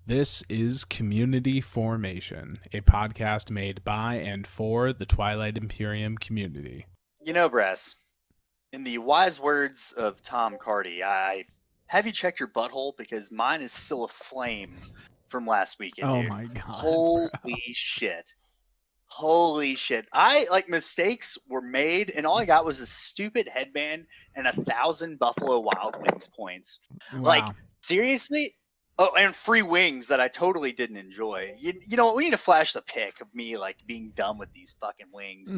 This is Community Formation, a podcast made by and for the Twilight Imperium community. You know, Brass, in the wise words of Tom Cardy, I have you checked your butthole because mine is still aflame from last weekend, Oh dude. my god, Holy bro. shit. Holy shit. Mistakes were made, and all I got was a stupid headband and 1,000 Buffalo Wild Wings points. Like, Wow. seriously? Oh, and free wings that I totally didn't enjoy. You know what? We need to flash the pic of me, like, being done with these fucking wings.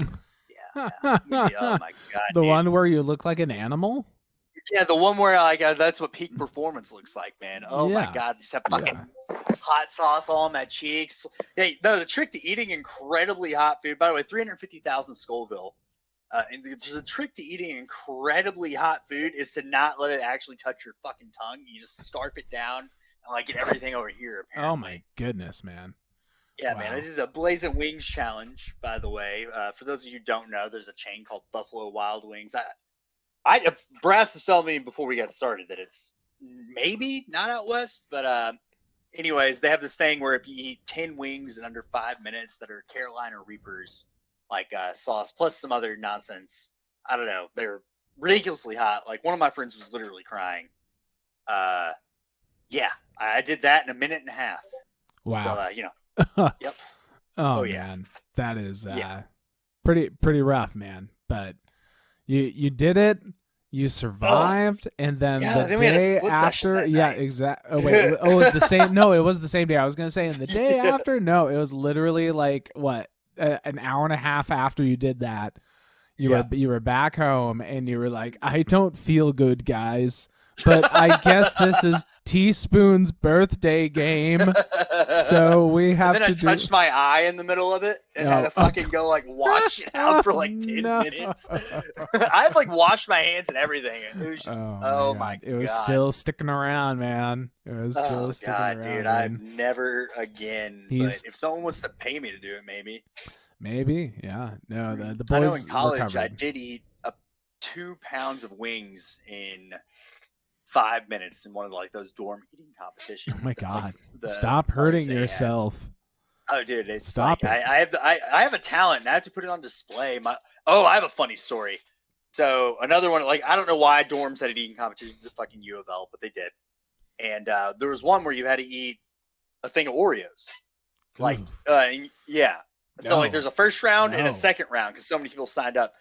Yeah. Oh my god, The dude. one where you look like an animal? Yeah, the one where that's what peak performance looks like, man. Oh my Yeah. god, just have fucking hot sauce all on my cheeks. Hey, no, the trick to eating incredibly hot food, by the way, 350,000 Scoville. And the trick to eating incredibly hot food is to not let it actually touch your fucking tongue. You just scarf it down and like get everything over here. Apparently. Oh my goodness, man. Yeah, Wow. man. I did the Blazing Wings challenge, by the way. For those of you who don't know, there's a chain called Buffalo Wild Wings. Brass was telling me before we got started that it's maybe not out west, but anyways, they have this thing where if you eat 10 wings in under 5 minutes that are Carolina Reapers, like sauce plus some other nonsense. I don't know. They're ridiculously hot. Like one of my friends was literally crying. Yeah, I did that in a minute and a half. Wow. So yep. Oh yeah. man, that is pretty rough, man. But you did it. You survived, and then the day after, exactly. Oh wait, it was the same. No, it was the same day. I was gonna say, and the day after, no, it was literally like what, an hour and a half after you did that. You were back home, and you were like, I don't feel good, guys. But I guess this is Teaspoon's birthday game, so we have and then to I touched my eye in the middle of it and had to fucking go like wash it out for like 10 minutes. I had like washed my hands and everything. It was just oh my god. It was still sticking around, man. It was still sticking around. Dude, I've never again. But if someone wants to pay me to do it, maybe. Maybe, yeah. No, the boys. I know in college recovered. I did eat 2 pounds of wings in 5 minutes in one of like those dorm eating competitions. Oh my god! Like, stop hurting yourself. Oh, dude, it's stop like, it. I have a talent and I have to put it on display. I have a funny story. So another one, like I don't know why dorms had eating competitions at fucking U of L, but they did. And there was one where you had to eat a thing of Oreos. Like, yeah. So like, there's a first round and a second round because so many people signed up.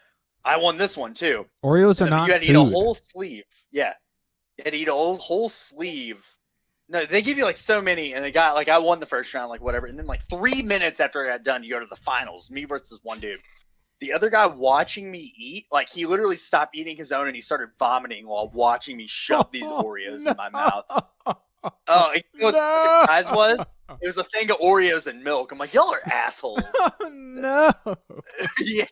I won this one too. Oreos are not. You had to eat a whole sleeve. Yeah. You had to eat a whole sleeve. No, they give you like so many, and they got like I won the first round, like whatever, and then like 3 minutes after I got done, you go to the finals. Me versus one dude. The other guy watching me eat, like he literally stopped eating his own and he started vomiting while watching me shove these Oreos in my mouth. Oh, you know what the prize was? It was a thing of Oreos and milk. I'm like, y'all are assholes. Oh, no. Yeah.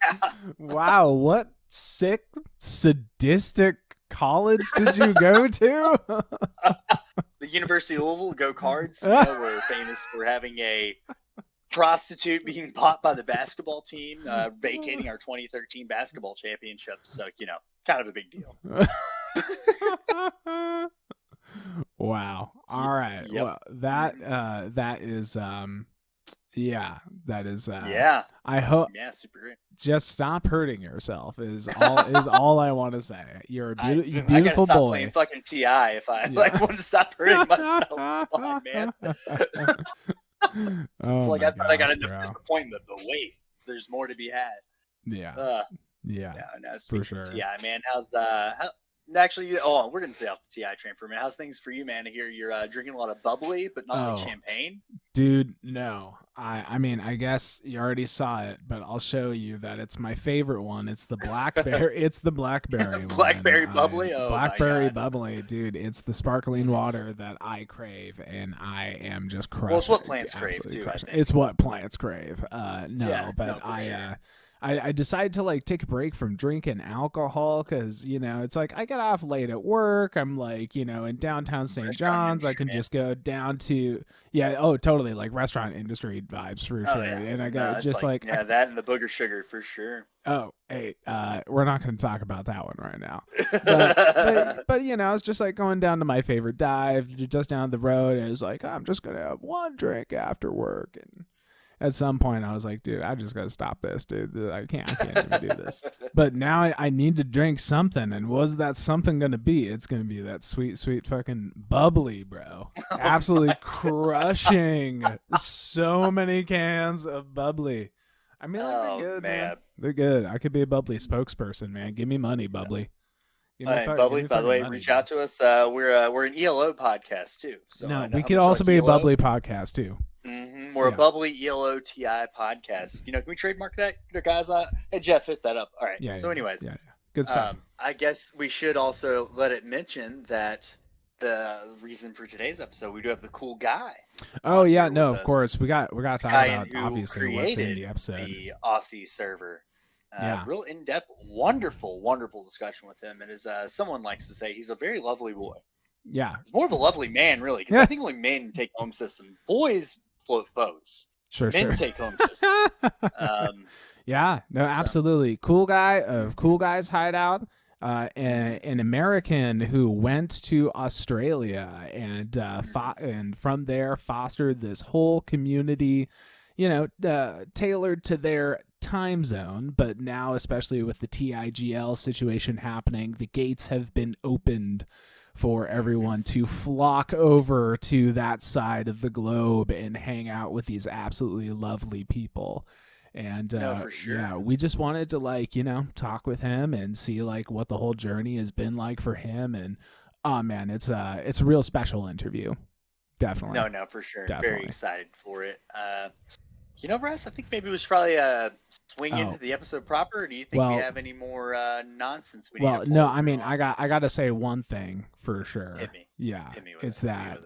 Wow, what sick, sadistic college did you go to? The University of Louisville, go Cards. We're famous for having a prostitute being bought by the basketball team, vacating our 2013 basketball championships. So, kind of a big deal. Wow. All right. Yep. Well, that is that is I hope. Yeah, super great. Just stop hurting yourself is all I want to say. You're a you beautiful I gotta stop boy. Playing fucking TI if I want to stop hurting myself. Come on, man. It's like I thought I got enough disappointment, but wait, there's more to be had. Yeah. No, for sure. TI, man, how's actually, we're gonna stay off the TI train for a minute. How's things for you, man? I hear you're drinking a lot of bubbly, but not like champagne. Dude, no. I mean, I guess you already saw it, but I'll show you that it's my favorite one. It's the blackberry. It's the blackberry. Blackberry bubbly. Blackberry bubbly, dude. It's the sparkling water that I crave, and I am just crushing. Well, it's what plants crave too. I think. It's what plants crave. I decided to like take a break from drinking alcohol because, you know, it's like I get off late at work. I'm like, you know, in downtown St. John's. I can just go down to, totally, like restaurant industry vibes for sure. Yeah. And I got just like that and the booger sugar for sure. Oh, hey, we're not going to talk about that one right now. But you know, it's just like going down to my favorite dive just down the road, and it's like, I'm just going to have one drink after work. And at some point I was like, dude, I just got to stop this, dude. I can't even do this. But now I need to drink something. And what's that something going to be? It's going to be that sweet, sweet fucking bubbly, bro. Absolutely crushing so many cans of bubbly. I mean, like, they're good, man. They're good. I could be a bubbly spokesperson, man. Give me money, bubbly. Bubbly, by the way, reach out to us. We're an ELO podcast too. So no, we could also be ELO. A bubbly podcast too. Mm-hmm. We're a bubbly ELO TI podcast. You know, can we trademark that, guys? Hey, Jeff, hit that up. All right. Yeah. So, anyways, good stuff. I guess we should also let it mention that the reason for today's episode, we do have the cool guy. Oh yeah, no, of course we got to talk about obviously what's in the episode. The Aussie server. Real in-depth, wonderful discussion with him, and as someone likes to say, he's a very lovely boy. Yeah, he's more of a lovely man, really, because I think only men take home system. Boys float boats. Men take home system. Absolutely. Cool guy of Cool Guy's Hideout. An American who went to Australia and from there fostered this whole community, you know, tailored to their time zone. But now, especially with the TIGL situation happening, the gates have been opened for everyone to flock over to that side of the globe and hang out with these absolutely lovely people. And for sure. Yeah, we just wanted to, like, you know, talk with him and see like what the whole journey has been like for him. And oh man, it's a real special interview. Definitely. No, for sure. Definitely. Very excited for it. You know, Russ, I think maybe we should probably swing into the episode proper. Or do you think we have any more nonsense we need to no, I mean, I got to say one thing for sure. Hit me. Yeah, Hit me with it's it. that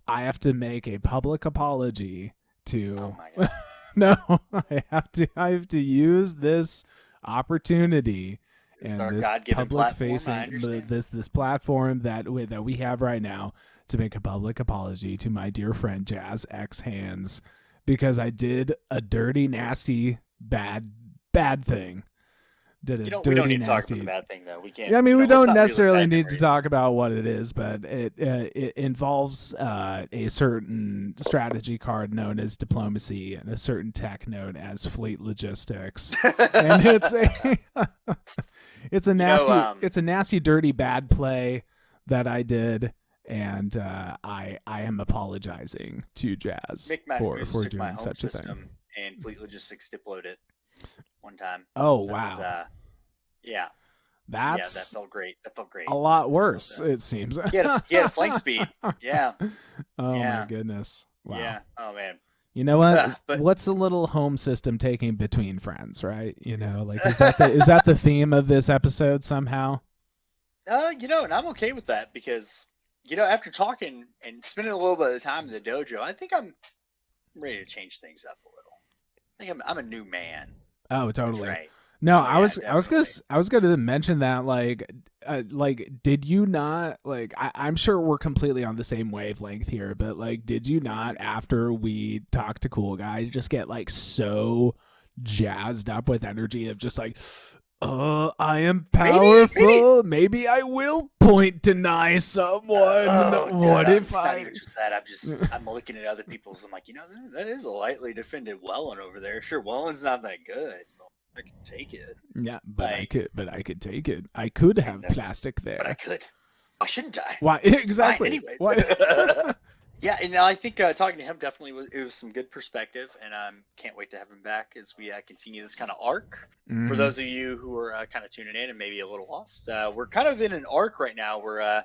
I have to make a public apology to. Oh my God. No, I have to use this opportunity and this public facing this platform that we have right now to make a public apology to my dear friend Jazz X Hands, because I did a dirty, nasty, bad thing. We don't need to talk about the bad thing, though. We can't. Yeah, I mean, we don't necessarily need to talk about what it is, but it involves a certain strategy card known as diplomacy and a certain tech known as fleet logistics, and it's a nasty, dirty, bad play that I did, and I am apologizing to Jazz for doing such a thing. And fleet logistics diploed it one time. Oh, wow. That felt great. A lot worse, it seems. He had flank speed. Yeah. Oh my goodness. Wow. Yeah. Oh man. You know what? What's a little home system taking between friends, right? You know, like is that the theme of this episode somehow? You know, and I'm okay with that because, you know, after talking and spending a little bit of time in the dojo, I think I'm ready to change things up a little. I think I'm a new man. Oh, totally. That's right. No, I was gonna mention that like did you not like I'm sure we're completely on the same wavelength here, but like did you not after we talked to Cool Guy just get like so jazzed up with energy of just like I am powerful. Maybe I will point deny someone. What if I? Just that. I'm looking at other people's. I'm like, you know, that is a lightly defended Welland over there. Sure, Welland's not that good. I could take it. Yeah, but I could take it. I could have plastic there. But I could. Why shouldn't I? Why exactly? Anyway. Yeah, and I think talking to him definitely was some good perspective, and I can't wait to have him back as we continue this kind of arc. Mm-hmm. For those of you who are kind of tuning in and maybe a little lost, we're kind of in an arc right now where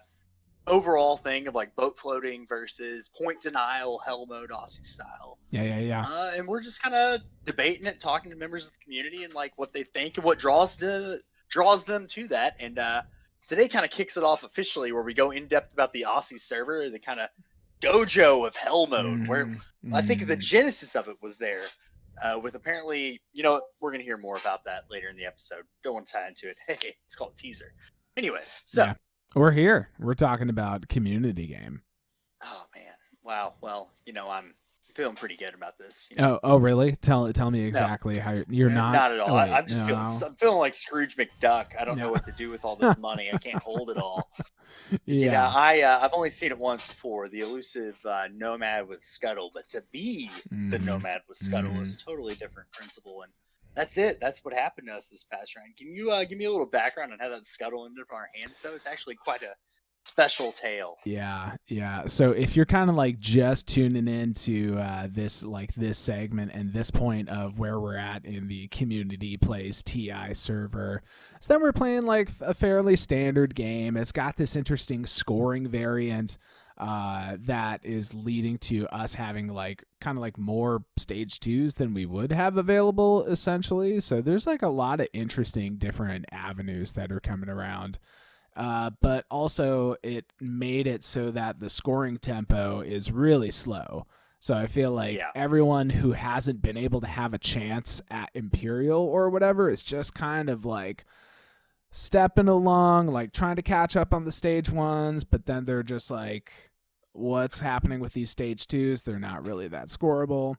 overall thing of like boat floating versus point denial, hell mode, Aussie style. Yeah. And we're just kind of debating it, talking to members of the community and like what they think and what draws them to that. And today kind of kicks it off officially, where we go in depth about the Aussie server, the kind of dojo of hell mode, where I think the genesis of it was there. with apparently, we're going to hear more about that later in the episode. Don't want to tie into it. Hey, it's called a teaser. Anyways, so. Yeah. We're here. We're talking about community game. Oh, man. Wow. Well, I'm feeling pretty good about this. Oh, really? Tell me exactly how you're not. Not at all. Oh, wait, I'm just I'm feeling like Scrooge McDuck. I don't know what to do with all this money. I can't hold it all. Yeah. I've only seen it once before, the elusive nomad with scuttle, but to be the nomad with scuttle is a totally different principle, and that's it. That's what happened to us this past round. Can you give me a little background on how that scuttle ended up in our hands? Though it's actually quite a special tale. Yeah. So if you're kind of like just tuning into this segment and this point of where we're at in the community plays TI server, so then we're playing like a fairly standard game. It's got this interesting scoring variant that is leading to us having like kind of like more stage 2s than we would have available essentially. So there's like a lot of interesting different avenues that are coming around. But also it made it so that the scoring tempo is really slow. So I feel like everyone who hasn't been able to have a chance at Imperial or whatever is just kind of like stepping along, like trying to catch up on the stage 1s, but then they're just like, what's happening with these stage 2s? They're not really that scoreable.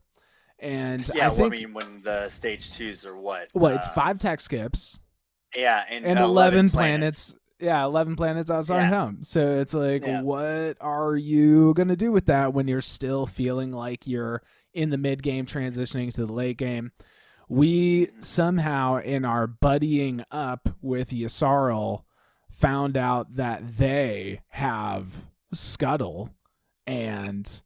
And I think, when the stage 2s are what? It's 5 tech skips. Yeah, and 11 planets. Yeah, 11 planets outside home. So it's like, what are you going to do with that when you're still feeling like you're in the mid game transitioning to the late game? We somehow, in our buddying up with Yssaril, found out that they have scuttle, and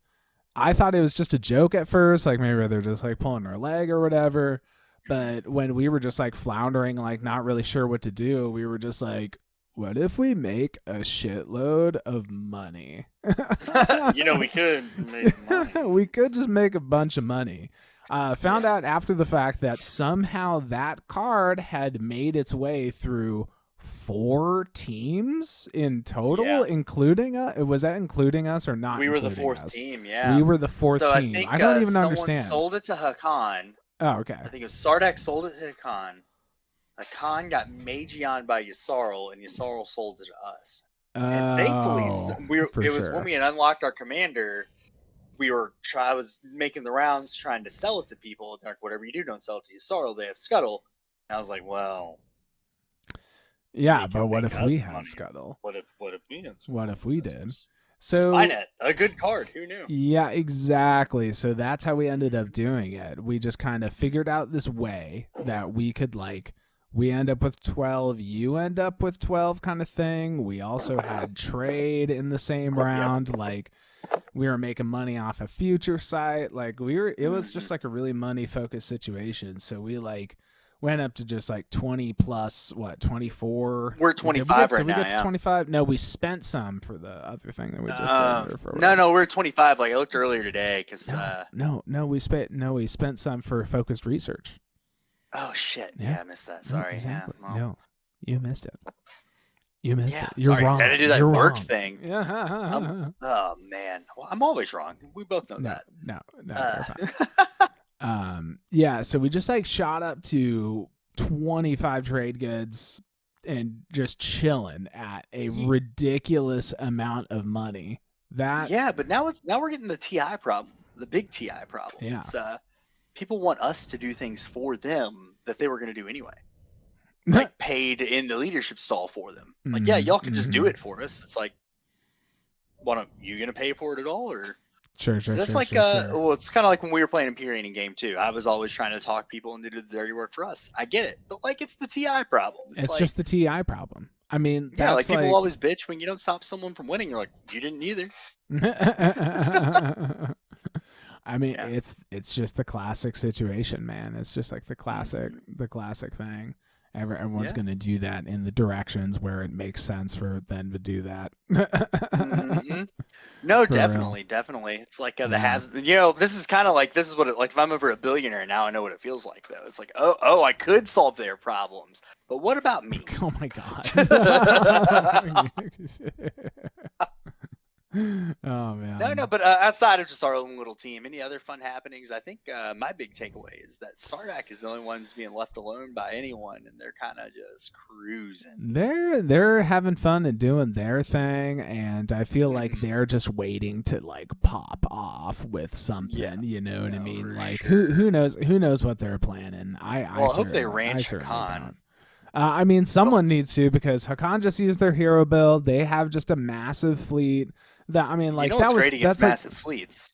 I thought it was just a joke at first, like maybe they're just like pulling our leg or whatever. But when we were just like floundering, like not really sure what to do, we were just like, what if we make a shitload of money? We could make money. We could just make a bunch of money. Found out after the fact that somehow that card had made its way through 4 teams in total, including us. Was that including us or not? We were the 4th team, yeah. We were the 4th team. I don't even understand. Someone sold it to Hakan. Oh, okay. I think it was Sardak sold it to Hakan. Hakan got Magion by Yssaril, and Yssaril sold it to us. And thankfully, it was when we had unlocked our commander. I was making the rounds trying to sell it to people. Like, whatever you do, don't sell it to Yssaril. They have scuttle. And I was like, well. Yeah, but what if we had scuttle? What if we had scuttle? What if we did? So Spynet, a good card. Who knew? Yeah, exactly. So that's how we ended up doing it. We just kind of figured out this way that we could we end up with 12, you end up with 12 kind of thing. We also had trade in the same round. Like we were making money off a future site. Like it was just like a really money focused situation. So we went up to just 20 plus 24. We're 25 right now. Did we get to 25? No, we spent some for the other thing that we just did. No, we're 25. I looked earlier today because no, we spent some for focused research. Oh shit! Yeah, I missed that. Sorry. Exactly. Yeah, well. No, you missed it. You missed it. You're sorry. wrong. I had to do that You're work wrong. thing. Yeah. Oh man, well, I'm always wrong. We both know that. No. You're fine. Yeah. So we just shot up to 25 trade goods and just chilling at a ridiculous amount of money. But now we're getting the TI problem, the big TI problem. Yeah. It's, people want us to do things for them that they were going to do anyway. Paid in the leadership stall for them. Y'all can just do it for us. It's like, you going to pay for it at all? Or Sure. So that's sure. Well, it's kind of like when we were playing Empyrean in game 2. I was always trying to talk people into do the dirty work for us. I get it. But it's the TI problem. It's just the TI problem. I mean, that's people always bitch when you don't stop someone from winning. You're like, you didn't either. I mean, it's just the classic situation, man. It's just the classic thing. Everyone's going to do that in the directions where it makes sense for them to do that. No, definitely. It's the haves. This is kind of this is what it if I'm ever a billionaire now, I know what it feels like though. It's like, oh, I could solve their problems, but what about me? Oh my god. Oh man. No, but outside of just our own little team, any other fun happenings? I think my big takeaway is that Sardak is the only ones being left alone by anyone, and they're kind of just cruising. They're having fun and doing their thing, and I feel like they're just waiting to like pop off with something. Yeah. You know what I mean? Like sure. who knows what they're planning? I hope they ranch Hakan. I mean, someone needs to, because Hakan just used their hero build. They have just a massive fleet. That I mean, like that was great against that's massive fleets.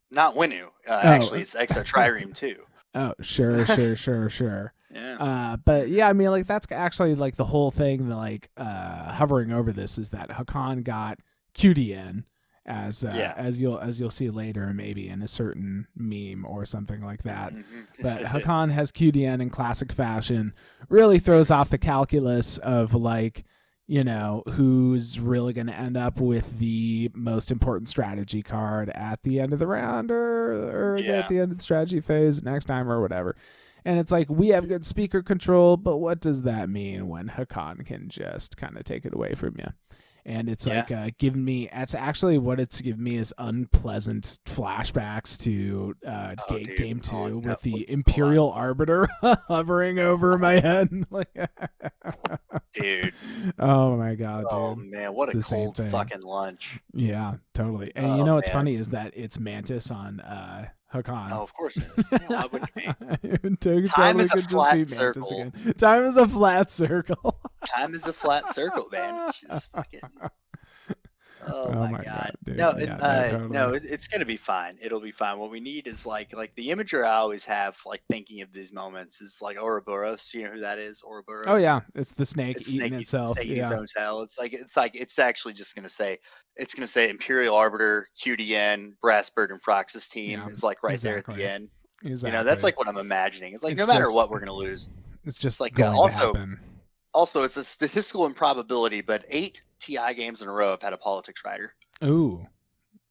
Not Winu. Actually, it's Exo Trireme too. Oh, sure. Yeah. But yeah, I mean, like that's actually like the whole thing. Like hovering over this is that Hakan got QDN as you'll see later, maybe in a certain meme or something like that. But Hakan has QDN in classic fashion. Really throws off the calculus of like, you know, who's really going to end up with the most important strategy card at the end of the round or at the end of the strategy phase next time or whatever. And it's like, we have good speaker control, but what does that mean when Hakan can just kind of take it away from you? And it's like giving me, that's actually what it's given me is unpleasant flashbacks to game 2 with the Imperial Arbiter hovering over my head. Dude. Oh my God, dude. Oh man, what a cold fucking lunch. Yeah, totally. And you know what's funny is that it's Mantis on Hakan. Oh, of course it is. Why wouldn't it be? Time is a flat circle. Time is a flat circle. Time is a flat circle, man. It's just fucking. Oh my God. Dude. No, Totally. it's gonna be fine. It'll be fine. What we need is like the imager I always have, like thinking of these moments, is like Ouroboros. You know who that is? Ouroboros. Oh yeah, it's the snake eating itself. Snake eating its own tail. It's actually just gonna say Imperial Arbiter, QDN, Brassbird, and Frox's team is like right there at the end. Exactly. You know, that's like what I'm imagining. It's like no matter what, we're gonna lose. It's just like going to happen. Also, it's a statistical improbability, but 8 TI games in a row I've had a politics rider. Ooh,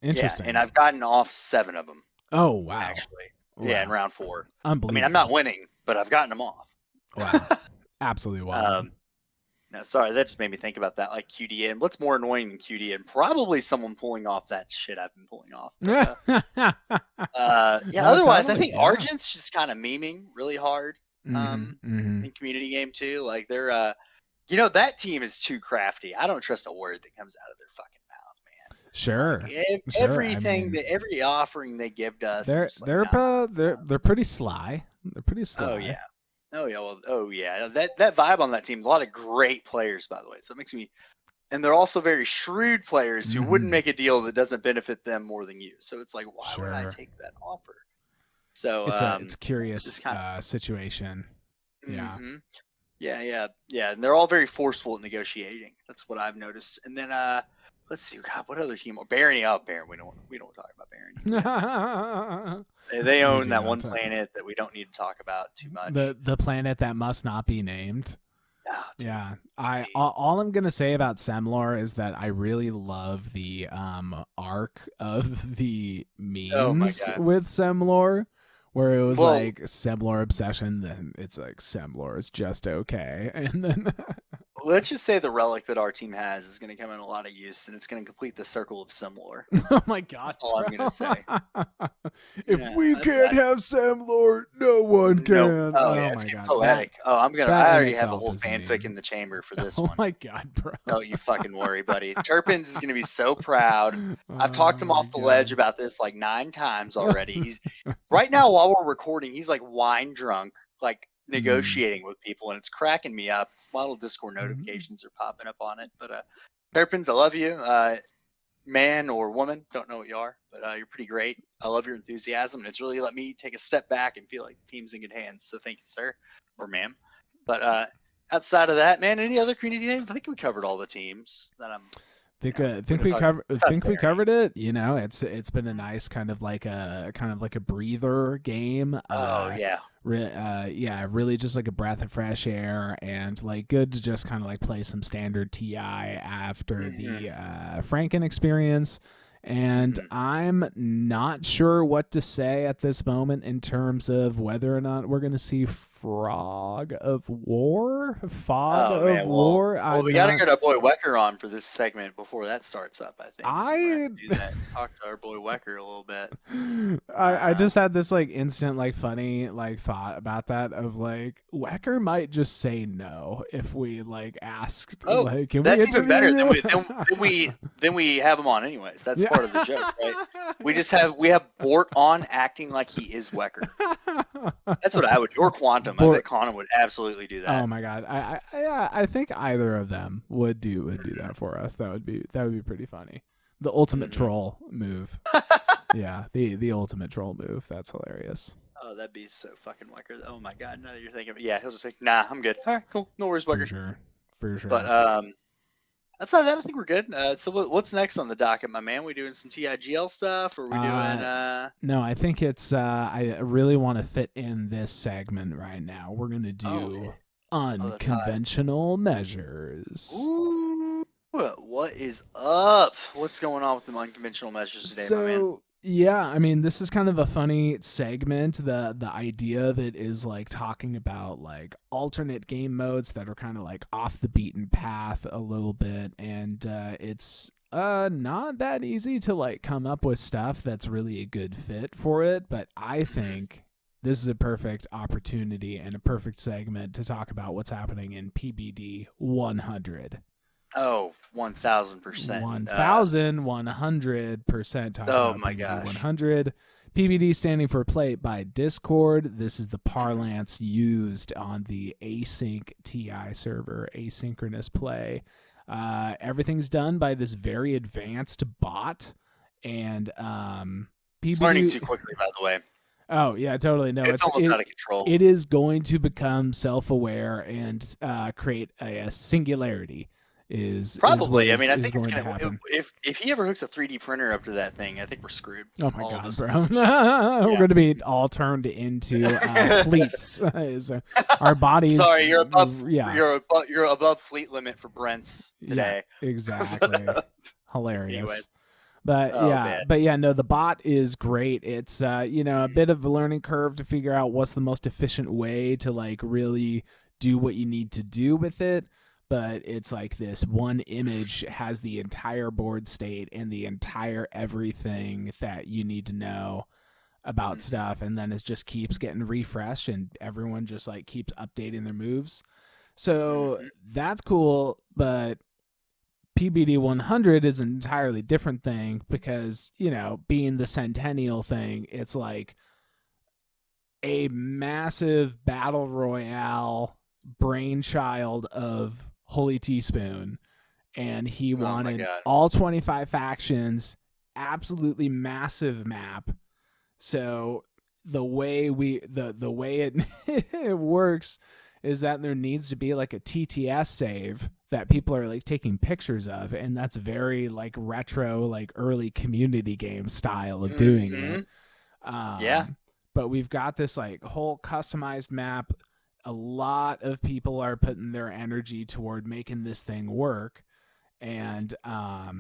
interesting. Yeah, and I've gotten off 7 of them. Oh, wow. Actually. Wow. Yeah, in round 4. Unbelievable. I mean, I'm not winning, but I've gotten them off. Wow. Absolutely wild. No, sorry, that just made me think about that. Like QDN. What's more annoying than QDN? Probably someone pulling off that shit I've been pulling off. Otherwise, I think Argent's just kind of memeing really hard. In community game too, like they're that team is too crafty. I don't trust a word that comes out of their fucking mouth, man. Sure. Everything every offering they give to us, they're pretty sly. They're pretty sly. Oh yeah. That vibe on that team, a lot of great players, by the way. So it makes me, and they're also very shrewd players who wouldn't make a deal that doesn't benefit them more than you. So it's like, why would I take that offer? So it's a curious situation. Yeah. Yeah. And they're all very forceful at negotiating. That's what I've noticed. And then let's see, God, what other team? Barony. Oh, Baron. We don't talk about Barony. They own that one planet that we don't need to talk about too much. The planet that must not be named. Yeah. All I'm gonna say about Semlor is that I really love the arc of the memes with Semlor. Where it was like Semlor obsession, then it's like Semlor is just okay, and then let's just say the relic that our team has is going to come in a lot of use, and it's going to complete the circle of Semlor. Oh my God! That's all I'm going to say. If we can't have Semlor, no one can. Oh yeah, it's getting poetic. I already have a whole fanfic in the chamber for this one. Oh my God, bro! Don't you fucking worry, buddy. Turpins is going to be so proud. I've talked him off the ledge about this like 9 times already. He's right now while we're recording, he's like wine drunk, like negotiating with people, and it's cracking me up. My little Discord notifications are popping up on it. But Turpins, I love you. Man or woman, don't know what you are, but you're pretty great. I love your enthusiasm, and it's really let me take a step back and feel like the team's in good hands. So thank you, sir or ma'am. But outside of that, man, any other community names? I think we covered all the teams that I'm. Think we covered it. You know, it's been a nice kind of like a breather game. Really just like a breath of fresh air, and like good to just kind of like play some standard TI after the Franken experience. And I'm not sure what to say at this moment in terms of whether or not we're going to see Frog of War? Fog Oh of man, War? well, we got to get our boy Wecker on for this segment before that starts up. I think we're gonna do that. Talk to our boy Wecker a little bit. I just had this like instant like funny like thought about that of like Wecker might just say no if we like asked. Oh, like, can that's we even better. Then we have him on anyways. That's part of the joke, right? We have Bort on acting like he is Wecker. That's what I would. Or Quantum. I think Quantum would absolutely do that. Oh my god, I think either of them would do that for us. That would be pretty funny. The ultimate troll move. Yeah, the ultimate troll move. That's hilarious. Oh, that'd be so fucking Wecker. Oh my god, now that you're thinking, yeah, he'll just say, nah, I'm good. All right, cool, no worries, Wecker. For sure. But outside of that, I think we're good. So what's next on the docket, my man? We doing some TIGL stuff, or are we doing? No, I think it's. I really want to fit in this segment right now. We're gonna do unconventional measures. Ooh, what is up? What's going on with the unconventional measures today, my man? Yeah, I mean, this is kind of a funny segment. The idea of it is like talking about like alternate game modes that are kind of like off the beaten path a little bit, and it's not that easy to like come up with stuff that's really a good fit for it, but I think this is a perfect opportunity and a perfect segment to talk about what's happening in PBD 100. Oh, 1,000%. 1,100%. Oh my gosh. 100. PBD standing for Play by Discord. This is the parlance used on the async TI server, asynchronous play. Everything's done by this very advanced bot, and PBD. It's learning too quickly, by the way. Oh yeah, totally. No, it's almost out of control. It is going to become self-aware and create a singularity. Probably. I mean, I think it's gonna happen. If he ever hooks a 3D printer up to that thing, I think we're screwed. Oh my god, bro! We're going to be all turned into fleets. Our bodies. Sorry, you're above. Yeah, you're above fleet limit for Brents today. Yeah, exactly. Hilarious. Anyways. But no, the bot is great. It's a bit of a learning curve to figure out what's the most efficient way to like really do what you need to do with it. But it's like this one image has the entire board state and the entire everything that you need to know about stuff, and then it just keeps getting refreshed, and everyone just like keeps updating their moves. So that's cool, but PBD 100 is an entirely different thing because, being the Centennial thing, it's like a massive battle royale brainchild of Holy Teaspoon, and he wanted all 25 factions, absolutely massive map. So the way it works is that there needs to be like a TTS save that people are like taking pictures of, and that's very like retro, like early community game style of doing it. But we've got this like whole customized map. A lot of people are putting their energy toward making this thing work, and I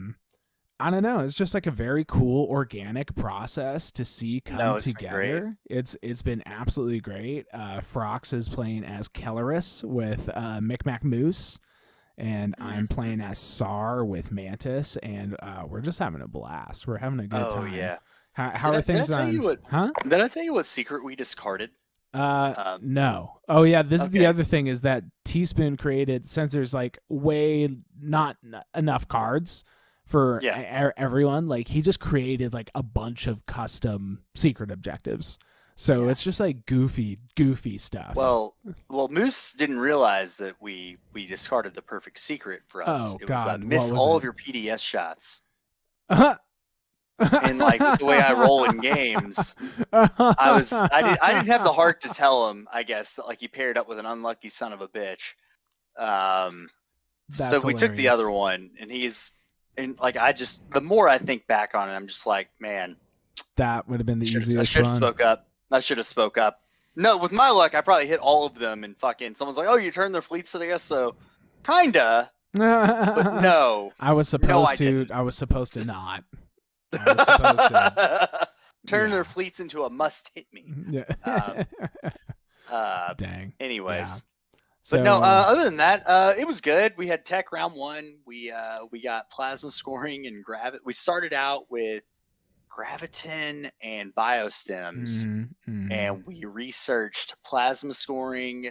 don't know, it's just like a very cool organic process to see come together. It's been absolutely great. Frox is playing as Kelleris with Micmac Moose, and I'm playing as Sar with Mantis, and we're just having a blast. We're having a good time. Yeah. How are things on? Did I tell you what secret we discarded? No. Oh yeah, this is the other thing is that Teaspoon created, since there's like way not enough cards for everyone, like he just created like a bunch of custom secret objectives. So it's just like goofy stuff. Well, Moose didn't realize that we discarded the perfect secret for us. Oh, God. Miss all of your PDS shots. And like with the way I roll in games, I didn't have the heart to tell him, I guess, that like he paired up with an unlucky son of a bitch. So we took the other one, and like the more I think back on it, I'm just like, man, that would have been the easiest one. I should have spoke up. No, with my luck, I probably hit all of them, and fucking someone's like, oh, you turned their fleets to the so kinda, but no. I was supposed to not. I was supposed to turn their fleets into a must hit me. Yeah. Dang. Anyways. Yeah. But no, other than that, it was good. We had tech round 1. We got plasma scoring and we started out with graviton and biostems, and we researched plasma scoring,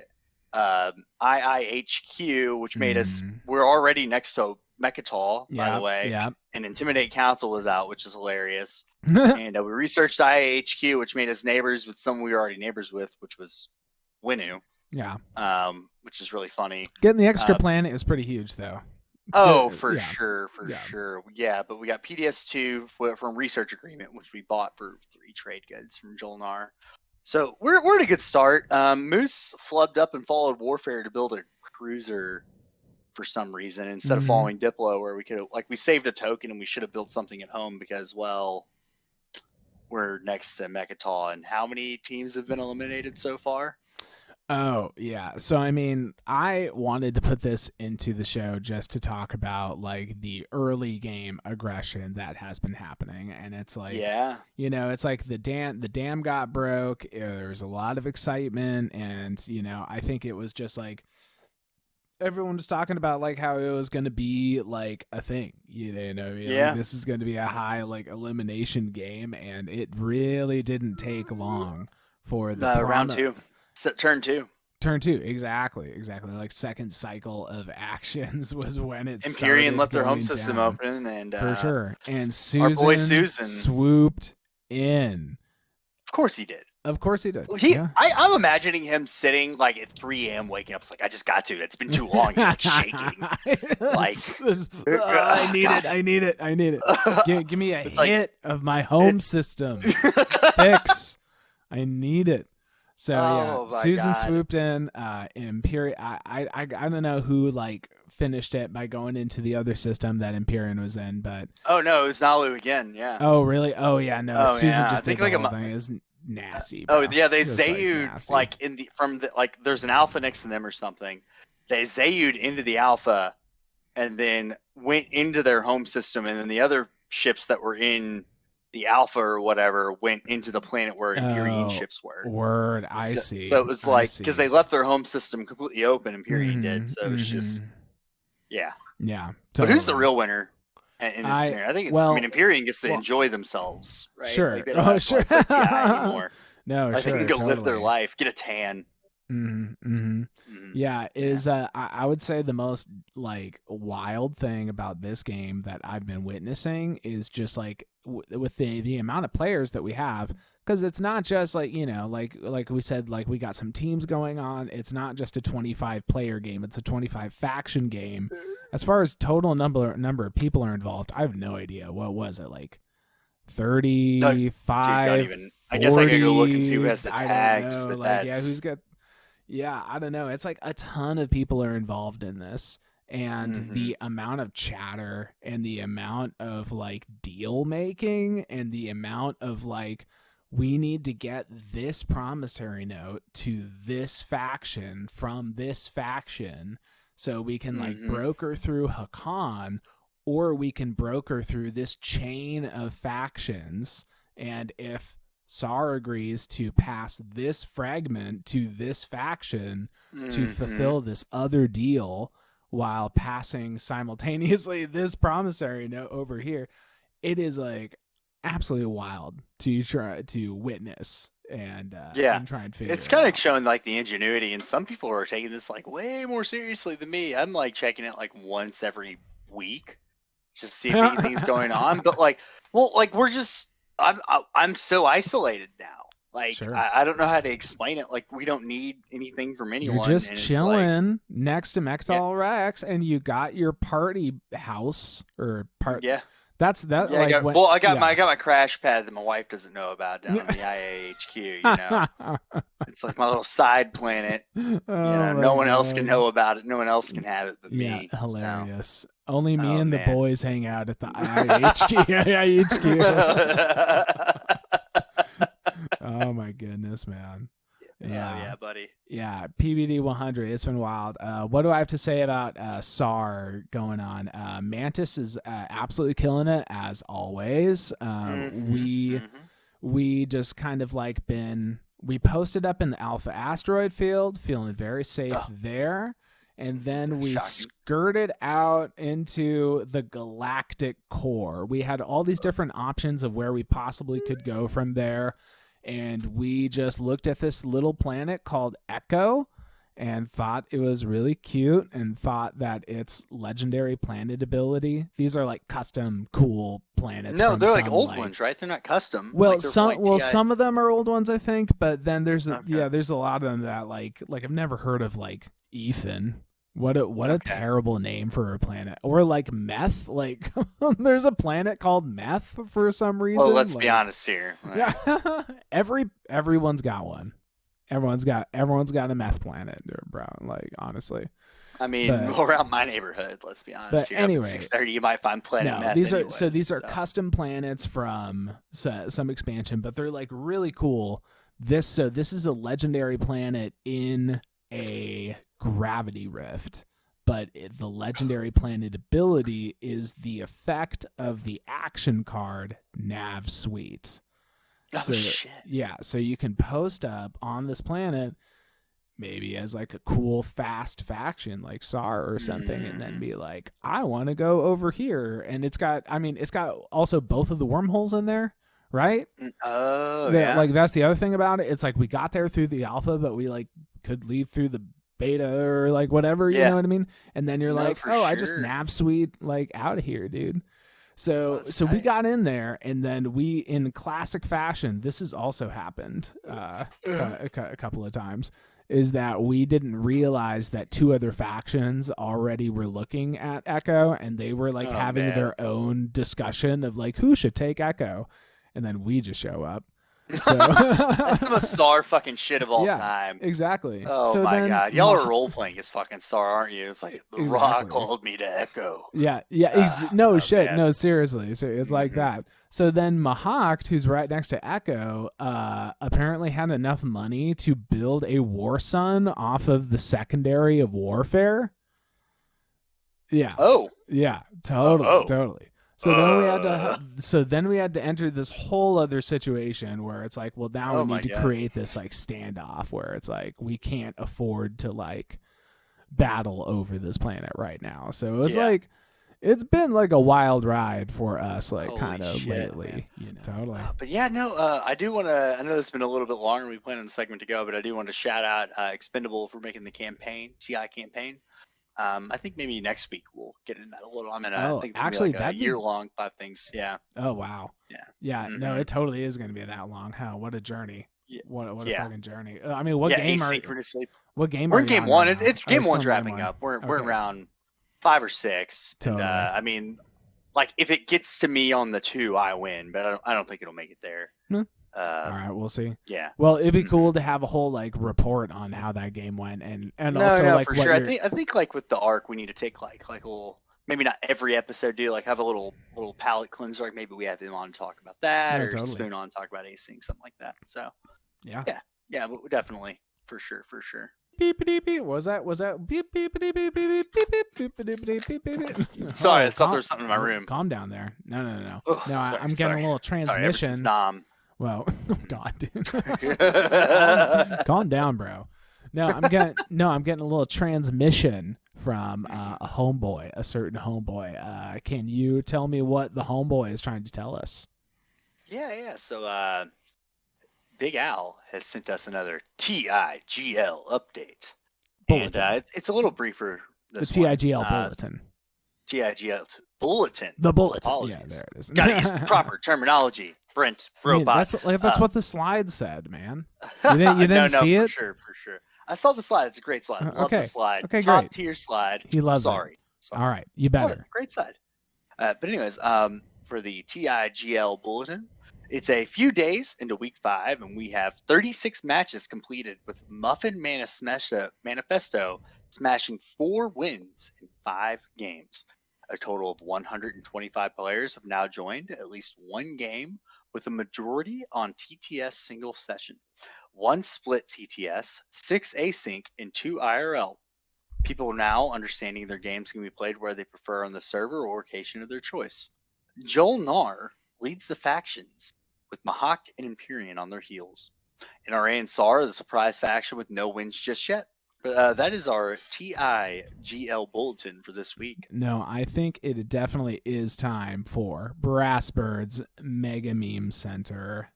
IIHQ, which made us. We're already next to Mechatol, by the way. Yeah. And Intimidate Council was out, which is hilarious. And we researched IIHQ, which made us neighbors with someone we were already neighbors with, which was Winu. Yeah. Which is really funny. Getting the extra planet is pretty huge, though. For sure. Yeah, but we got PDS2 from Research Agreement, which we bought for 3 trade goods from Jolnar. So we're at a good start. Moose flubbed up and followed Warfare to build a cruiser for some reason instead of following Diplo, where we could we saved a token and we should have built something at home because, well, we're next to Mechatol. And how many teams have been eliminated so far? Oh, yeah. So, I mean, I wanted to put this into the show just to talk about, like, the early game aggression that has been happening. And it's like, you know, it's like the dam got broke. There was a lot of excitement. And, you know, I think it was just like everyone was talking about, like, how it was going to be, like, a thing. You know, like, this is going to be a high, like, elimination game. And it really didn't take long for the round 2. Turn 2, exactly. Like second cycle of actions was when it Empyrean left their home down, system open, and for sure. And our boy Susan swooped in. Of course he did. I'm imagining him sitting like at 3 a.m. waking up. It's like, I just got to. It's been too long. He's like shaking. Like, I need it. Give me a hit of my home system fix. I need it. So Susan swooped in. Empyrean. I don't know who like finished it by going into the other system that Empyrean was in, but oh no, it was Nalu again. Yeah. Oh really? Oh yeah. No, Susan just did the whole thing. It was nasty. Bro. Oh yeah, they Zayu'd like in the like there's an alpha next to them or something. They Zayu'd into the alpha, and then went into their home system, and then the other ships that were in the alpha or whatever went into the planet where Empyrean ships were. I see. So it was like, because they left their home system completely open, Empyrean did. So it was just, yeah. Totally. But who's the real winner in this scenario? I think it's, Empyrean gets to enjoy themselves, right? Sure. Like they don't have to play TI anymore. No, they can go live their life, get a tan. Yeah, is I would say the most like wild thing about this game that I've been witnessing is just like with the amount of players that we have, because it's not just like, you know, like we said, like we got some teams going on. It's not just a 25 player game, it's a 25 faction game. As far as total number of people are involved, I have no idea. What was it, like 35? Even, I guess I gotta go look and see who has the tags, but like, who's got. Yeah, I don't know. It's like a ton of people are involved in this, and the amount of chatter and the amount of like deal making and the amount of like, we need to get this promissory note to this faction from this faction so we can like broker through Hakan, or we can broker through this chain of factions. And if SAR agrees to pass this fragment to this faction to fulfill this other deal while passing simultaneously this promissory note over here, it is like absolutely wild to try to witness and try and figure it's kind of showing like the ingenuity, and some people are taking this like way more seriously than me. I'm like checking it like once every week just to see if anything's going on, but like, well, like we're just I'm so isolated now. Like, I don't know how to explain it. Like, we don't need anything from anyone. You're just chilling next to Mechatol Rex, and you got your party house or part. Yeah, that's that. Yeah, I got my crash pad that my wife doesn't know about down on the IAHQ. You know, it's like my little side planet. No one else can know about it. No one else can have it but me. Hilarious. So. Only me and the boys hang out at the IHQ. Oh my goodness, man. Yeah, buddy. Yeah, PBD 100. It's been wild. What do I have to say about SAR going on? Mantis is absolutely killing it as always. We just kind of like we posted up in the Alpha asteroid field, feeling very safe there. And then we skirted out into the galactic core. We had all these different options of where we possibly could go from there. And we just looked at this little planet called Echo and thought it was really cute and thought that its legendary planet ability. These are like custom cool planets. No, they're like old ones, right? They're not custom. Well, like some of them are old ones, I think, but then there's there's a lot of them that like I've never heard of, like Ethan. What a terrible name for a planet. Or like Meth. Like there's a planet called Meth for some reason. Well, let's be honest here. Yeah. Everyone's got one. Everyone's got a meth planet, bro. Like, honestly. I mean, around my neighborhood, let's be honest. But anyway, 630, you might find planet meth. These are custom planets from some expansion, but they're like really cool. This is a legendary planet in a gravity rift, but the legendary planet ability is the effect of the action card Nav Suite. Oh, shit. Yeah, so you can post up on this planet maybe as like a cool fast faction like SAR or something, and then be like, I want to go over here. And it's got also both of the wormholes in there, right? Oh, yeah. Like, that's the other thing about it. It's like we got there through the alpha, but we like could leave through the beta or like whatever, you know what I mean? And then you're like, oh, sure. I just Nav Suite like out of here, dude. So we got in there, and then we, in classic fashion, this has also happened a couple of times, is that we didn't realize that two other factions already were looking at Echo, and they were like having their own discussion of like who should take Echo, and then we just show up. So that's the most SAR fucking shit of all time. Exactly. Oh so my god, y'all are role playing as fucking SAR, aren't you? It's like the Rock called me to Echo. Yeah. No shit. Man. No, seriously. So it's like that. So then Mahakt, who's right next to Echo, apparently had enough money to build a War Sun off of the secondary of Warfare. Yeah. Oh. Yeah. Totally. So then we had to enter this whole other situation where it's like, well, now we need to create this like standoff where it's like we can't afford to like battle over this planet right now. So it's like it's been like a wild ride for us, like kind of lately, man. You know. Totally. But yeah, no, I do want to. I know this has been a little bit longer. We planned on the segment to go, but I do want to shout out Expendable for making the campaign, TI campaign. I think maybe next week we'll get into that a little. I mean, I think it's actually like a year-long 5 things. Yeah. Oh wow. Yeah. Mm-hmm. No, it totally is going to be that long. Hell, what a journey. Yeah. What a fucking journey. I mean, what game are What game? We're in game one. It's game one's wrapping up. We're around 5 or 6. Totally. And, I mean, like if it gets to me on the 2, I win, but I don't think it'll make it there. All right, we'll see. Yeah. Well, it'd be cool to have a whole like report on how that game went, and no, also like for sure. I think like with the arc, we need to take like a little, maybe not every episode, do like have a little palate cleanser. Like maybe we have him on to talk about that, or Spoon on to talk about acing, something like that. So yeah, but definitely for sure. Beep beep beep. Was that beep beep beep beep beep beep beep beep beep. Sorry, I thought there was something in my room. Calm down there. No. I'm getting a little transmission. Sorry, well, God, dude. Calm down, bro. No, I'm getting a little transmission from a homeboy, a certain homeboy. Can you tell me what the homeboy is trying to tell us? Yeah. So, Big Al has sent us another TIGL update. Bulletin. And it's a little briefer. The TIGL bulletin. TIGL bulletin. The bulletin. Apologies. Yeah, there it is. Gotta use the proper terminology. Brent, robot. That's what the slide said, man. You didn't see it? For sure. I saw the slide. It's a great slide. Love the slide. Okay, Top great. tier slide. He loves Sorry. it. All right, you better. Great slide. But anyways, for the TIGL bulletin, it's a few days into week 5, and we have 36 matches completed with Muffin Manifesto smashing 4 wins in 5 games. A total of 125 players have now joined at least one game, with a majority on TTS single session, 1 split TTS, 6 async, and 2 IRL. People are now understanding their games can be played where they prefer on the server or location of their choice. Joel Nar leads the factions, with Mahak and Empyrean on their heels. And our Ansar, the surprise faction with no wins just yet. But that is our TIGL bulletin for this week. No, I think it definitely is time for Brassbird's Mega Meme Center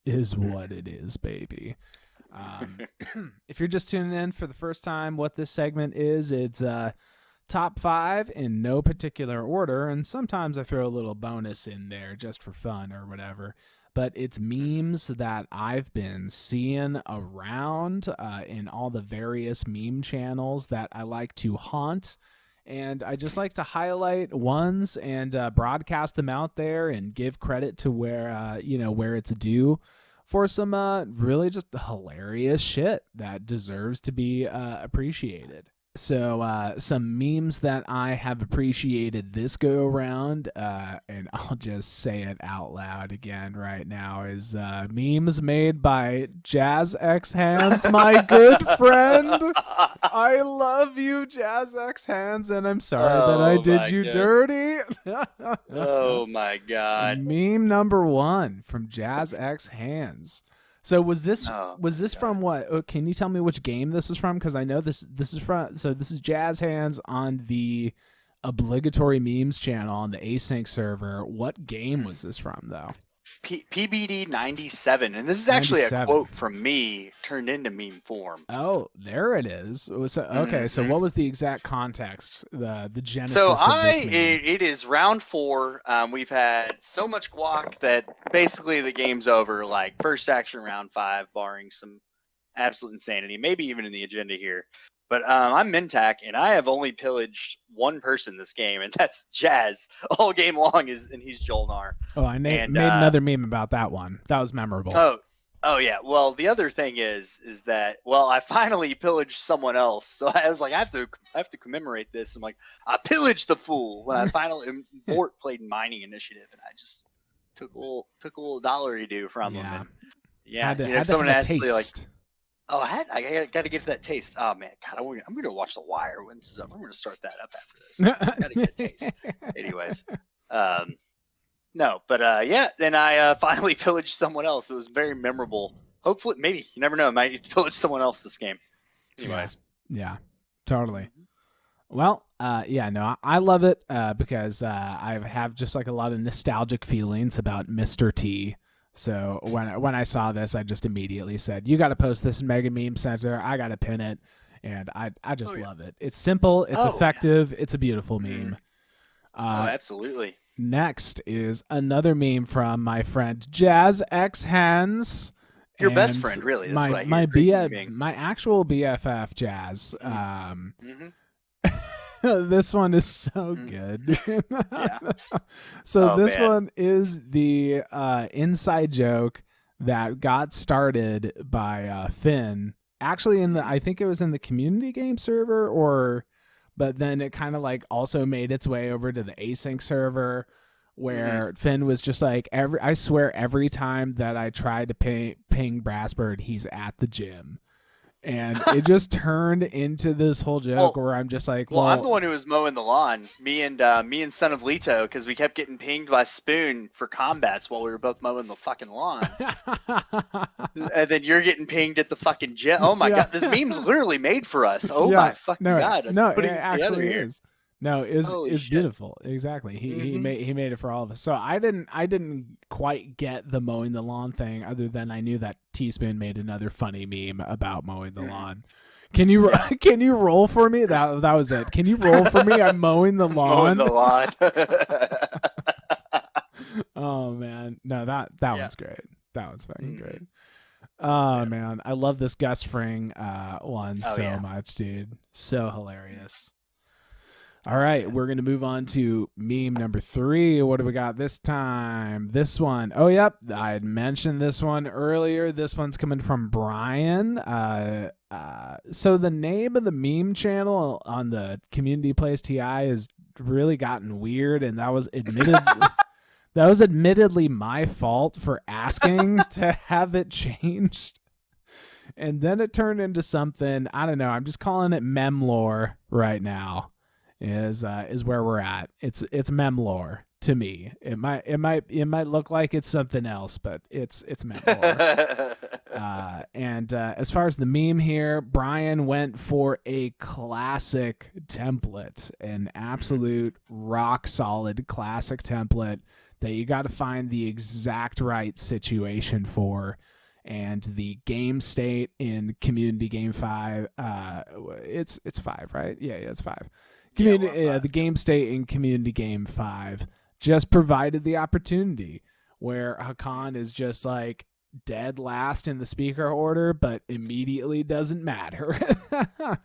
is what it is, baby. If you're just tuning in for the first time, what this segment is, it's top 5 in no particular order, and sometimes I throw a little bonus in there just for fun or whatever. But it's memes that I've been seeing around in all the various meme channels that I like to haunt. And I just like to highlight ones and broadcast them out there and give credit to where it's due for some really just hilarious shit that deserves to be appreciated. So some memes that I have appreciated this go around, and I'll just say it out loud again right now, is memes made by Jazz X Hands, my good friend. I love you, Jazz X Hands, and I'm sorry that I did you dirty. Oh my god. Meme number 1 from Jazz X Hands. So was this from what? Can you tell me which game this was from? Because I know this is from. So this is Jazz Hands on the obligatory memes channel on the async server. What game was this from, though? PBD 97, and this is actually 97. A quote from me turned into meme form. Oh, there it is. So, okay, so what was the exact context, the genesis of this meme? It is round 4. We've had so much guac that basically the game's over, like first action round 5, barring some absolute insanity, maybe even in the agenda here. But I'm Mintac, and I have only pillaged one person this game, and that's Jazz. All game long and he's Jolnar. Oh, I made another meme about that one. That was memorable. Oh yeah. Well, the other thing is that I finally pillaged someone else. So I was like, I have to commemorate this. I'm like, I pillaged the fool when I finally Mort played Mining Initiative, and I just took a little dollar due from him. And, yeah, someone asked me like. Oh, I got to get that taste. Oh man, God, I'm gonna watch The Wire when this is up. I'm gonna start that up after this. Got to get a taste. Anyways, no, but yeah. Then I finally pillaged someone else. It was very memorable. Hopefully, maybe you never know. I might pillage someone else this game. Anyways, yeah, totally. Well, I love it because I have just like a lot of nostalgic feelings about Mr. T. So when I saw this, I just immediately said, "You got to post this in Mega Meme Center. I got to pin it," and I just love it. It's simple, it's effective, it's a beautiful meme. Absolutely. Next is another meme from my friend Jazz X Hands. Your best friend, really? That's my actual BFF, Jazz. This one is so good. So this one is the inside joke that got started by Finn. Actually, I think it was in the community game server, but then it kind of like also made its way over to the async server, where Finn was just like, I swear every time that I tried to ping Brassbird, he's at the gym. And it just turned into this whole joke where I'm just like, well, I'm the one who was mowing the lawn. Me and Son of Leto, because we kept getting pinged by Spoon for combats while we were both mowing the fucking lawn. And then you're getting pinged at the fucking gym. Oh my god, this meme's literally made for us. Oh my fucking god! No, it actually is. No, is beautiful. Exactly. He made it for all of us. So I didn't quite get the mowing the lawn thing, other than I knew that Teaspoon made another funny meme about mowing the lawn. Can you roll for me? That was it. Can you roll for me? I'm mowing the lawn. Mowing the lawn. Oh man, no, that one's great. That one's fucking great. Oh man, I love this Gus Fring one so much, dude. So hilarious. All right, we're going to move on to meme number 3. What do we got this time? This one. Oh, yep. I had mentioned this one earlier. This one's coming from Brian. So the name of the meme channel on the Community Plays TI has really gotten weird, and that was admittedly my fault for asking to have it changed. And then it turned into something, I don't know. I'm just calling it Memlore right now. Is where we're at. It's Memlore. to me. It might look like it's something else, but it's meant more. And as far as the meme here, Brian went for a classic template, an absolute rock solid classic template that you got to find the exact right situation for. And the game state in Community Game 5, it's 5, right? Yeah, it's 5. The game state in Community Game 5 just provided the opportunity where Hakan is just like dead last in the speaker order, but immediately doesn't matter.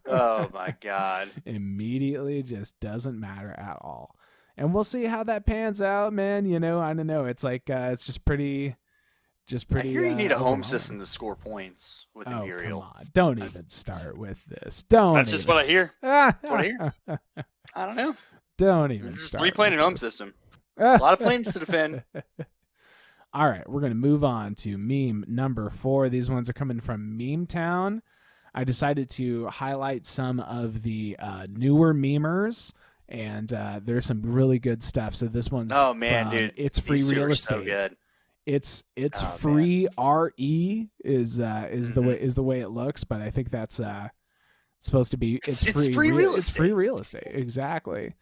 Oh my God. Immediately just doesn't matter at all. And we'll see how that pans out, man. I don't know. It's like, it's just pretty. I hear you need a home system to score points with Imperial. Come on. Don't even start with this. That's just what I hear. That's what I hear. I don't know. Don't even start. 3-planet home system. A lot of planes to defend. All right, we're going to move on to meme number 4. These ones are coming from Meme Town. I decided to highlight some of the newer memers, and there's some really good stuff. So this one's dude, it's free real estate. So good. It's free. RE is the way it looks, but I think that's supposed to be it's free real estate. It's free real estate, exactly.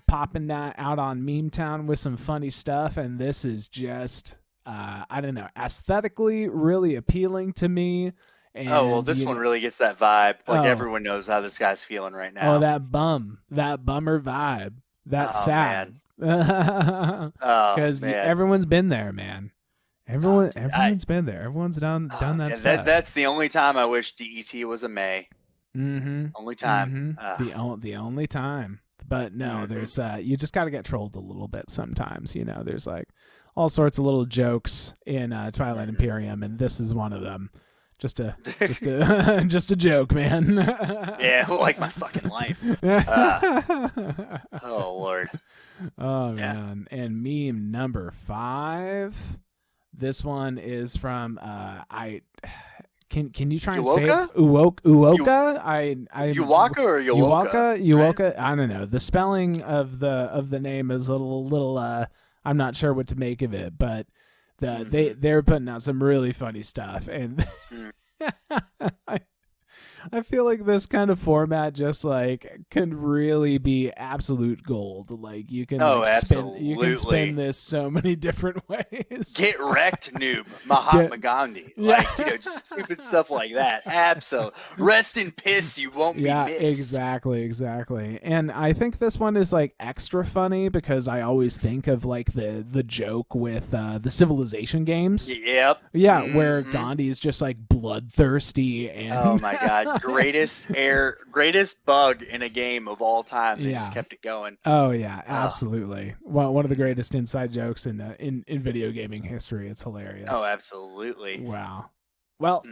Popping that out on Meme Town with some funny stuff, and this is just I don't know, aesthetically really appealing to me. And, this one really gets that vibe. Like everyone knows how this guy's feeling right now. That bummer vibe, that sad. Because everyone's been there, man. Everyone's been there. Everyone's done that stuff. That's the only time I wish DET was a May. Only time. The only time. But no, there's you just got to get trolled a little bit sometimes. There's like all sorts of little jokes in Twilight Imperium, and this is one of them. Just a joke, man. Yeah, like my fucking life. Oh Lord. Oh man. And meme number 5. This one is from Can you try and say Uoka? Uwaka or Yowoka? Uoka. I don't know. The spelling of the name is a little I'm not sure what to make of it, but they're putting out some really funny stuff, and I feel like this kind of format just like can really be absolute gold. Like you can spin this so many different ways. Get wrecked, noob. Mahatma Gandhi. Like, just stupid stuff like that. Absolutely. Rest in piss, you won't be missed. Exactly. And I think this one is like extra funny because I always think of like the joke with the Civilization games. Yep. Yeah, where Gandhi is just like bloodthirsty and oh my God. Greatest bug in a game of all time. They just kept it going. Oh yeah, absolutely. One of the greatest inside jokes in video gaming history. It's hilarious. Oh, absolutely. Wow. Well,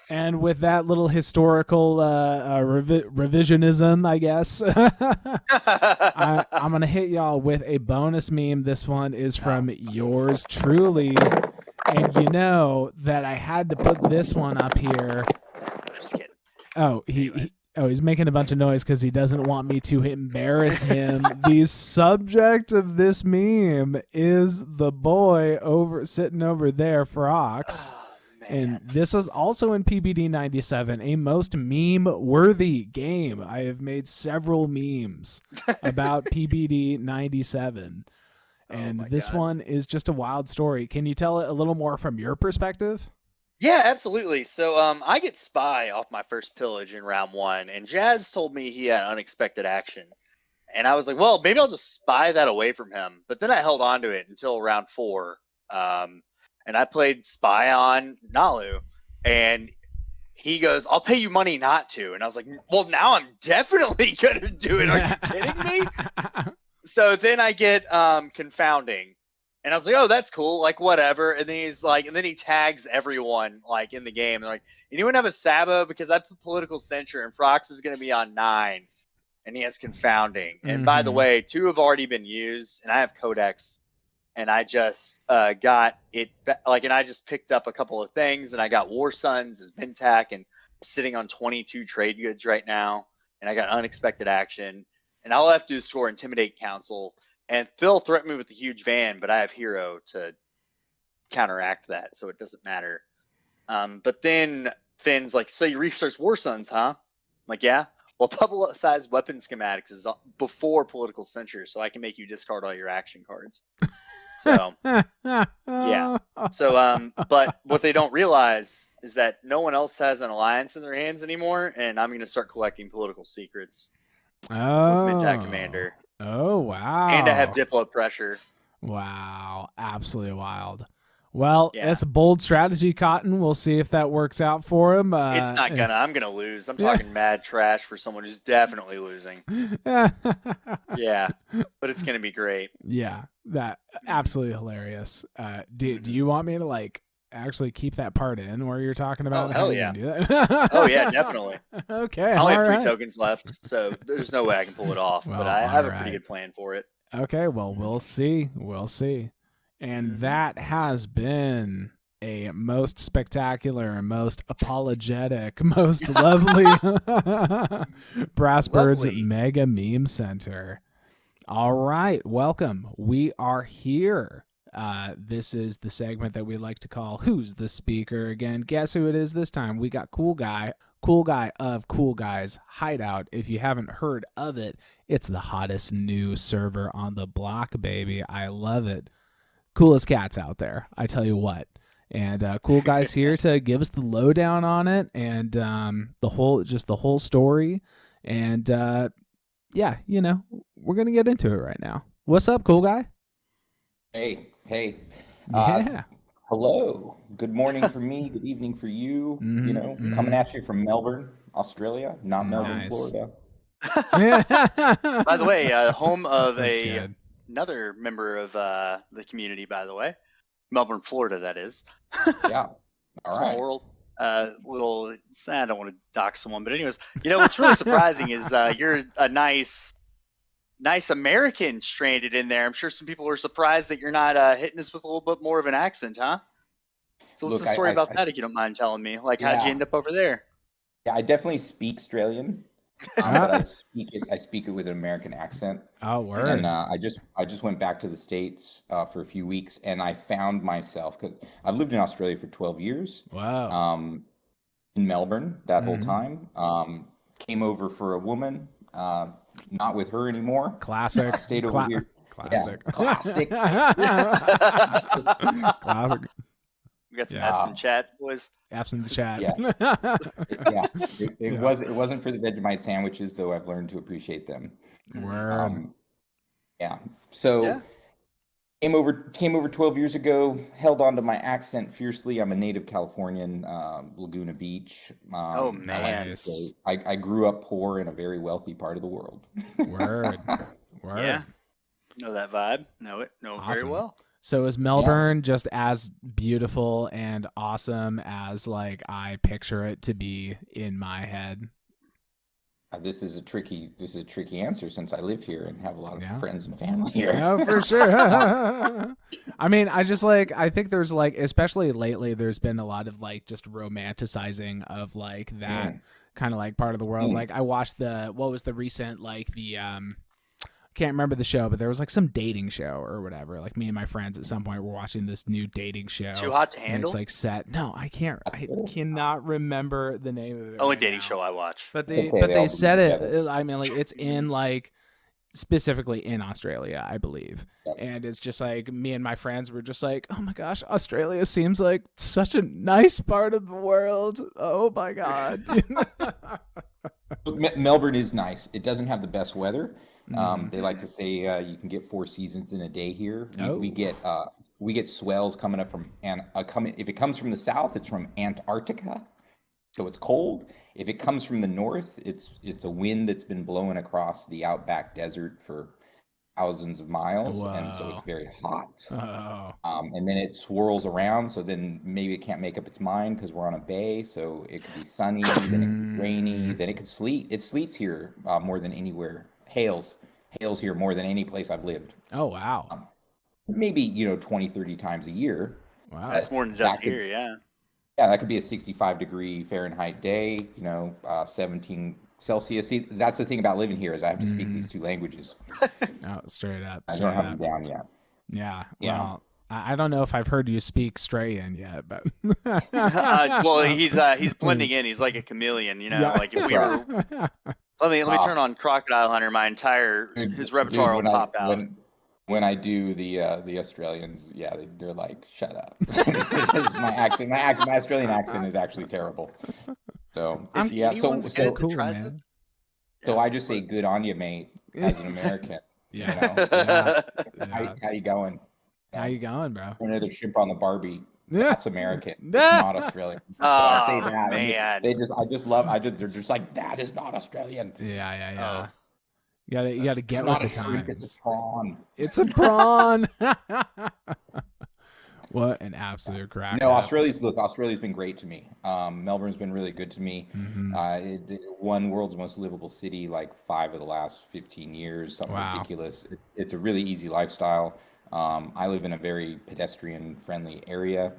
and with that little historical revisionism, I guess, I'm gonna hit y'all with a bonus meme. This one is from yours truly, and you know that I had to put this one up here. Just kidding. Oh, he's making a bunch of noise because he doesn't want me to embarrass him. The subject of this meme is the boy sitting over there, Frox. And this was also in PBD 97, a most meme-worthy game. I have made several memes about PBD 97. And this one is just a wild story. Can you tell it a little more from your perspective? Yeah, absolutely. So I get spy off my first pillage in round 1, and Jazz told me he had unexpected action. And I was like, well, maybe I'll just spy that away from him. But then I held on to it until round 4. And I played spy on Nalu. And he goes, I'll pay you money not to. And I was like, well, now I'm definitely going to do it. Are you kidding me? So then I get confounding. And I was like, oh, that's cool. Like, whatever. And then he's like, and then he tags everyone like in the game. They're like, anyone have a Sabo? Because I put political censure and Frox is going to be on 9. And he has confounding. And by the way, 2 have already been used. And I have Codex. And I just got it like, and I just picked up a couple of things. And I got War Sons as Bintac and sitting on 22 trade goods right now. And I got unexpected action. And all I have to do is score Intimidate Council. And Phil threatened me with the huge van, but I have Hero to counteract that, so it doesn't matter. But then Finn's like, so you research War Sons, huh? I'm like, yeah. Well, publicized weapon schematics is before political censure, so I can make you discard all your action cards. So, yeah. So, but what they don't realize is that no one else has an alliance in their hands anymore, and I'm going to start collecting political secrets with Midjack Commander. Oh, wow. And I have Diplo pressure. Wow. Absolutely wild. Well, it's a bold strategy, Cotton. We'll see if that works out for him. It's not gonna. I'm gonna lose. I'm talking mad trash for someone who's definitely losing. Yeah, but it's gonna be great. Yeah, that absolutely hilarious. Do you want me to like actually keep that part in where you're talking about? Oh, hell yeah. Do that? Oh yeah, definitely. Okay. I only have 3 tokens left, so there's no way I can pull it off. Well, but I have a pretty good plan for it. Okay. Well, we'll see. We'll see. And that has been a most spectacular, most apologetic, most lovely Brass Birds Mega Meme Center. All right, welcome. We are here. This is the segment that we like to call Who's the Speaker? Again, guess who it is this time? We got CoolGuy of CoolGuy's Hideout. If you haven't heard of it, it's the hottest new server on the block, baby. I love it. Coolest cats out there, I tell you what. And CoolGuy's here to give us the lowdown on it and the whole story. And yeah, you know, we're gonna get into it right now. What's up, CoolGuy? Hey. Yeah. Hello. Good morning for me. Good evening for you. You know, coming at you from Melbourne, Australia, not Melbourne, Florida. By the way, home of another member of the community, by the way. Melbourne, Florida, that is. Yeah. All Small right. world. Little, I don't want to dox someone, but anyways, you know, what's really surprising is you're a nice American stranded in there. I'm sure some people are surprised that you're not hitting us with a little bit more of an accent, huh? So what's the story about that, if you don't mind telling me? Like, how'd you end up over there? Yeah, I definitely speak Australian. But I speak it with an American accent. Oh, word. And I just went back to the States for a few weeks, and I found myself, because I've lived in Australia for 12 years. Wow. In Melbourne that whole time. Came over for a woman. Not with her anymore. Classic. I stayed over here. Classic. Yeah, classic. Classic. We got some apps in chat, boys. Apps in the chat. It wasn't for the Vegemite sandwiches, though. I've learned to appreciate them. Word. So came over 12 years ago. Held on to my accent fiercely. I'm a native Californian, Laguna Beach. Oh man! So I grew up poor in a very wealthy part of the world. Word. Yeah. Know that vibe. Know it very well. So is Melbourne just as beautiful and awesome as like I picture it to be in my head? This is a tricky answer since I live here and have a lot of friends and family here. No, for sure. I mean, I think there's like, especially lately, there's been a lot of like just romanticizing of like that kind of like part of the world. Like I watched what was the recent, like the, can't remember the show, but there was like some dating show or whatever. Like me and my friends at some point were watching this new dating show. Too Hot to Handle? It's like set. No, I cannot remember the name of it. Only dating show I watch. But they said it. I mean, like it's in like specifically in Australia, I believe. And it's just like me and my friends were just like, oh my gosh, Australia seems like such a nice part of the world. Oh my God. Melbourne is nice. It doesn't have the best weather. They like to say you can get 4 seasons in a day here. We get swells coming up from if it comes from the south, it's from Antarctica, so it's cold. If it comes from the north, it's a wind that's been blowing across the outback desert for thousands of miles. Whoa. And so it's very hot. And then it swirls around, so then maybe it can't make up its mind because we're on a bay, so it could be sunny, then it could be rainy, then it could sleet. It sleets here more than anywhere. Hails here more than any place I've lived. Oh, wow. Maybe, 20, 30 times a year. Wow. That's more than just here, yeah. Yeah, that could be a 65 degree Fahrenheit day, 17 Celsius. See, that's the thing about living here is I have to speak these two languages. Oh, straight up. I don't have them down yet. Yeah. Well, I don't know if I've heard you speak Strayan yet, but well, he's blending in. He's like a chameleon, Like if we were, let me turn on Crocodile Hunter. My entire his repertoire will pop out. When I do the Australians, they're like, shut up. my Australian accent is actually terrible. So so cool, man. So I just say good on you, mate, as an American. Yeah. How you going? How you going, bro? Another shrimp on the Barbie. That's American. It's not Australian. I say that. Man. They're just like, that is not Australian. Yeah. You gotta get with the times. It's a prawn. It's a prawn. What an absolute crack. No, Australia's been great to me. Melbourne's been really good to me. It won world's most livable city like 5 of the last 15 years. Something ridiculous. It's a really easy lifestyle. I live in a very pedestrian friendly area.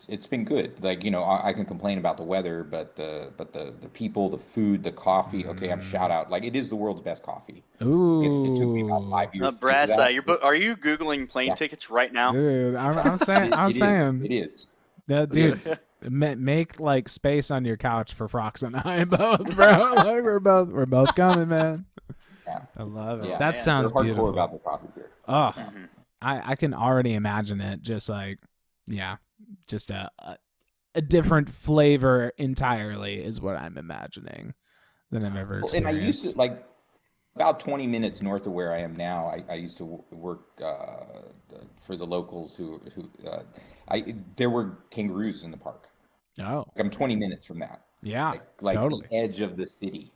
It's been good. Like, I can complain about the weather, but the people, the food, the coffee. Okay, I'm shout out. Like, it is the world's best coffee. Ooh. It took me about 5 years. Brass, are you Googling plane tickets right now? Dude, I'm saying. It is. Yeah, dude. Make like space on your couch for Frox and I both, bro. Like, we're both coming, man. Yeah. I love it. Yeah, that sounds beautiful. About the coffee beer. Oh, I can already imagine it. Just like, just a different flavor entirely is what I'm imagining than I've ever experienced. And I used to, like, about 20 minutes north of where I am now, I used to work for the locals there were kangaroos in the park. Oh. I'm 20 minutes from that. Yeah, like totally. The edge of the city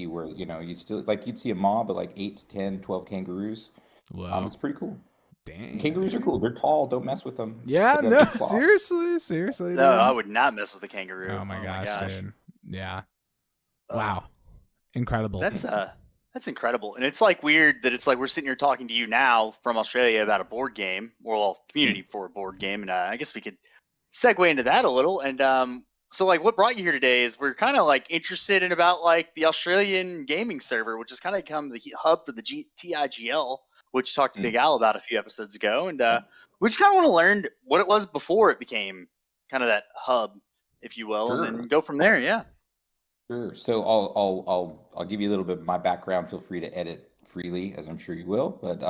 where, you still, like, you'd see a mob of like 8 to 10, 12 kangaroos. Wow. It's pretty cool. Dang. Kangaroos are cool. They're tall. Don't mess with them. Yeah, no, seriously. No, I would not mess with a kangaroo. Oh my gosh, dude. Yeah. Wow. Incredible. That's incredible. And it's like weird that it's like we're sitting here talking to you now from Australia about a board game, community for a board game. And I guess we could segue into that a little. And so like what brought you here today is we're kind of like interested in about like the Australian gaming server, which has kind of become the hub for the TIGL, which you talked to Big Al about a few episodes ago. And we just kind of want to learn what it was before it became kind of that hub, if you will, and then go from there. Yeah. Sure. So I'll give you a little bit of my background. Feel free to edit freely, as I'm sure you will. But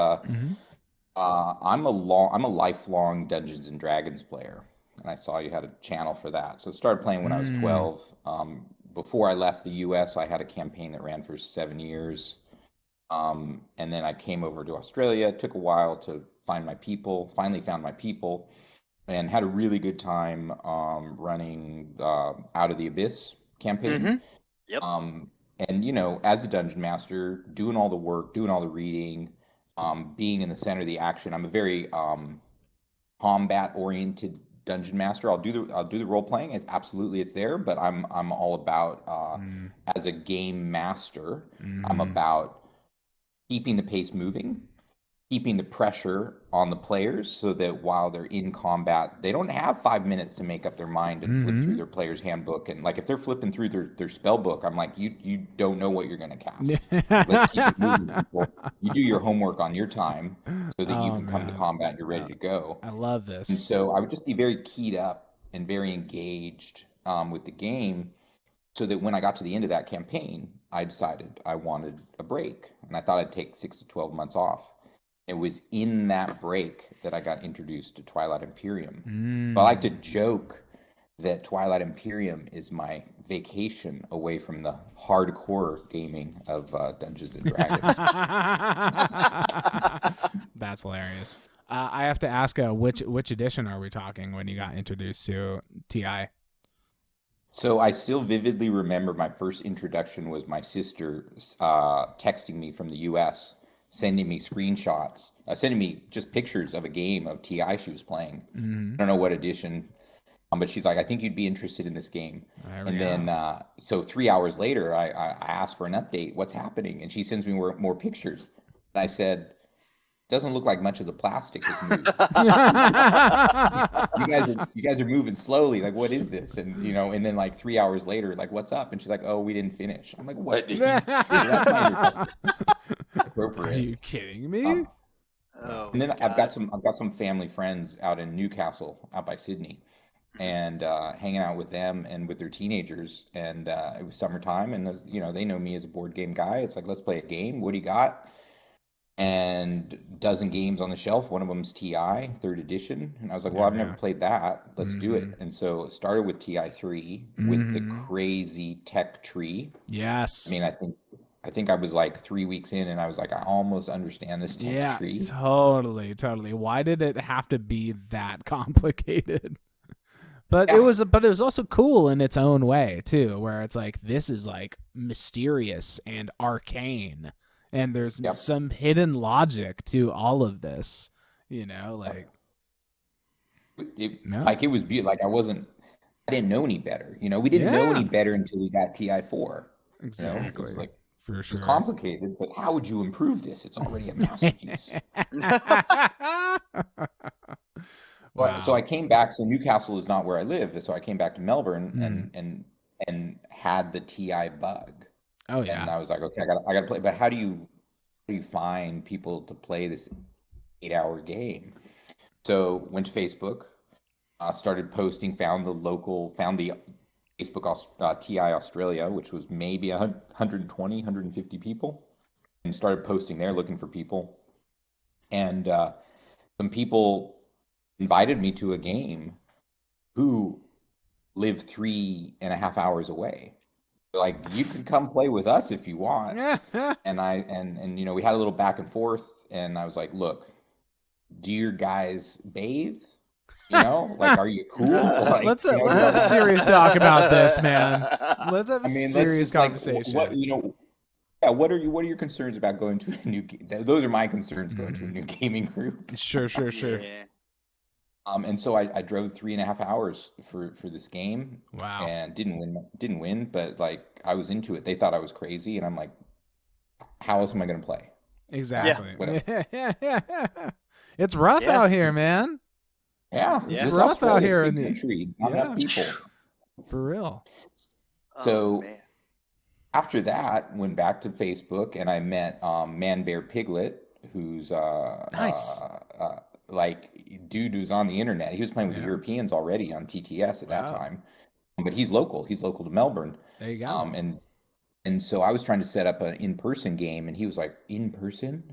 I'm a lifelong Dungeons and Dragons player, and I saw you had a channel for that. So I started playing when I was 12. Before I left the U.S., I had a campaign that ran for 7 years, and then I came over to Australia. It took a while to find my people. Finally found my people, and had a really good time running Out of the Abyss campaign. Yep. And as a dungeon master, doing all the work, doing all the reading, being in the center of the action. I'm a very combat oriented dungeon master. I'll do the role playing. It's there, but I'm all about as a game master, I'm about keeping the pace moving, keeping the pressure on the players so that while they're in combat, they don't have 5 minutes to make up their mind and flip through their player's handbook. And like if they're flipping through their spell book, I'm like, you don't know what you're going to cast. Let's keep it moving, people. You do your homework on your time so that you can come to combat and you're ready to go. I love this. And so I would just be very keyed up and very engaged with the game, so that when I got to the end of that campaign, I decided I wanted a break, and I thought I'd take 6 to 12 months off. It was in that break that I got introduced to Twilight Imperium. But I like to joke that Twilight Imperium is my vacation away from the hardcore gaming of Dungeons and Dragons. That's hilarious. I have to ask, which edition are we talking when you got introduced to TI? So I still vividly remember my first introduction was my sister texting me from the U.S., sending me screenshots, sending me just pictures of a game of TI she was playing. I don't know what edition, but she's like, I think you'd be interested in this game. And then, so 3 hours later, I asked for an update. What's happening? And she sends me more pictures. And I said, doesn't look like much of the plastic has moved. you guys are moving slowly. Like, what is this? And and then like 3 hours later, like, what's up? And she's like, oh, we didn't finish. I'm like, what? That's my appropriate. Are you kidding me? And then I've got some family friends out in Newcastle, out by Sydney, and hanging out with them and with their teenagers. And it was summertime, and they know me as a board game guy. It's like, let's play a game. What do you got? And dozen games on the shelf. One of them's TI 3rd edition, and I was like, well, I've never played that. Let's do it. And so it started with TI3 with the crazy tech tree. Yes. I mean, I think I was like 3 weeks in, and I was like, I almost understand this tech tree. Totally. Why did it have to be that complicated? But it was also cool in its own way too, where it's like, this is like mysterious and arcane, and there's some hidden logic to all of this, like. It was beautiful. Like I didn't know any better. We didn't know any better until we got TI4. Exactly. It was like, for sure. It's complicated, but how would you improve this? It's already a masterpiece. Wow. So I came back. So Newcastle is not where I live. So I came back to Melbourne and had the TI bug. Oh yeah. And I was like, okay, I got to play. But how do you find people to play this 8-hour game? So went to Facebook, started posting, found the Facebook TI Australia, which was maybe 120, 150 people, and started posting there looking for people. And some people invited me to a game who live 3.5 hours away. They're like, you can come play with us if you want. And we had a little back and forth, and I was like, look, do your guys bathe? Like, are you cool? Like, let's have a serious talk about this, man. Let's have a serious conversation. What are your concerns about going to a new? Those are my concerns going to a new gaming group. Sure. Yeah. And so I drove 3.5 hours for this game. Wow. And didn't win, but like, I was into it. They thought I was crazy, and I'm like, how else am I going to play? Exactly. Yeah. It's rough out here, man. Yeah, it's rough out here in the country. Not enough people. For real. So after that, went back to Facebook, and I met Man Bear Piglet, who's nice. Like, dude who's on the internet. He was playing with the Europeans already on TTS at that time, but he's local. He's local to Melbourne. There you go. And so I was trying to set up an in-person game, and he was like, in-person?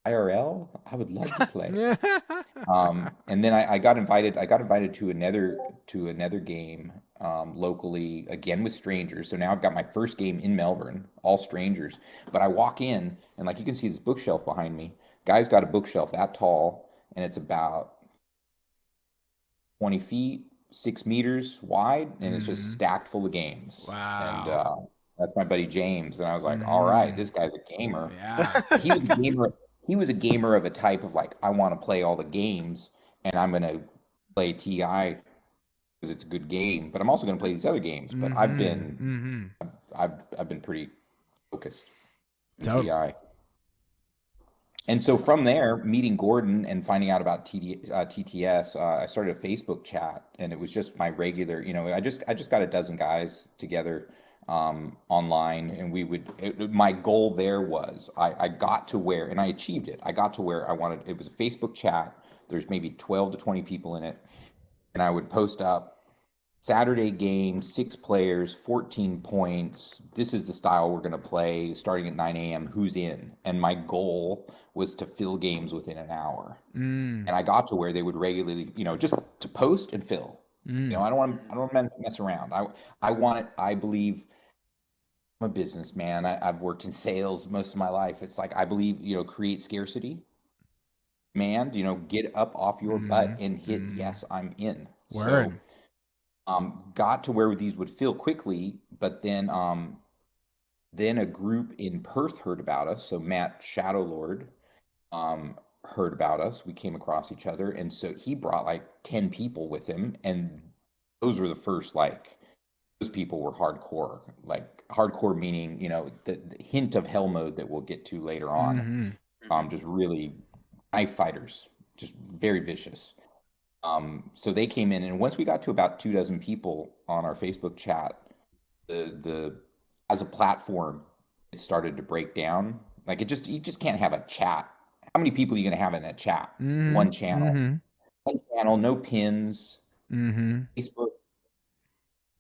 IRL? I would love to play. And then I got invited to another game locally, again with strangers. So now I've got my first game in Melbourne, all strangers. But I walk in, and like, you can see this bookshelf behind me. Guy's got a bookshelf that tall, and it's about 20 feet, 6 meters wide, and it's just stacked full of games. Wow. And that's my buddy James. And I was like, all right, this guy's a gamer. Yeah. He was a gamer of a type of like, I want to play all the games, and I'm going to play TI because it's a good game, but I'm also going to play these other games. But I've been pretty focused in TI. And so from there, meeting Gordon and finding out about TTS, I started a Facebook chat, and it was just my regular, I just got a dozen guys together online, and my goal there was I got to where, and I achieved it. I got to where I wanted. It was a Facebook chat. There's maybe 12 to 20 people in it, and I would post up Saturday game, 6 players, 14 points. This is the style we're going to play starting at 9 a.m. Who's in? And my goal was to fill games within an hour. And I got to where they would regularly, just to post and fill. I don't want to mess around. I believe I'm a businessman. I've worked in sales most of my life. It's like, I believe, create scarcity. Man, get up off your butt and hit, yes, I'm in. Word. So, got to where these would fill quickly, but then a group in Perth heard about us. So Matt Shadowlord heard about us. We came across each other, and so he brought like 10 people with him, and those were the first, like, those people were hardcore. Like, hardcore meaning, the hint of hell mode that we'll get to later on. Just really knife fighters, just very vicious. So they came in, and once we got to about 24 people on our Facebook chat, the as a platform, it started to break down. Like you just can't have a chat. How many people are you gonna have in a chat? One channel, no pins, Facebook.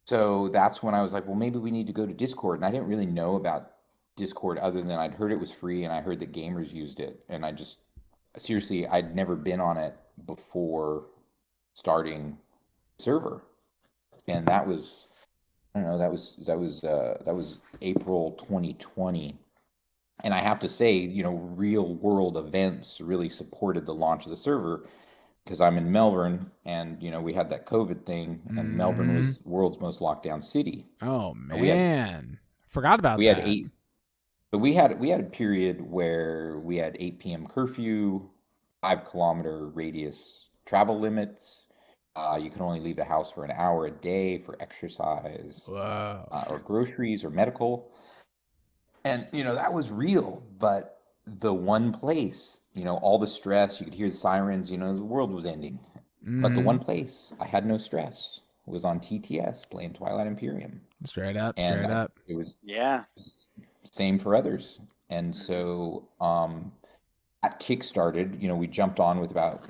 So that's when I was like, well, maybe we need to go to Discord. And I didn't really know about Discord other than I'd heard it was free and I heard that gamers used it. And seriously, I'd never been on it before starting server. And that was, I don't know, that was April 2020. And I have to say, real world events really supported the launch of the server, because I'm in Melbourne, and we had that COVID thing, and Melbourne was world's most locked down city. Oh man, forgot about that. But we had a period where we had 8 p.m. curfew, 5-kilometer radius travel limits. You can only leave the house for an hour a day for exercise, or groceries or medical. And that was real, but the one place, all the stress, you could hear the sirens, the world was ending. But the one place I had no stress was on TTS playing Twilight Imperium. Straight up. It was same for others. And so that kick-started, we jumped on with about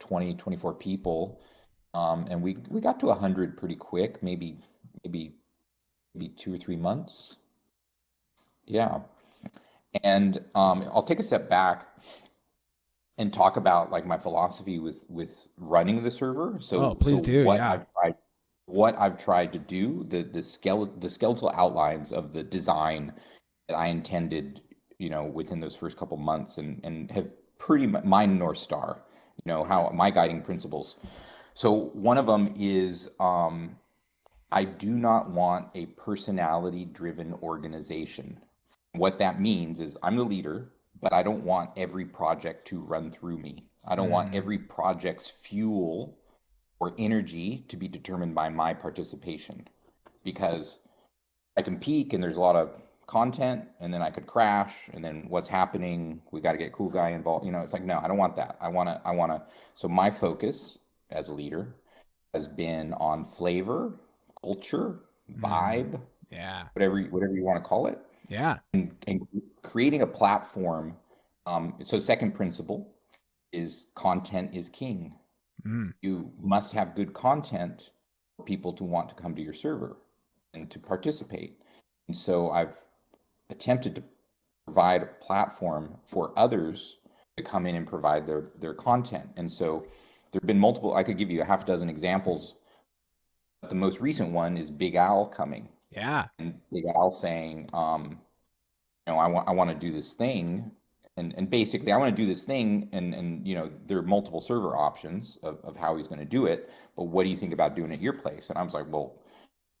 20, 24 people, and we got to 100 pretty quick, maybe 2 or 3 months. Yeah. And I'll take a step back and talk about like my philosophy with running the server. So please do. What I've tried to do, the skeletal outlines of the design that I intended, within those first couple months, and have pretty much my North Star, how my guiding principles. So one of them is I do not want a personality-driven organization. What that means is I'm the leader, but I don't want every project to run through me. I don't want every project's fuel or energy to be determined by my participation, because I can peak and there's a lot of content, and then I could crash, and then what's happening? We got to get CoolGuy involved. It's like, no, I don't want that. I want to. So my focus as a leader has been on flavor, culture, vibe, whatever you want to call it. Yeah. And creating a platform. So second principle is content is king. You must have good content for people to want to come to your server and to participate. And so I've attempted to provide a platform for others to come in and provide their content. And so there have been multiple, I could give you a half a dozen examples, but the most recent one is Big Al coming. Yeah. And Big Al saying, I want to do this thing. And basically I want to do this thing, and there are multiple server options of how he's going to do it, but what do you think about doing it at your place? And I was like,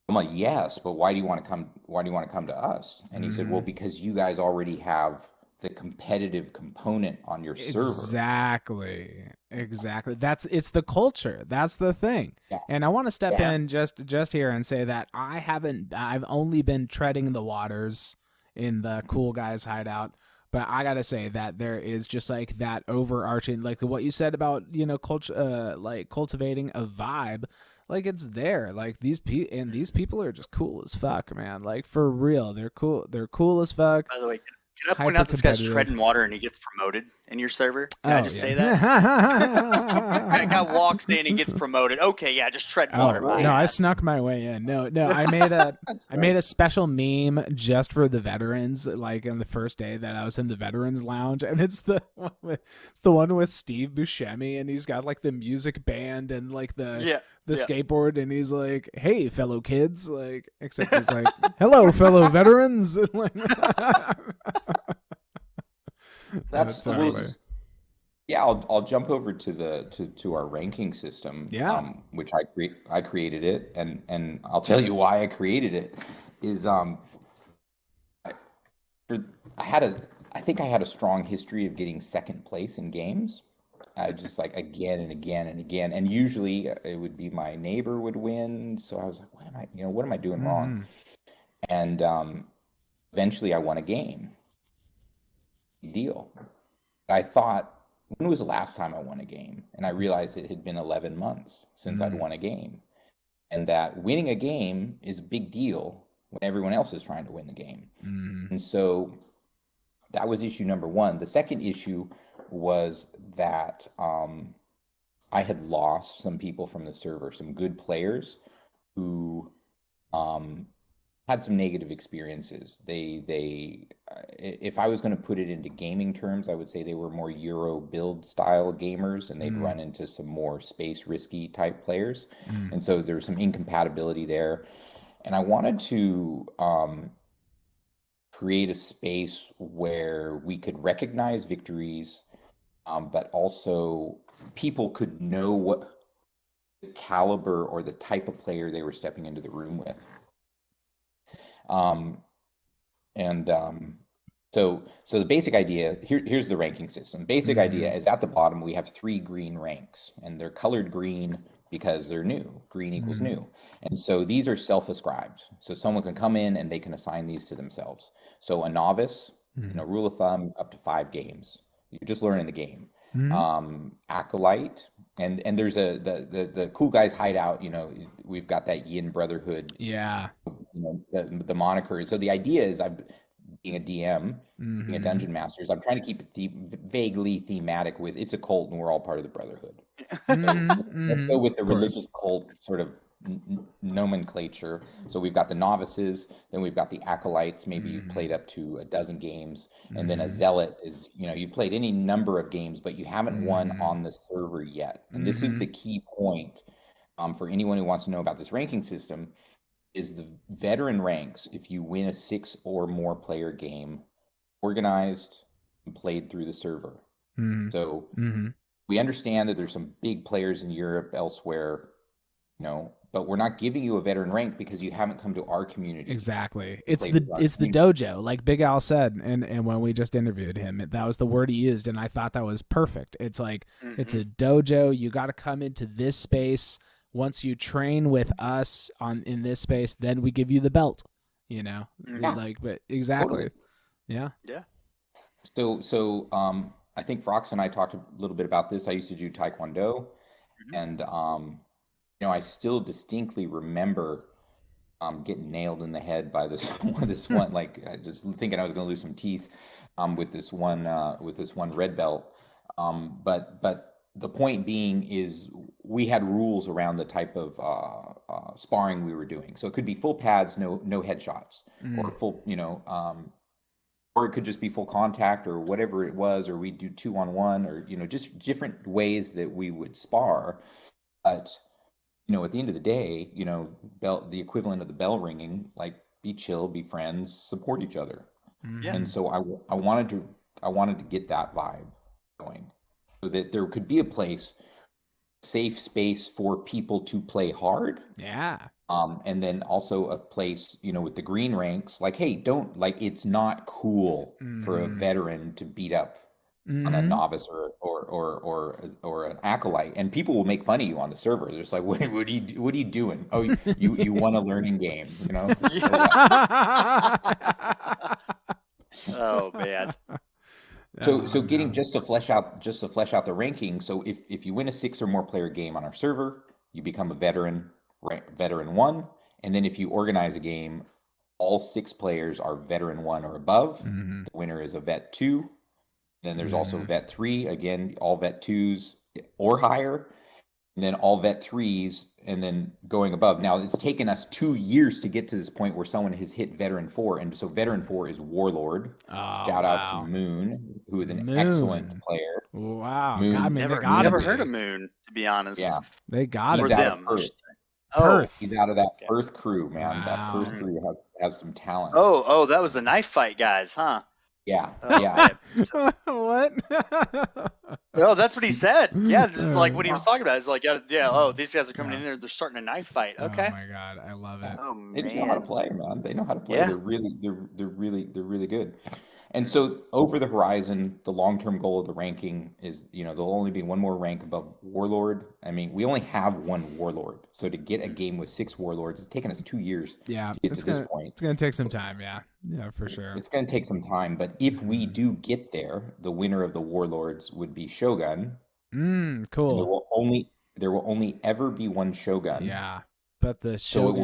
I'm like, yes, but why do you want to come to us? And he said, well, because you guys already have the competitive component on your server. Exactly. It's the culture. That's the thing. Yeah. And I want to step in just here and say that I've only been treading the waters in the CoolGuy's Hideout. But I gotta say that there is just like that overarching, like what you said about culture, like cultivating a vibe, like it's there. Like these people are just cool as fuck, man. Like for real, they're cool. They're cool as fuck. By the way, can I point out this guy's treading water and he gets promoted in your server? Can I just say that? That guy walks in and gets promoted. Okay, yeah, just tread water. No, I snuck my way in. No, I made a special meme just for the veterans, like on the first day that I was in the veterans lounge, and it's the one with Steve Buscemi, and he's got like the music band and like the skateboard, and he's like, "Hey, fellow kids," like, except he's like, "Hello, fellow veterans." That's totally. Yeah, I'll jump over to our ranking system. Yeah. Which I created it, and I'll tell you why I created it. Is I think I had a strong history of getting second place in games. Just like again and again and again, and usually it would be my neighbor would win. So I was like, what am I doing wrong? And eventually I won a game. Deal. I thought when was the last time I won a game? And I realized it had been 11 months since I'd won a game. And that winning a game is a big deal when everyone else is trying to win the game. And so that was issue number one. The second issue was that I had lost some people from the server, some good players who had some negative experiences. If I was going to put it into gaming terms, I would say they were more Euro build style gamers, and they'd run into some more space risky type players. And so there was some incompatibility there. And I wanted to create a space where we could recognize victories, but also people could know what the caliber or the type of player they were stepping into the room with. So the basic idea, here's the ranking system. Basic idea is at the bottom, we have 3 green ranks, and they're colored green because they're new. Green equals new. And so these are self-ascribed. So someone can come in and they can assign these to themselves. So a novice, rule of thumb, up to 5 games. You're just learning the game. Acolyte, and there's the Cool Guys Hideout, we've got that Yin Brotherhood, the moniker. So the idea is, I'm being a DM, being a dungeon master, I'm trying to keep it vaguely thematic with it's a cult and we're all part of the Brotherhood. Let's go with the religious cult sort of nomenclature. So we've got the novices, then we've got the acolytes, maybe you've played up to a dozen games, and then a zealot is, you've played any number of games, but you haven't won on the server yet. And this is the key point for anyone who wants to know about this ranking system, is the veteran ranks. If you win a 6 or more player game, organized and played through the server. So we understand that there's some big players in Europe, elsewhere, but we're not giving you a veteran rank because you haven't come to our community. Exactly. It's the dojo, like Big Al said, and when we just interviewed him, that was the word he used, and I thought that was perfect. It's like it's a dojo. You got to come into this space. Once you train with us in this space, then we give you the belt. But exactly. Totally. Yeah. So I think Frox and I talked a little bit about this. I used to do Taekwondo, and I still distinctly remember getting nailed in the head by this one, like just thinking I was going to lose some teeth with this one red belt. But the point being is we had rules around the type of sparring we were doing. So it could be full pads, no headshots, or full, or it could just be full contact or whatever it was, or we'd do 2-on-1, or, just different ways that we would spar. But, at the end of the day, the equivalent of the bell ringing, like, be chill, be friends, support each other. And so I wanted to get that vibe going, so that there could be a place, safe space for people to play hard. Yeah. And then also a place, with the green ranks, like, hey, it's not cool for a veteran to beat up on a novice or an acolyte, and people will make fun of you on the server. They're just like, what are you doing? Oh, you won a learning game, Oh man. So getting just to flesh out the ranking. So if you win a 6 or more player game on our server, you become a veteran 1. And then if you organize a game, all 6 players are veteran 1 or above. The winner is a vet 2. Then there's also vet 3. Again, all vet 2s or higher. And then all vet 3s, and then going above. Now, it's taken us 2 years to get to this point where someone has hit veteran 4. And so veteran 4 is Warlord. Shout out to Moon, who is an excellent player. Wow. Moon. God, never heard of Moon, to be honest. Yeah. They got He's it. out of Perth. Perth. He's out of that Perth crew, man. Wow. That Perth crew has some talent. Oh, that was the knife fight guys, huh? Yeah. What? No, that's what he said. Yeah, just like what he was talking about. It's like, these guys are coming in there. They're starting a knife fight. Okay. Oh my God, I love it. Oh man. They just know how to play, man. They know how to play. Yeah. They're really good. And so over the horizon, the long-term goal of the ranking is, there'll only be one more rank above Warlord. I mean, we only have one Warlord. So to get a game with 6 Warlords, it's taken us 2 years to get to this point. It's going to take some time, yeah. Yeah, for sure. It's going to take some time. But if we do get there, the winner of the Warlords would be Shogun. Cool. There will only ever be one Shogun. Yeah, but the Shogun... So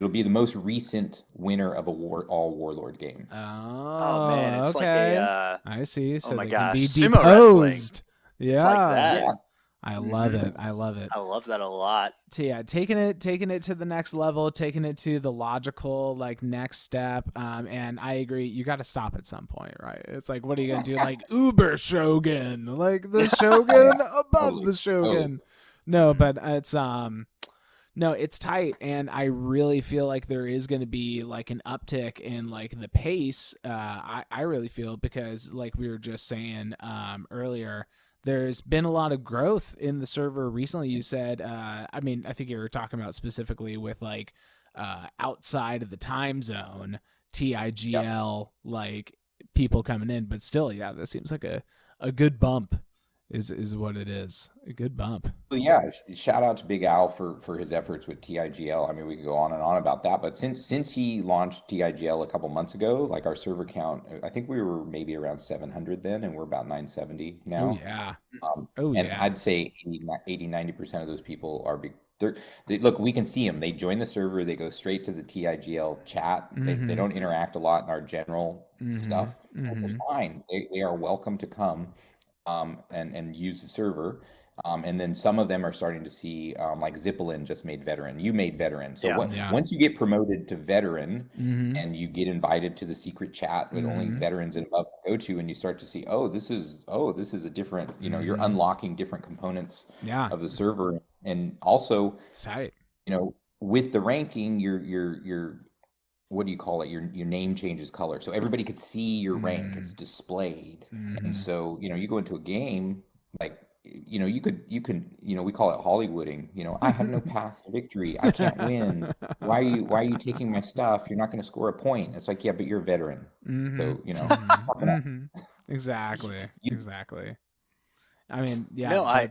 it'll be the most recent winner of all Warlord game. Oh man, it's okay. like I see. So my they gosh, can be sumo wrestling. deposed. Yeah, it's like that. Yeah. I love it. I love it. I love that a lot. So yeah, taking it to the next level, taking it to the logical next step. And I agree, you got to stop at some point, right? It's like, what are you gonna do? Like Uber Shogun, like the Shogun above the Shogun. No, but it's No, it's tight, and I really feel like there is going to be like an uptick in like the pace. I really feel, because like we were just saying earlier, there's been a lot of growth in the server recently. You said, I think you were talking about specifically with like outside of the time zone, TIGL, like people coming in, but still, yeah, this seems like a good bump. Is what it is. A good bump. Well, yeah, shout out to Big Al for his efforts with TIGL. I mean, we could go on and on about that, but since he launched TIGL a couple months ago, like our server count, I think we were maybe around 700 then, and we're about 970 now. Oh yeah. And I'd say 80-90% of those people are look, we can see them. They join the server, they go straight to the TIGL chat. They don't interact a lot in our general stuff. It's fine. They are welcome to come and use the server. And then some of them are starting to see, like Zippelin just made veteran. You made veteran. So once you get promoted to veteran and you get invited to the secret chat with only veterans and above go to, and you start to see, this is a different, you're unlocking different components of the server. And also, it's tight. With the ranking, your what do you call it? Your name changes color, so everybody could see your rank. It's displayed, and so you go into a game like you can we call it Hollywooding. I have no path to victory. I can't win. Why are you taking my stuff? You're not going to score a point. It's like, yeah, but you're a veteran, so exactly. I mean, yeah. No, I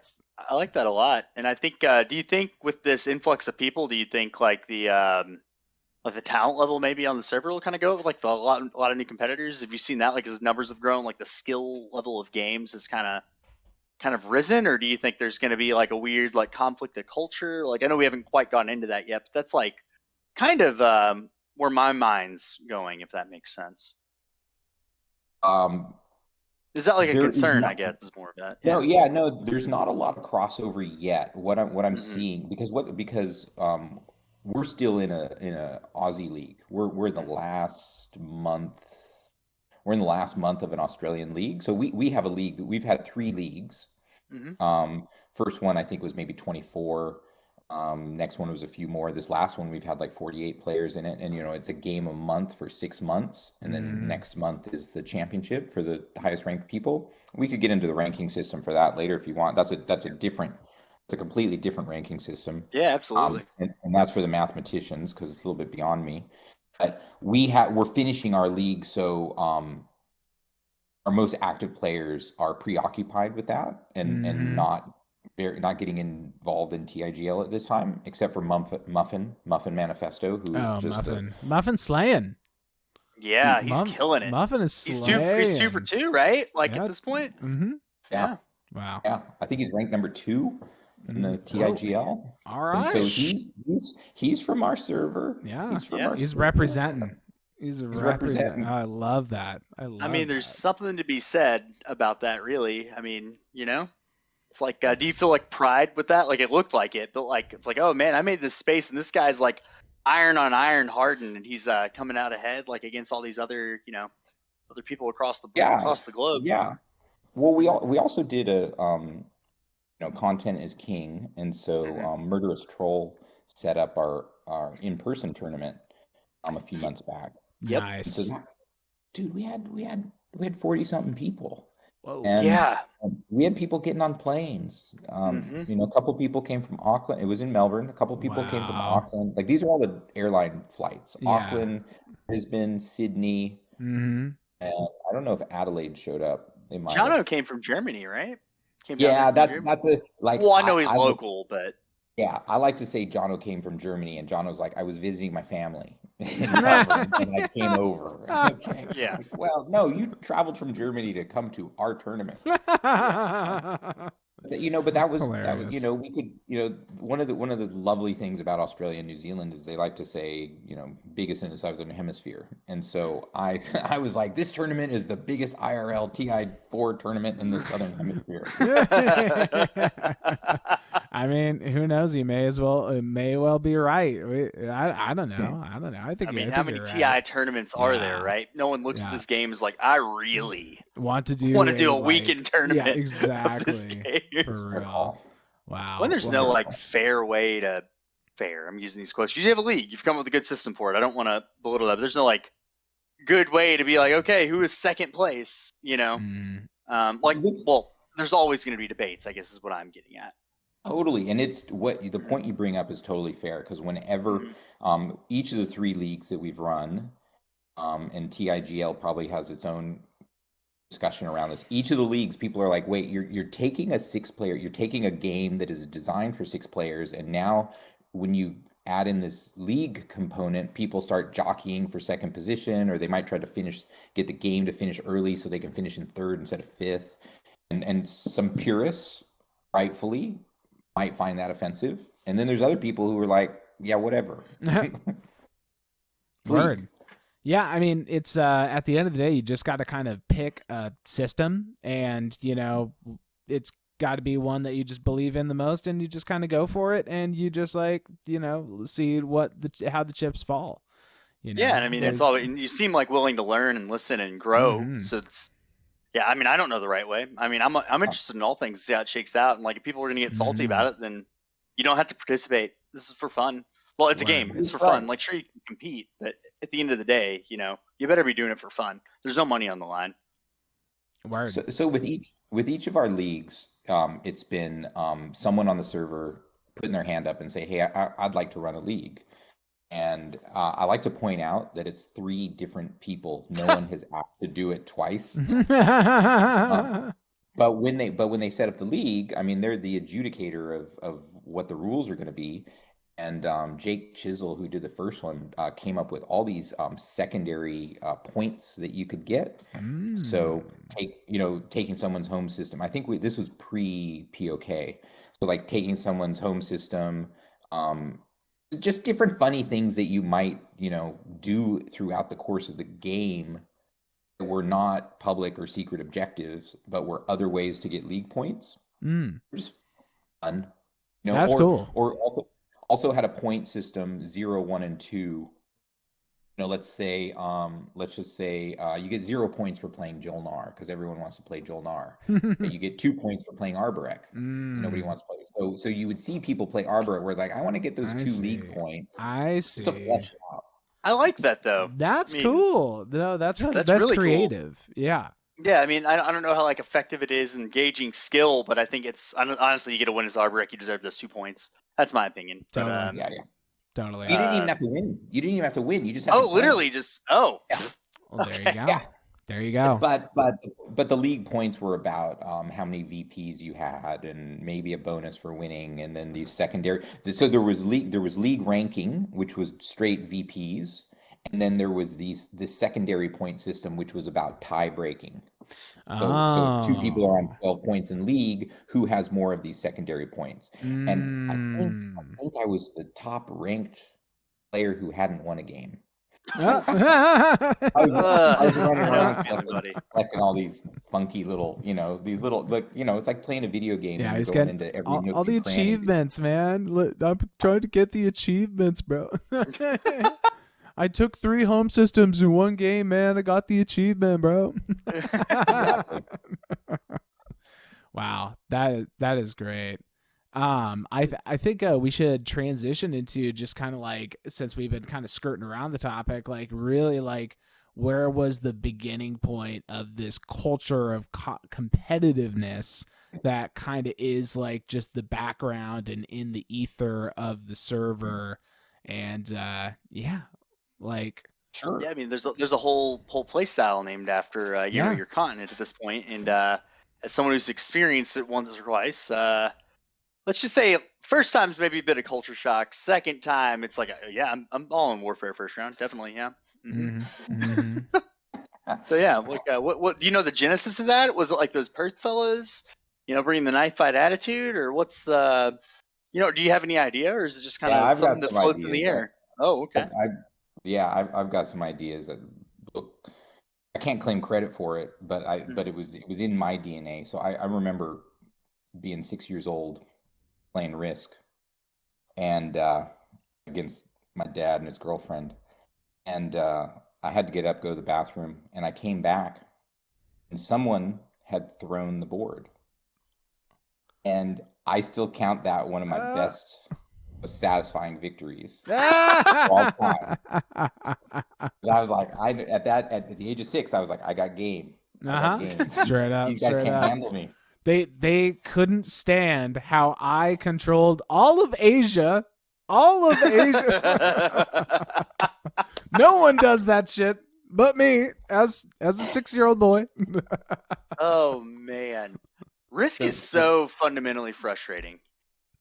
like that a lot, and I think. Do you think with this influx of people, do you think like the talent level maybe on the server will kind of go up, like a lot of new competitors? Have you seen that? Like as numbers have grown, like the skill level of games has kind of risen, or do you think there's going to be like a weird like conflict of culture? Like I know we haven't quite gone into that yet, but that's like kind of where my mind's going, if that makes sense. Is that like a concern? I guess is more of that. No, there's not a lot of crossover yet. What I'm seeing, because we're still in a Aussie league. We're in the last month. We're in the last month of an Australian league. So we have a league. We've had 3 leagues. First one I think was maybe 24. Next one was a few more. This last one we've had like 48 players in it, and it's a game a month for 6 months, and then next month is the championship for the highest ranked people. We could get into the ranking system for that later if you want. That's a completely different ranking system. Yeah, absolutely. And that's for the mathematicians, because it's a little bit beyond me. But we're finishing our league, so our most active players are preoccupied with that and not getting involved in TIGL at this time, except for Muffin Manifesto, who is just Muffin slaying. Yeah, he's killing it. Muffin is slaying. He's super 2, right? Like at this point. Yeah. Wow. Yeah, I think he's ranked number 2 in the TIGL. All right. And so he's from our server. Yeah. He's representing. He's representing. Oh, I love that. I mean, there's something to be said about that, really. I mean, it's like, do you feel like pride with that? Like it looked like it, but like it's like, oh man, I made this space, and this guy's like iron on iron hardened, and he's coming out ahead like against all these other other people across the globe. Yeah. Well, we also did a content is king, and so Murderous Troll set up our in-person tournament a few months back. Yep. Nice. So dude, we had 40 something people. Whoa. And we had people getting on planes. A couple people came from Auckland. It was in Melbourne. A couple people came from Auckland. Like these are all the airline flights. Auckland, Brisbane, Sydney. And I don't know if Adelaide showed up. They might. Jono came from Germany, right? Yeah, that's a like. Well, I know he's local, but yeah, I like to say Jono came from Germany, and Jono's like, I was visiting my family and I came over. Okay. Yeah. Like, well, no, you traveled from Germany to come to our tournament. But that was we could one of the lovely things about Australia and New Zealand is they like to say biggest in the southern hemisphere, and so I was like, this tournament is the biggest IRL TI4 tournament in the southern hemisphere. I mean, who knows? You may well be right. I don't know. I think. I mean, how many TI tournaments are there? Right? No one looks at this game as like, I really want to do a weekend tournament. Yeah, exactly. For real. Wow. When there's no fair way to I'm using these quotes. You have a league. You've come up with a good system for it. I don't want to belittle that. But there's no good way to be like, okay, who is second place? Well, there's always going to be debates, I guess is what I'm getting at. Totally. And it's the point you bring up is totally fair, because whenever each of the 3 leagues that we've run, and TIGL probably has its own discussion around this. Each of the leagues, people are like, wait, you're taking a 6-player, you're taking a game that is designed for 6 players, and now when you add in this league component, people start jockeying for second position, or they might try to get the game to finish early so they can finish in 3rd instead of 5th. And some purists, rightfully, might find that offensive. And then there's other people who are like, yeah, whatever. Word. Yeah, I mean, it's at the end of the day, you just got to kind of pick a system, and it's got to be one that you just believe in the most, and you just kind of go for it, and you just see how the chips fall. Yeah, and I mean, it's all you seem like willing to learn and listen and grow. Mm-hmm. So it's I mean, I don't know the right way. I mean, I'm interested in all things to see how it shakes out, and if people are gonna get salty about it, then you don't have to participate. This is for fun. Well, it's a game. It's for fun. Sure, you can compete, but at the end of the day, you better be doing it for fun. There's no money on the line. Word. So with each of our leagues, it's been someone on the server putting their hand up and say, hey, I'd like to run a league. And I like to point out that it's 3 different people. No one has asked to do it twice. But when they set up the league, I mean, they're the adjudicator of what the rules are going to be. And Jake Chisel, who did the first one, came up with all these secondary points that you could get. So taking someone's home system. I think this was pre-POK. So taking someone's home system, just different funny things that you might do throughout the course of the game that were not public or secret objectives, but were other ways to get league points. Just fun. That's cool. Or also had a point system 0, 1, and 2. Let's just say you get 0 points for playing Jolnar because everyone wants to play Jolnar. You get 2 points for playing Arborek because nobody wants to play. So you would see people play Arborek where I want to get those 2 league points. I see. Just to flesh it out. I like that though. That's cool. No, that's really creative. Cool. Yeah. Yeah, I mean, I don't know how effective it is in gauging skill, but I think honestly, you get a win as Arborek, you deserve those 2 points. That's my opinion. Totally. Yeah. Totally. You didn't even have to win. You just had to literally just Well, there you go. Yeah. There you go. But the league points were about how many VPs you had and maybe a bonus for winning, and then these secondary. So there was league ranking, which was straight VPs, and then there was this secondary point system, which was about tie breaking. So if 2 people are on 12 points in league, who has more of these secondary points? And I think I was the top ranked player who hadn't won a game. I was running around collecting all these funky little, it's like playing a video game. Yeah, he's getting into every all the achievements, man. I'm trying to get the achievements, bro. I took 3 home systems in 1 game, man. I got the achievement, bro. Wow, that is great. I think we should transition into just kind of since we've been kind of skirting around the topic, really where was the beginning point of this culture of competitiveness that kind of is just the background and in the ether of the server, and Sure. Yeah, I mean, there's a whole play style named after your continent at this point, and as someone who's experienced it once or twice, let's just say first time's maybe a bit of culture shock. Second time, it's like, I'm all in Warfare first round, definitely, yeah. So yeah, like what do you know the genesis of that? Was it like those Perth fellas, bringing the knife fight attitude, or what's the, do you have any idea, or is it just kind of something that floats in the air? Oh, okay. I've got some ideas that look, I can't claim credit for it, but it was in my DNA. So I remember being 6 years old playing Risk and against my dad and his girlfriend, and I had to get up, go to the bathroom, and I came back, and someone had thrown the board, and I still count that one of my best, most satisfying victories of all time. I was like, at the age of 6, I was like, I got game. Straight up. You guys can't handle me. They couldn't stand how I controlled all of Asia. No one does that shit but me as a 6-year-old boy. Oh man, Risk is so fundamentally frustrating.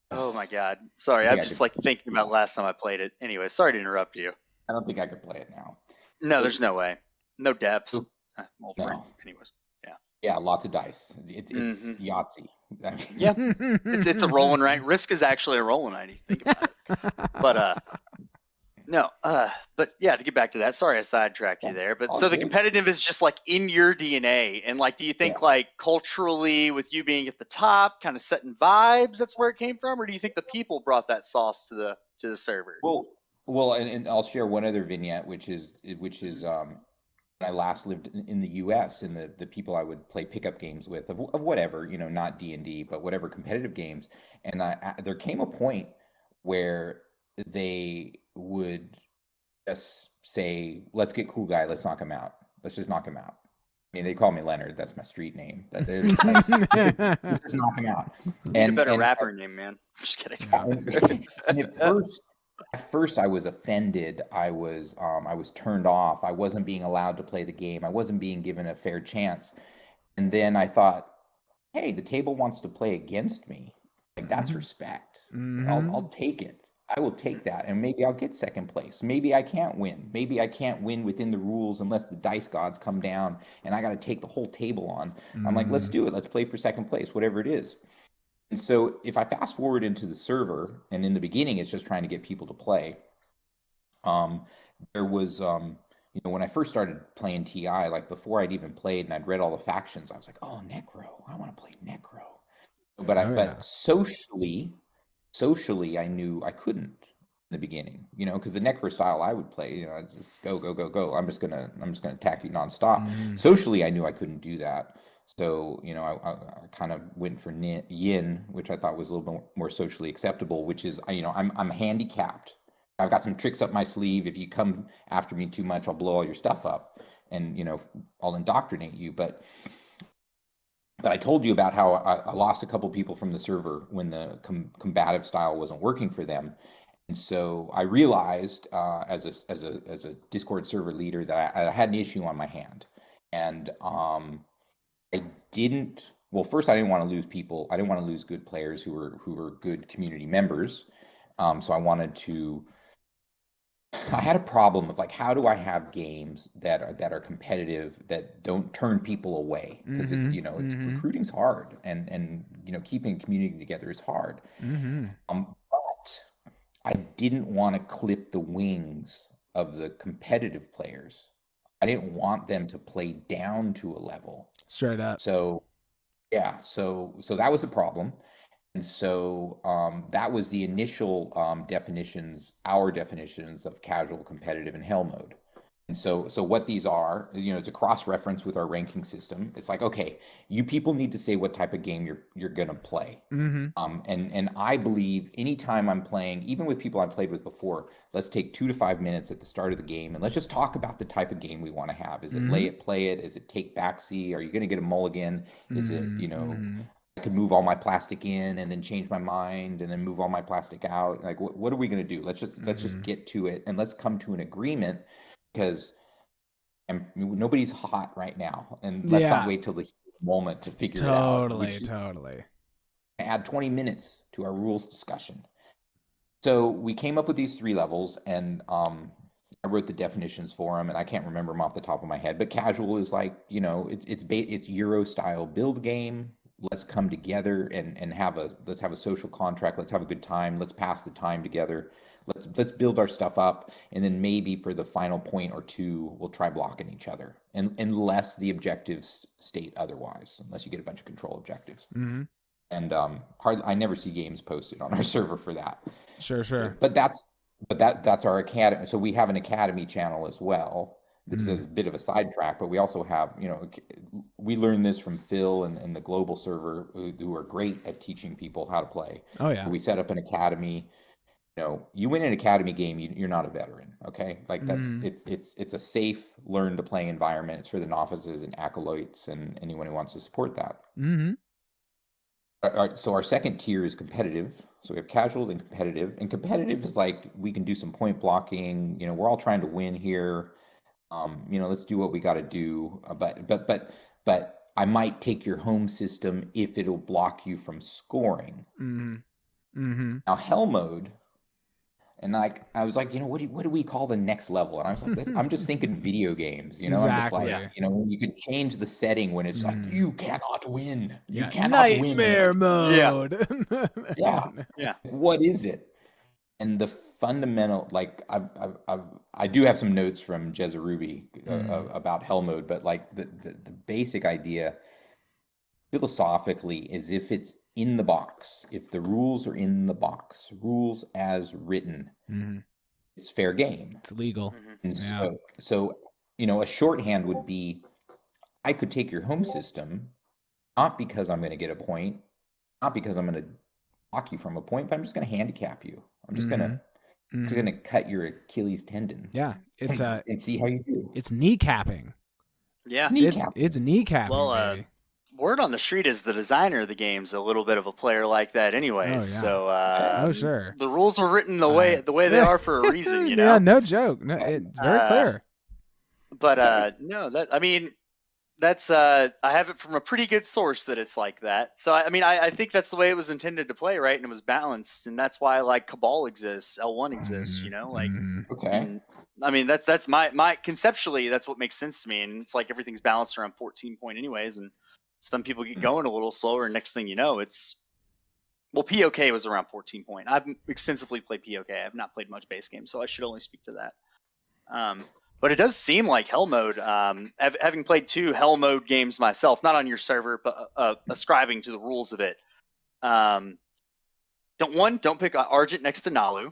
Oh my god, sorry, I'm just like thinking about last time I played it. Anyway, sorry to interrupt you. I don't think I could play it now. No, there's no way. No depth. No. Anyways, yeah, lots of dice. It's Yahtzee. Yeah, it's a rolling right. Risk is actually a rolling right. You think about it. But no, but yeah, to get back to that, sorry I sidetracked you there. But so the competitive is just like in your DNA, and like, do you think like culturally, with you being at the top, kind of setting vibes, that's where it came from, or do you think the people brought that sauce to the server? Well, and I'll share one other vignette, which is when I last lived in the U.S. and the people I would play pickup games with of whatever, not D&D, but whatever competitive games, and there came a point where they would just say, let's get CoolGuy, let's knock him out. Let's just knock him out. I mean, they call me Leonard. That's my street name. They're just like, let's just knock him out. And a better rapper name, man. I'm just kidding. And at first I was offended. I was turned off. I wasn't being allowed to play the game. I wasn't being given a fair chance. And then I thought, hey, the table wants to play against me. Like, that's respect. I'll take it. I will take that, and maybe I'll get second place. Maybe I can't win. Maybe I can't win within the rules unless the dice gods come down, and I got to take the whole table on. I'm like, let's do it. Let's play for second place, whatever it is. And so if I fast forward into the server, and in the beginning, it's just trying to get people to play. There was, when I first started playing TI, like before I'd even played and I'd read all the factions, I was like, oh, Necro. I want to play Necro. But socially, I knew I couldn't in the beginning, because the Necro style I would play, I'd just go. I'm just gonna attack you nonstop. Socially, I knew I couldn't do that. So, I kind of went for Yin, which I thought was a little bit more socially acceptable, which is, I'm handicapped. I've got some tricks up my sleeve. If you come after me too much, I'll blow all your stuff up and, I'll indoctrinate you. But I told you about how I lost a couple people from the server when the combative style wasn't working for them. And so I realized as a Discord server leader that I had an issue on my hand. And first I didn't want to lose people. I didn't want to lose good players who were good community members. So I had a problem of like, how do I have games that are competitive, that don't turn people away? Because it's recruiting's hard, and keeping community together is hard. But I didn't want to clip the wings of the competitive players. I didn't want them to play down to a level. Straight up. So yeah, so that was the problem. And so that was the initial our definitions of casual, competitive, and hell mode. And so what these are, it's a cross-reference with our ranking system. It's like, okay, you people need to say what type of game you're gonna play. And I believe anytime I'm playing, even with people I've played with before, let's take 2 to 5 minutes at the start of the game and let's just talk about the type of game we want to have. Is it lay it, play it? Is it take backseat? Are you gonna get a mulligan? Is it, I could move all my plastic in and then change my mind and then move all my plastic out. Like, what are we going to do? Let's just get to it, and let's come to an agreement because nobody's hot right now, and let's not wait till the moment to figure it out. Totally. Add 20 minutes to our rules discussion. So we came up with these 3 levels, and I wrote the definitions for them, and I can't remember them off the top of my head. But casual is like, it's Euro style build game. Let's come together and let's have a social contract. Let's have a good time. Let's pass the time together. Let's build our stuff up, and then maybe for the final point or 2, we'll try blocking each other, and unless the objectives state otherwise, unless you get a bunch of control objectives. Mm-hmm. And I never see games posted on our server for that. Sure. But that's our academy. So we have an academy channel as well. This is a bit of a sidetrack, but we also have, we learned this from Phil and the global server, who are great at teaching people how to play. Oh yeah. We set up an academy. You win an academy game, you're not a veteran. Okay, like it's a safe, learn to play environment. It's for the novices and acolytes and anyone who wants to support that. Mm-hmm. So our second tier is competitive. So we have casual and competitive. And competitive is like, we can do some point blocking. We're all trying to win here. Let's do what we got to do. But I might take your home system if it'll block you from scoring. Mm-hmm. Mm-hmm. Now hell mode. And I was like, what do we call the next level? And I was like, I'm just thinking video games, Exactly. I'm just like, when you could change the setting when it's like, you cannot win. You cannot Nightmare win. mode. Yeah. What is it? And the fundamental, like, I do have some notes from Jezzaruby about hell mode, but like the basic idea philosophically is, if it's in the box, if the rules are in the box, rules as written, it's fair game. It's legal. And so a shorthand would be, I could take your home system, not because I'm going to get a point, not because I'm going to block you from a point, but I'm just going to handicap you. I'm just going to cut your Achilles tendon. Yeah, and see how you do. It's kneecapping. Yeah, it's kneecapping. Well, baby. Word on the street is the designer of the game's a little bit of a player like that anyway. Oh, yeah. So sure. The rules were written the way they are for a reason, Yeah, no joke. No, it's very clear. But no, that's I have it from a pretty good source that it's like that. So I think that's the way it was intended to play, right? And it was balanced, and that's why like Cabal exists, L1 exists, Okay. And, that's my conceptually, that's what makes sense to me, and it's like everything's balanced around 14 point anyways, and some people get going a little slower, and next thing you know, POK was around 14 point. I've extensively played POK. I have not played much base game, so I should only speak to that. But it does seem like hell mode, having played 2 hell mode games myself, not on your server, but ascribing to the rules of it. Don't pick Argent next to Nalu.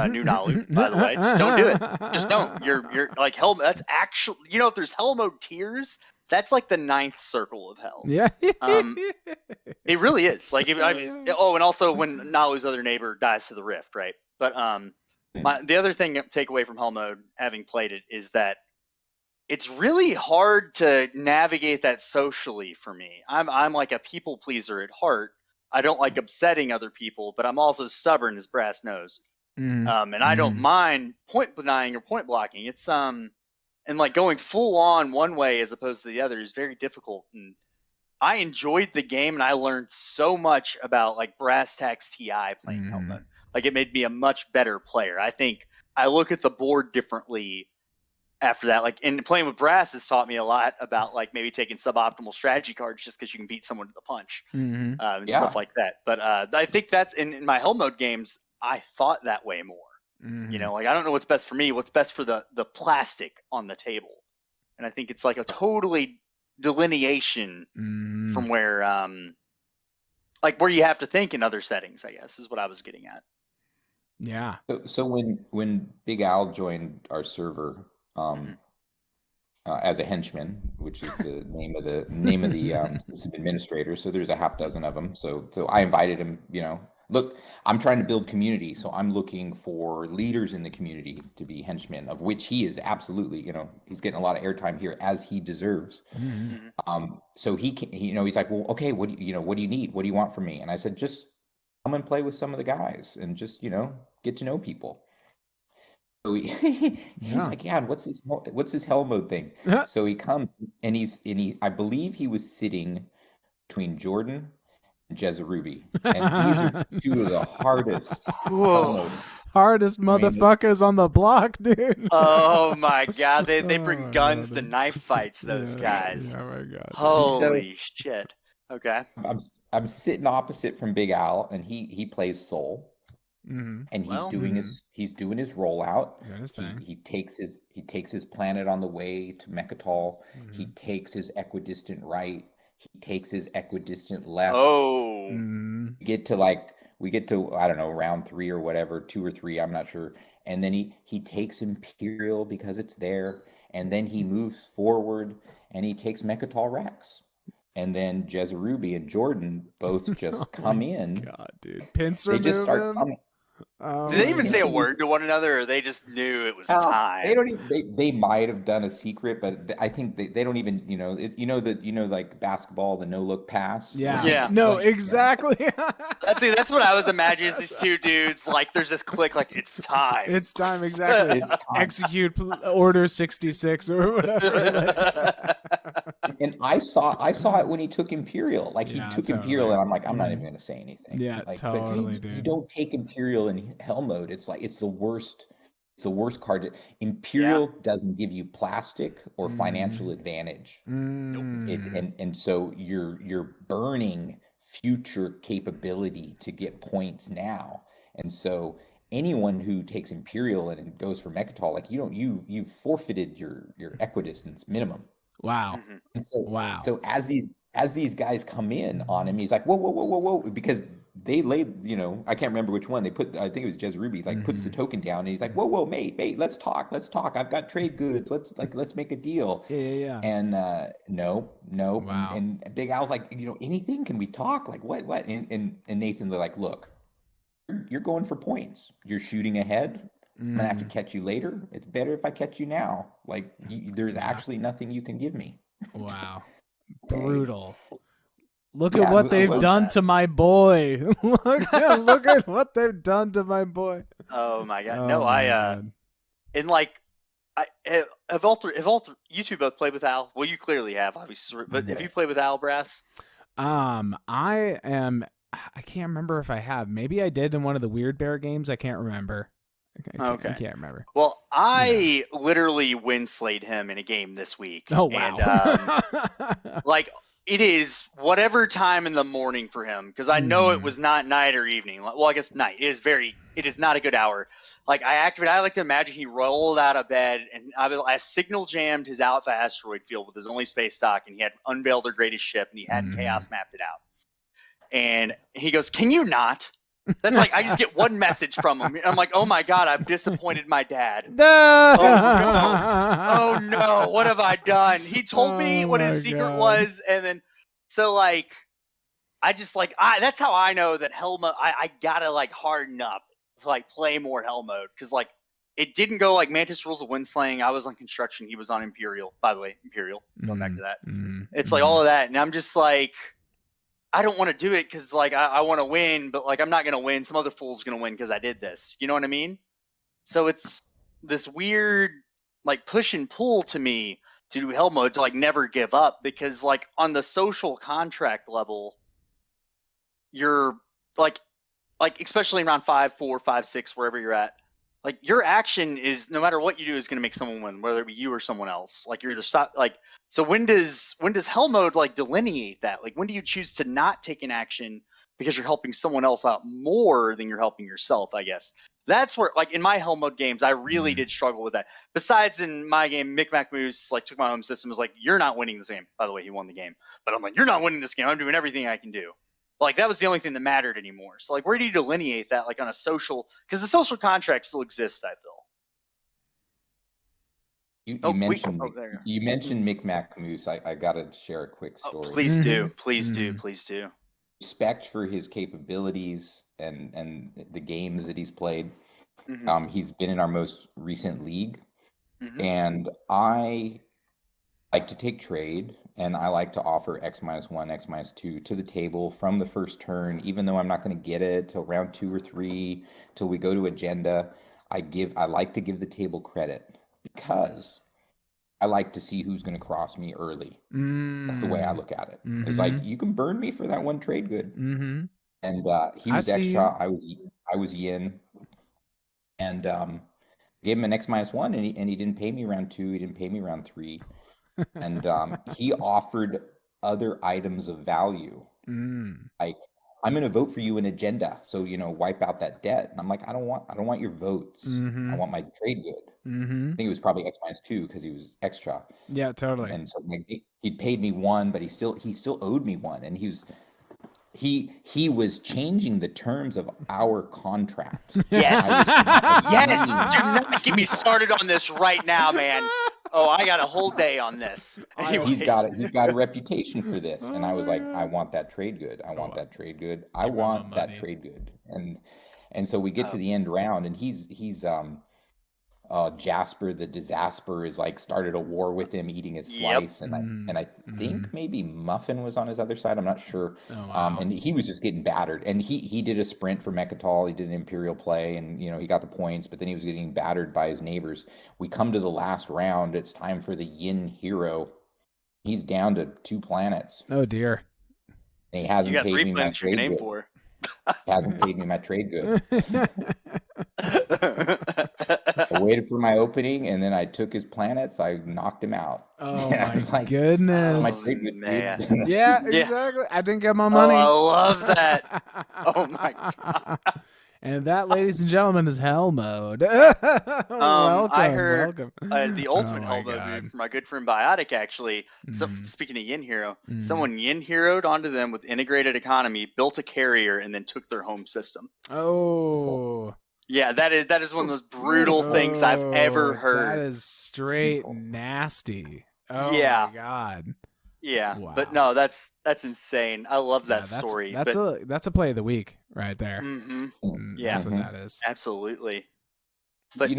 New Nalu, by the way. Just don't do it. Just don't. You're like hell. That's actually, if there's hell mode tiers, that's like the 9th circle of hell. Yeah. It really is. Like, and also when Nalu's other neighbor dies to the rift, right? But the other thing to take away from hell mode, having played it, is that it's really hard to navigate that socially for me. I'm like a people pleaser at heart. I don't like upsetting other people, but I'm also stubborn, as Brass knows. And I don't mind point denying or point blocking. It's and like going full on one way as opposed to the other is very difficult. And I enjoyed the game, and I learned so much about like Brass Tacks TI playing hell mode. Like, it made me a much better player. I think I look at the board differently after that. Like, and playing with Brass has taught me a lot about like maybe taking suboptimal strategy cards just because you can beat someone to the punch and stuff like that. But I think that's in my hell mode games, I thought that way more. Like, I don't know what's best for me, what's best for the plastic on the table. And I think it's like a totally delineation from where like where you have to think in other settings, I guess, is what I was getting at. Yeah. So when Big Al joined our server as a henchman, which is the name of the system administrator, so there's a half dozen of them. So I invited him. Look, I'm trying to build community, so I'm looking for leaders in the community to be henchmen, of which he is absolutely. He's getting a lot of airtime here, as he deserves. So he's like, well, okay, what do you need? What do you want from me? And I said, just come and play with some of the guys and just, get to know people. So he's like, yeah, what's this hell mode thing? So he comes and I believe he was sitting between Jordan and Jezzaruby. And these are two of the hardest hell mode. Hardest motherfuckers on the block, dude. Oh my god, they bring guns to knife fights, those guys. Oh my god. Holy shit. Okay. I'm sitting opposite from Big Al, and he plays Soul. And he's doing his rollout. He takes his planet on the way to Mechatol. He takes his equidistant right. He takes his equidistant left. Oh. We get to I don't know, round 3 or whatever, 2 or 3, I'm not sure. And then he takes Imperial because it's there, and then he moves forward and he takes Mechatol Rex. And then Jezzaruby and Jordan both just come in. God, dude. Pincer they just start coming. Did they even say a word to one another, or they just knew it was time? They don't even. They might have done a secret, but I think they don't even. Like basketball, the no look pass. Yeah. No, exactly. That's what I was imagining. Is these two dudes like there's this click like it's time. It's time, exactly. It's time. Execute order 66 or whatever. And I saw it when he took Imperial. Like he took Imperial, and I'm like, I'm not even going to say anything. Yeah, like, totally, dude. You don't take Imperial in hell mode. It's like it's the worst. It's the worst card. Imperial doesn't give you plastic or financial advantage. And so you're burning future capability to get points now. And so anyone who takes Imperial and goes for Mechatol, like you've forfeited your equidistance minimum. Wow. And so So as these guys come in on him, he's like, whoa, because they laid, I can't remember which one they put. I think it was Jezzaruby, like puts the token down, and he's like, whoa, mate, let's talk. I've got trade goods. Let's make a deal. Yeah. And no. Wow. And Big Al's like, anything? Can we talk? Like what? And Nathan's like, look, you're going for points. You're shooting ahead. I'm gonna have to catch you later. It's better if I catch you now. Like there's actually nothing you can give me. Wow. Brutal. Look at what they've done to my boy. Look at what they've done to my boy. Oh my god. And like have all three you two both played with Al? Well, you clearly have, obviously, but have you played with Al, Brass? I can't remember if I have. Maybe I did in one of the Weird Bear games. I can't remember. I can't remember. Well, I literally win slayed him in a game this week. Oh wow! And, like it is whatever time in the morning for him, because I know it was not night or evening. Well, I guess night. It is not a good hour. Like I like to imagine he rolled out of bed and I signal jammed his Alpha asteroid field with his only space stock, and he had unveiled their greatest ship, and he hadn't chaos mapped it out. And he goes, "Can you not?" That's like I just get one message from him. I'm like, oh my god, I've disappointed my dad. Oh no, what have I done? He told me what his secret was, and then so like I just like that's how I know that hell mode. I gotta like harden up to like play more hell mode, because like it didn't go like Mantis rules of windslaying. I was on construction. He was on Imperial. By the way, Imperial. Going back to that, it's like all of that, and I'm just like, I don't want to do it because like I want to win, but like I'm not gonna win. Some other fool's gonna win because I did this. You know what I mean? So it's this weird like push and pull to me to do hell mode, to like never give up, because like on the social contract level, you're like especially around 5, 4, 5, 6, wherever you're at, like your action is, no matter what you do, is going to make someone win, whether it be you or someone else. Like you're either stop, like, so when does hell mode like delineate that? Like when do you choose to not take an action because you're helping someone else out more than you're helping yourself? I guess that's where, like in my hell mode games, I really did struggle with that. Besides in my game, Micmac Moose like took my home system, was like, you're not winning this game. By the way, he won the game, but I'm like, you're not winning this game. I'm doing everything I can do. Like that was the only thing that mattered anymore. So like, where do you delineate that, like on a social? Because the social contract still exists, I feel. You mentioned Micmac Moose. I gotta share a quick story. Please do. Respect for his capabilities and the games that he's played. He's been in our most recent league, and I like to take trade, and I like to offer X-1, X-2 to the table from the first turn, even though I'm not going to get it till round 2 or 3, till we go to agenda. I like to give the table credit because I like to see who's going to cross me early. That's the way I look at it. It's like, you can burn me for that one trade good. Mm-hmm. And he was extra. I was yin, and gave him an X-1, and he didn't pay me round 2. He didn't pay me round 3, and he offered other items of value, like, I'm going to vote for you an agenda, so wipe out that debt. And I'm like, I don't want your votes. I want my trade good. I think it was probably X-2 because he was extra. Yeah, totally. And so he paid me 1, but he still owed me 1, and he was changing the terms of our contract. Yes. Yes. Do not get me started on this right now, man. Oh, I got a whole day on this. Anyways. He's got a reputation for this. And I was like, I want that trade good. I want that trade good. I want that trade good. And so we get to the end round, and he's Jasper the Disaster is like started a war with him, eating his slice, and I think maybe Muffin was on his other side. I'm not sure. Oh, wow. And he was just getting battered. And he did a sprint for Mechatol. He did an Imperial play, and he got the points. But then he was getting battered by his neighbors. We come to the last round. It's time for the Yin hero. He's down to 2 planets. Oh dear. And he hasn't paid me my trade good. For. Hasn't paid me my trade good. I waited for my opening, and then I took his planets. I knocked him out. Oh my goodness! My trade good, man. Yeah, exactly. I didn't get my money. Oh, I love that. Oh my god. And that, ladies and gentlemen, is hell mode. Welcome. I heard welcome. The ultimate hell mode move from my good friend Biotic, actually. So, speaking of Yin Hero, someone Yin Heroed onto them with integrated economy, built a carrier, and then took their home system. Oh. Yeah, that is one of those brutal things I've ever heard. That is straight nasty. Oh yeah. my god. Yeah, wow. But no, that's insane. I love that story. That's a play of the week right there. Yeah, that's what that is. Absolutely. But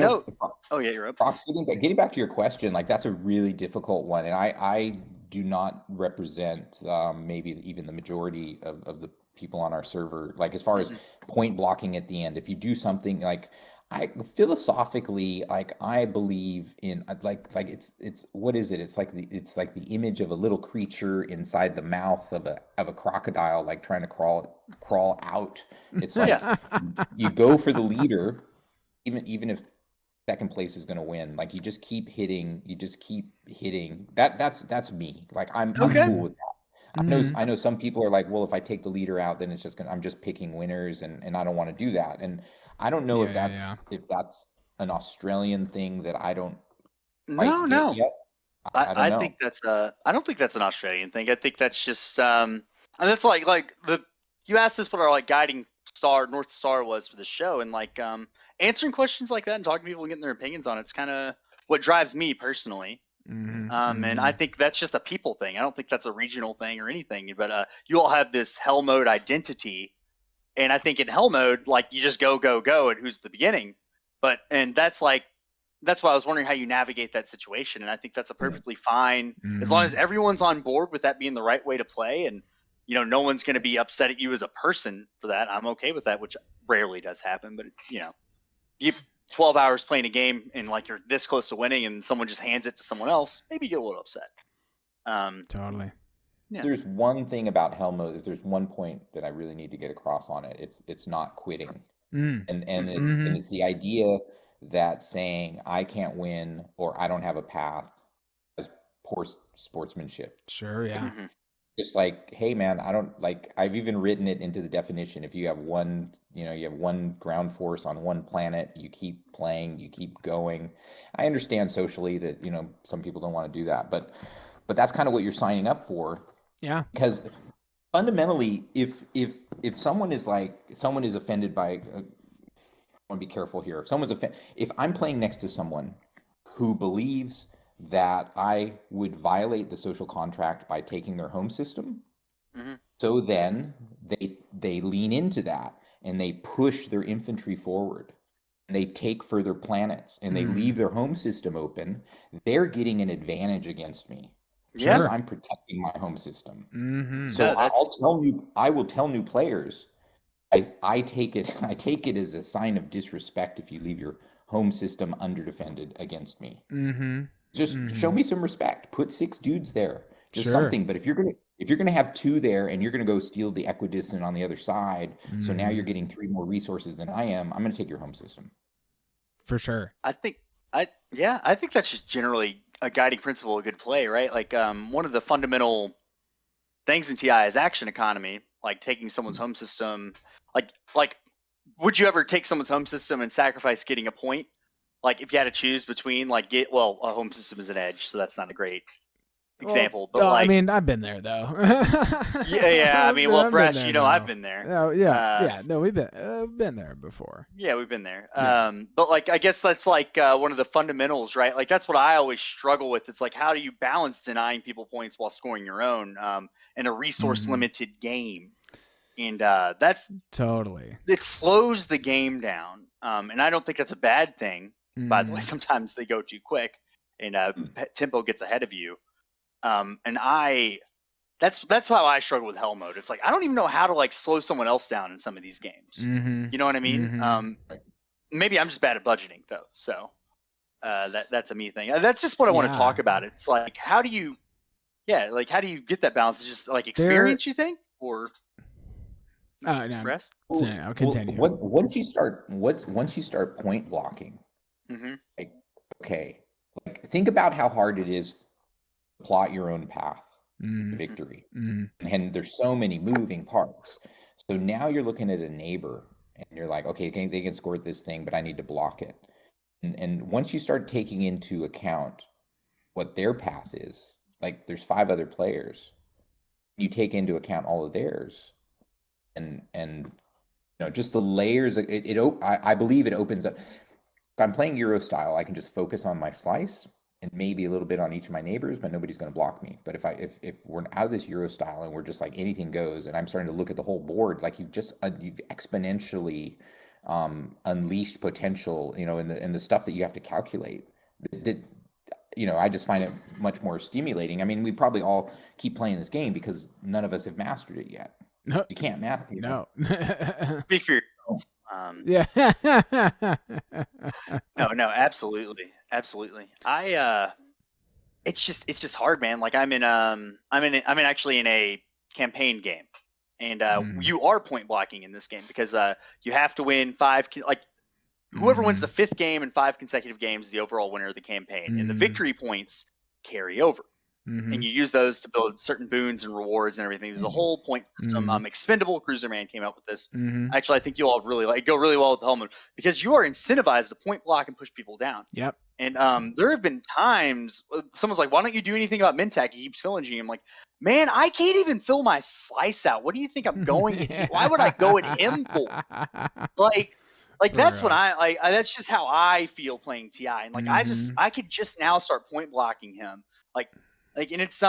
oh yeah, you're up. Fox, getting back to your question, like, that's a really difficult one, and I do not represent maybe even the majority of the people on our server, like, as far as point blocking at the end. If you do something like, I philosophically, like, I believe in like it's what is it? It's like the image of a little creature inside the mouth of a crocodile, like trying to crawl out. It's like you go for the leader, even if second place is going to win. Like, you just keep hitting. That's me. Like, I'm cool with that. I know some people are like, well, if I take the leader out, then I'm just picking winners, and I don't want to do that. And I don't know if that's an Australian thing that I don't No. Yet. I don't think that's I don't think that's an Australian thing. I think that's just and that's like you asked us what our like guiding North Star was for the show, and like answering questions like that and talking to people and getting their opinions on it's kind of what drives me personally. And I think that's just a people thing. I don't think that's a regional thing or anything. But you all have this hell mode identity, and I think in hell mode, like, you just go, and who's the beginning. And that's why I was wondering how you navigate that situation. And I think that's a perfectly fine, as long as everyone's on board with that being the right way to play, and no one's going to be upset at you as a person for that. I'm okay with that, which rarely does happen. But you 12 hours playing a game and like you're this close to winning, and someone just hands it to someone else, maybe you get a little upset. Totally. Yeah. There's one thing about hell mode. If there's one point that I really need to get across on it, it's not quitting. And it's the idea that saying I can't win or I don't have a path is poor sportsmanship. Sure, yeah. Just like, hey man, I don't like. I've even written it into the definition. If you have one ground force on one planet, you keep playing, you keep going. I understand socially that some people don't want to do that, but that's kind of what you're signing up for. Yeah. Because fundamentally, if someone is offended by, I want to be careful here. If I'm playing next to someone who believes that I would violate the social contract by taking their home system, so then they lean into that and they push their infantry forward and they take further planets and they leave their home system open, they're getting an advantage against me. Because I'm protecting my home system. So I will tell new players, I take it as a sign of disrespect if you leave your home system underdefended against me. Mm-hmm. Just show me some respect. Put 6 dudes there. Just Sure. something. But if you're gonna have 2 there and you're gonna go steal the equidistant on the other side, so now you're getting 3 more resources than I am, I'm gonna take your home system. For sure. I think that's just generally a guiding principle of good play, right? Like one of the fundamental things in TI is action economy, like taking someone's home system. Like would you ever take someone's home system and sacrifice getting a point? Like if you had to choose between a home system is an edge, so that's not a great example. But I mean, I've been there though. yeah. I mean, well, Bresh, I've been there. Oh yeah. No, we've been there before. Yeah, we've been there. But I guess that's one of the fundamentals, right? Like that's what I always struggle with. It's like, how do you balance denying people points while scoring your own in a resource limited game? And that's totally, it slows the game down. And I don't think that's a bad thing. By the way, sometimes they go too quick and tempo gets ahead of you. And that's how I struggle with hell mode. It's like I don't even know how to slow someone else down in some of these games. You know what I mean? Maybe I'm just bad at budgeting though. So that's a me thing. That's just what I want to talk about. It's like how do you get that balance? It's just experience, you think, or no. Rest? I'll continue. Once you start point blocking, think about how hard it is to plot your own path to victory. And there's so many moving parts. So now you're looking at a neighbor and you're like, okay, they can score this thing, but I need to block it. And once you start taking into account what their path is, like there's 5 other players, you take into account all of theirs, and just the layers. I believe it opens up. If I'm playing Euro style, I can just focus on my slice and maybe a little bit on each of my neighbors, but nobody's going to block me. But if we're out of this Euro style and we're just like anything goes, and I'm starting to look at the whole board, like you've exponentially unleashed potential, in the stuff that you have to calculate. I just find it much more stimulating. I mean, we probably all keep playing this game because none of us have mastered it yet. No, you can't master it. No. Speak for yourself. Yeah. No, absolutely. It's just hard, man. Like I'm actually in a campaign game, and you are point blocking in this game because you have to win 5. Whoever wins the 5th game in 5 consecutive games is the overall winner of the campaign, and the victory points carry over. And you use those to build certain boons and rewards and everything. There's a whole point system. Expendable Cruiser Man came up with this. Actually, I think you all really go really well with the helmet because you are incentivized to point block and push people down. Yep. And there have been times someone's like, "Why don't you do anything about Mintac?" He keeps filling you. I'm like, "Man, I can't even fill my slice out. What do you think I'm going? Why would I go at him for?" That's what I like. That's just how I feel playing TI. And I could just now start point blocking him. And it's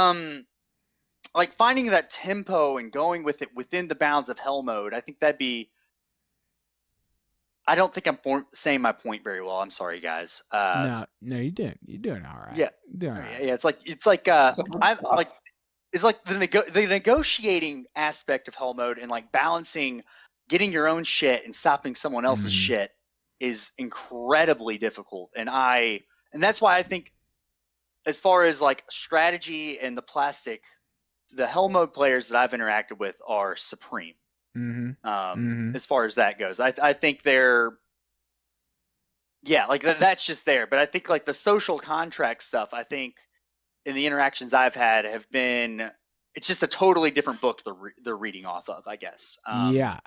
finding that tempo and going with it within the bounds of hell mode. I think that'd be. I don't think I'm saying my point very well. I'm sorry, guys. No, you're doing all right. Yeah, right. Yeah. It's like the negotiating aspect of hell mode and balancing, getting your own shit and stopping someone else's shit is incredibly difficult. And that's why I think, as far as strategy and the hell mode players that I've interacted with are supreme. As far as that goes, I think they're, that's just there. But I think the social contract stuff, I think in the interactions I've had have been, it's just a totally different book they're reading off of, I guess. I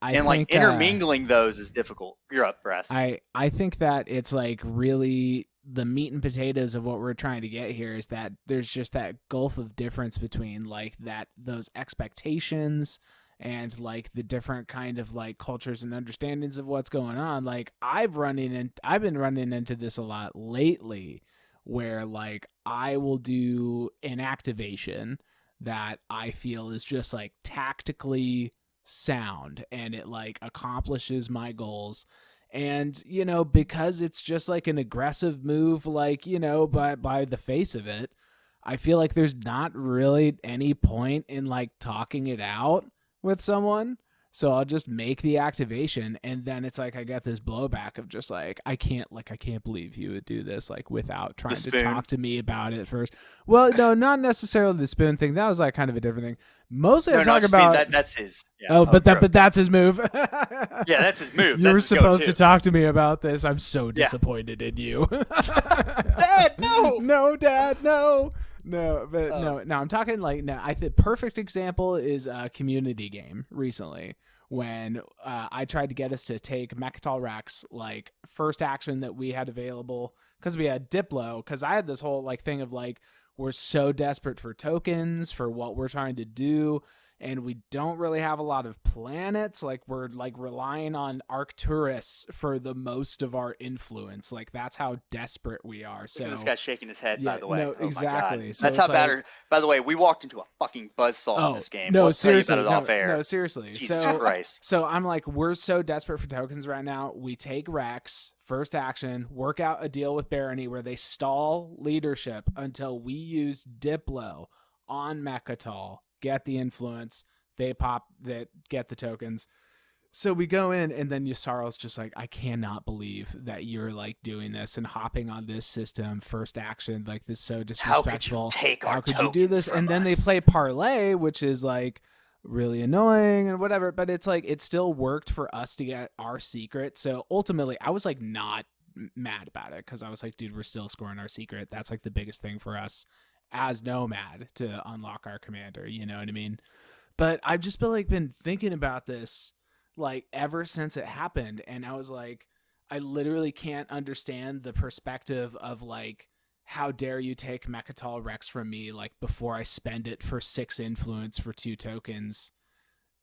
think intermingling those is difficult. You're up, Brass. I think that it's really the meat and potatoes of what we're trying to get here is that there's just that gulf of difference between those expectations and the different kind of cultures and understandings of what's going on. I've been running into this a lot lately where I will do an activation that I feel is just tactically sound and it accomplishes my goals. And, because it's just an aggressive move, by the face of it, I feel there's not really any point in talking it out with someone. So I'll just make the activation, and then it's like I get this blowback of just like I can't believe you would do this like without trying to talk to me about it first. Well, no, not necessarily the spoon thing. That was like kind of a different thing. Mostly I'm talking about that's his. Yeah. But that's his move. Yeah, that's his move. You were supposed to talk to me about this. I'm so disappointed in you. Dad, no. No, Dad, no. No, but no, I'm talking like, no, I think perfect example is a community game recently when I tried to get us to take Mechatol Rex, like first action that we had available because we had Diplo, because I had this whole like thing of like, we're so desperate for tokens for what we're trying to do. And we don't really have a lot of planets. Like we're like relying on Arcturus for the most of our influence. Like that's how desperate we are. So this guy's shaking his head, by the way. No, exactly. So that's how bad. By the way, we walked into a fucking buzzsaw in this game. No, seriously. No, seriously. Jesus Christ. So I'm like, we're so desperate for tokens right now. We take Rex, first action, work out a deal with Barony where they stall leadership until we use Diplo on Mechatol. Get the influence, they pop that, get the tokens. So we go in, and then Yssaral's just like, I cannot believe that you're like doing this and hopping on this system first action. Like this is so disrespectful. How could you do this? And then they play parlay, which is like really annoying and whatever. But it's like it still worked for us to get our secret. So ultimately, I was like not mad about it because I was like, dude, we're still scoring our secret. That's like the biggest thing for us as Nomad to unlock our commander, you know what I mean? But I've just been thinking about this like ever since it happened, and I was like, I literally can't understand the perspective of like, how dare you take Mechatol Rex from me like before I spend it for 6 influence for 2 tokens.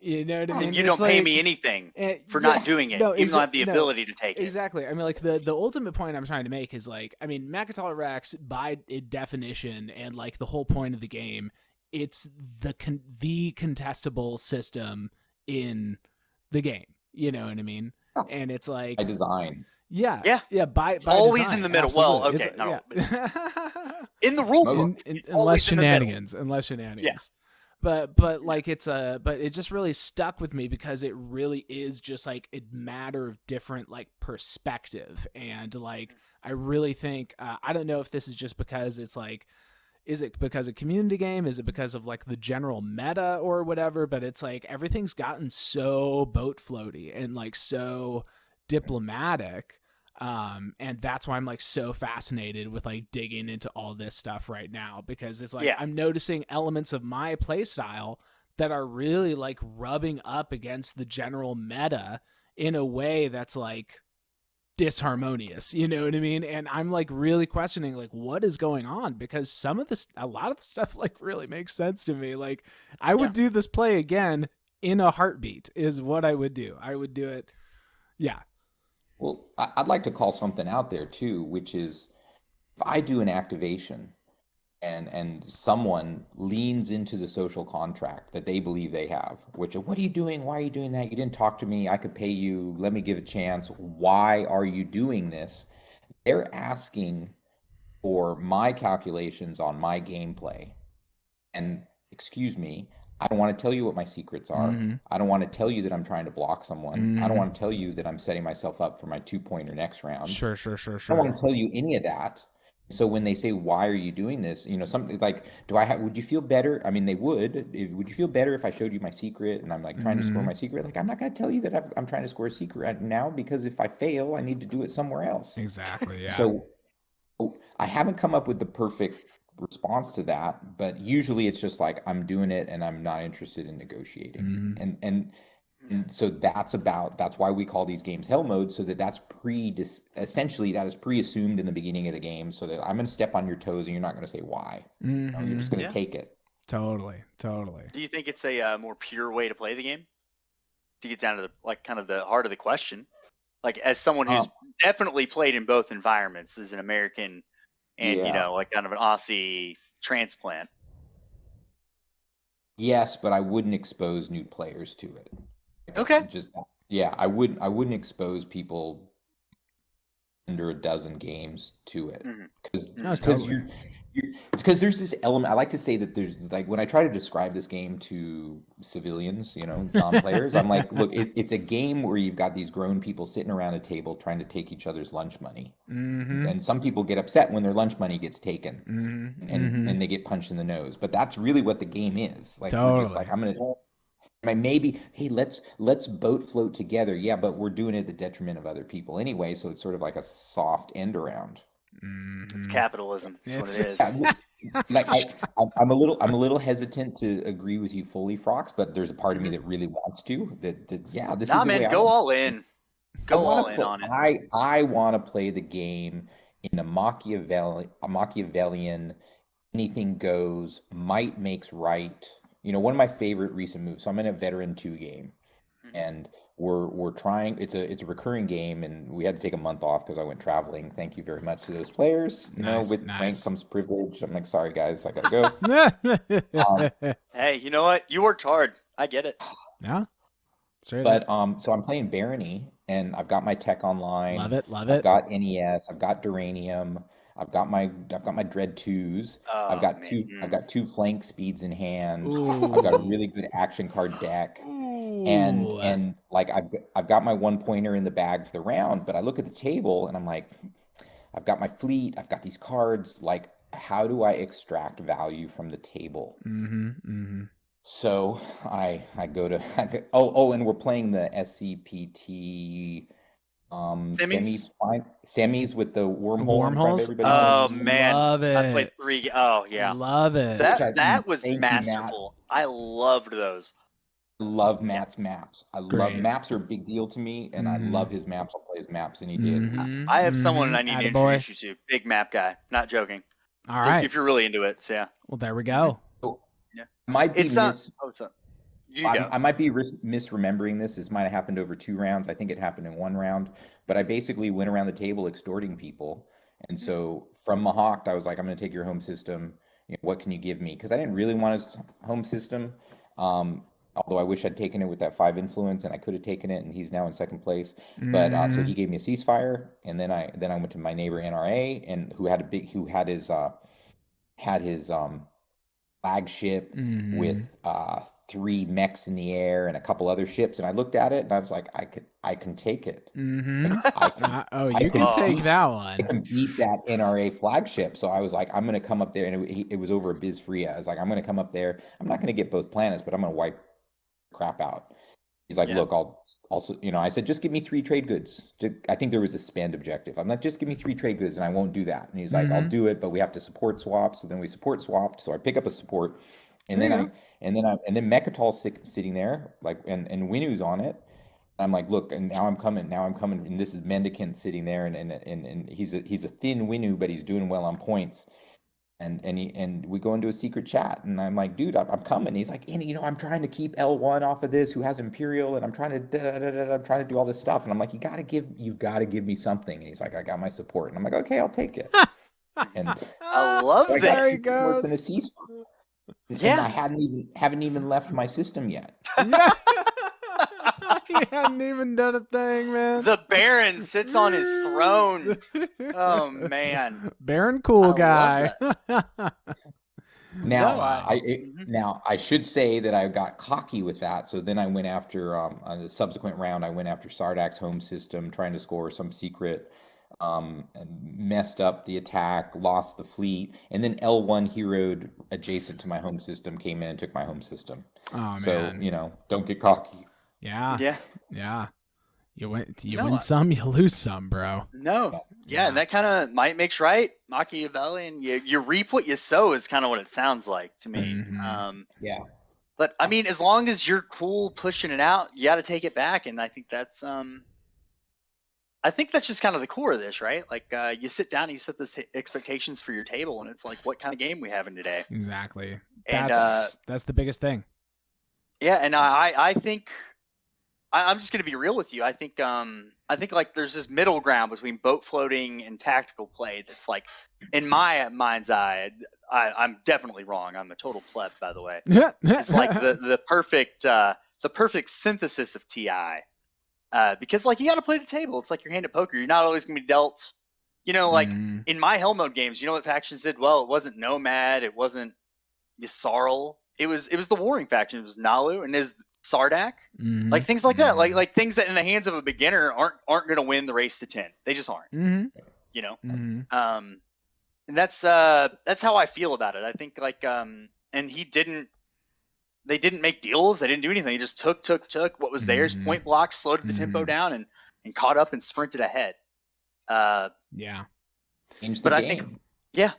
You know what I mean? And you don't pay me anything for not doing it, even though I have the ability to take it. Exactly. I mean, like the ultimate point I'm trying to make is like, I mean, Mechatol Rex by definition and like the whole point of the game, it's the contestable system in the game. You know what I mean? Oh, and it's like by design. Yeah. By always design, in the middle. Absolutely. Well, okay, in the rules, unless shenanigans. Yeah. But like but it just really stuck with me because it really is just like a matter of different like perspective. And like I really think I don't know if this is just because it's like, is it because of community game, is it because of like the general meta or whatever, but it's like everything's gotten so boat floaty and like so diplomatic. And that's why I'm like so fascinated with like digging into all this stuff right now, because it's like I'm noticing elements of my play style that are really like rubbing up against the general meta in a way that's like disharmonious, you know what I mean? And I'm like really questioning like what is going on, because a lot of the stuff like really makes sense to me. Like I would do this play again in a heartbeat is what I would do. I would do it. Yeah. Well, I'd like to call something out there too, which is if I do an activation and someone leans into the social contract that they believe they have, which what are you doing? Why are you doing that? You didn't talk to me. I could pay you. Let me give a chance. Why are you doing this? They're asking for my calculations on my gameplay. And excuse me, I don't want to tell you what my secrets are. Mm-hmm. I don't want to tell you that I'm trying to block someone. Mm-hmm. I don't want to tell you that I'm setting myself up for my 2-pointer next round. Sure. I don't want to tell you any of that. So when they say, why are you doing this? You know, something like, would you feel better? I mean, they would. Would you feel better if I showed you my secret and I'm like trying to score my secret? Like, I'm not going to tell you that I'm trying to score a secret right now, because if I fail, I need to do it somewhere else. Exactly. Yeah. So I haven't come up with the perfect response to that, but usually it's just like, I'm doing it and I'm not interested in negotiating. Mm-hmm. And so that's why we call these games hell mode, so that's essentially that is pre-assumed in the beginning of the game, so that I'm going to step on your toes and you're not going to say why. Mm-hmm. You know, you're just going to take it. Totally. Do you think it's a more pure way to play the game, to get down to the like kind of the heart of the question? Like, as someone who's definitely played in both environments, as an American and you know, like kind of an Aussie transplant. Yes, but I wouldn't expose new players to it. Okay. I wouldn't expose people under a dozen games to it, because because there's this element. I like to say that there's like when I try to describe this game to civilians, non-players, I'm like, look, it's a game where you've got these grown people sitting around a table trying to take each other's lunch money, and some people get upset when their lunch money gets taken, and they get punched in the nose. But that's really what the game is. Like we're just like, maybe, hey, let's boat float together. Yeah, but we're doing it at the detriment of other people anyway. So it's sort of like a soft end around. It's capitalism. That's what it is. Like I'm a little hesitant to agree with you fully, Frox, but there's a part of me that really wants to. This is the man, way go all in. Go all in on it. I want to play the game in a Machiavellian, anything goes, might makes right. One of my favorite recent moves. So I'm in a Veteran 2 game, and we're trying. It's a recurring game, and we had to take a month off because I went traveling. Thank you very much to those players. With rank comes privilege. I'm like, sorry guys, I gotta go. Hey, you know what? You worked hard. I get it. Yeah. But so I'm playing Barony, and I've got my tech online. Love it. I've got NES. I've got Duranium. I've got my Dread 2s. I've got two flank speeds in hand. Ooh. I've got a really good action card deck. Ooh. And like I've got my 1-pointer in the bag for the round, but I look at the table and I'm like, I've got my fleet, I've got these cards, like how do I extract value from the table? So I go to and we're playing the SCPT semis with the wormholes. Oh man, love it. I played 3. Oh yeah, love it. That was masterful. I loved those. I love Matt's maps. Love maps are a big deal to me, and I love his maps. I'll play his maps, and he did. I have someone I need to introduce you to. Big map guy. Not joking. All right. If you're really into it, so yeah. Well, there we go. Yeah. Might be I might be misremembering this. This might have happened over 2 rounds. I think it happened in 1 round. But I basically went around the table extorting people. And so from Mahawk, I was like, I'm going to take your home system. What can you give me? Because I didn't really want his home system. Although I wish I'd taken it with that 5 influence, and I could have taken it, and he's now in 2nd place. But so he gave me a ceasefire, and then I went to my neighbor NRA, and who had his flagship with 3 mechs in the air and a couple other ships, and I looked at it and I was like, I can take it. You can take that one. I can beat that NRA flagship. So I was like, I'm gonna come up there, and it was over a Biz Fria. I was like, I'm gonna come up there. I'm not gonna get both planets, but I'm gonna wipe crap out. He's like, look, I'll also, I said, just give me 3 trade goods. I think there was a spend objective. I'm like, just give me 3 trade goods, and I won't do that. And he's like, I'll do it, but we have to support swap. So then we support swapped. So I pick up a support, and then Mechatol's sitting there, like, and Winu's on it. I'm like, look, and now I'm coming, and this is Mendicant sitting there, and he's a thin Winu, but he's doing well on points. And we go into a secret chat, and I'm like, dude, I'm coming. He's like, I'm trying to keep L1 off of this, who has Imperial, and I'm trying to do all this stuff. And I'm like, you gotta give me something. And he's like, I got my support. And I'm like, okay, I'll take it. And I love that. There he goes. And I haven't even left my system yet. He hadn't even done a thing, man. The Baron sits on his throne. Oh man, Baron CoolGuy. Now I should say that I got cocky with that. So then I went after on the subsequent round. I went after Sardak's home system, trying to score some secret. And messed up the attack, lost the fleet, and then L1 heroed adjacent to my home system, came in and took my home system. Oh so, man. Don't get cocky. Yeah. You win some, you lose some, bro. No. Yeah, and that kind of might makes right. Machiavellian, you reap what you sow is kind of what it sounds like to me. Yeah. But I mean, as long as you're cool pushing it out, you got to take it back, and I think that's just kind of the core of this, right? Like you sit down and you set the expectations for your table, and it's like, what kind of game we having today? Exactly. And that's the biggest thing. Yeah, and I think I'm just gonna be real with you. I think like there's this middle ground between boat floating and tactical play that's like, in my mind's eye, I'm definitely wrong. I'm a total pleb, by the way. It's like the perfect synthesis of TI. Because like you got to play the table. It's like your hand at poker. You're not always gonna be dealt You know, like in my hell mode games, you know what factions did well? It wasn't Nomad, it wasn't Yssaril. It was the warring faction. It was Nalu and there's Sardak. Like things like that. Like things that in the hands of a beginner aren't gonna win the race to 10. They just aren't. You know? And that's how I feel about it. I think like and they didn't make deals, they didn't do anything. They just took what was theirs, point blocks, slowed the tempo down and caught up and sprinted ahead. Changed the but game. I think yeah,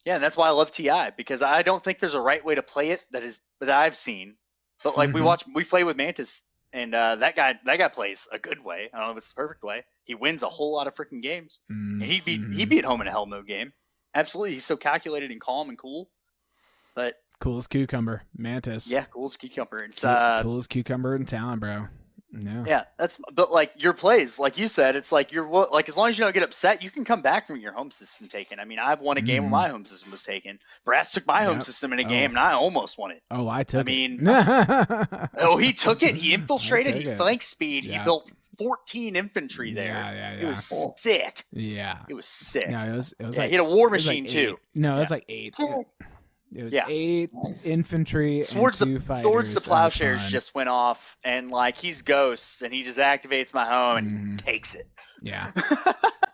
and that's why I love TI, because I don't think there's a right way to play it that I've seen. But like we play with Mantis, and that guy plays a good way. I don't know if it's the perfect way. He wins a whole lot of freaking games. And he beat home in a hell mode game. Absolutely, he's so calculated and calm and cool. But cool as cucumber, Mantis. Yeah, cool as cucumber. It's cool as cucumber in town, bro. No. Yeah, but like your plays, like you said, it's like like as long as you don't get upset, you can come back from your home system taken. I mean, I've won a game where my home system was taken. Brass took my home system in a game, and I almost won it. Oh, I took it. He took it. He infiltrated. He flank speed. He built 14 infantry there. Yeah. It was sick. Yeah. It was sick. No, it was like, he had a war machine too. No, it was like 8. It was 8 infantry Swords and 2 fighters. Swords to Plowshares just went off, and like he's ghosts, and he just activates my home and takes it. Yeah.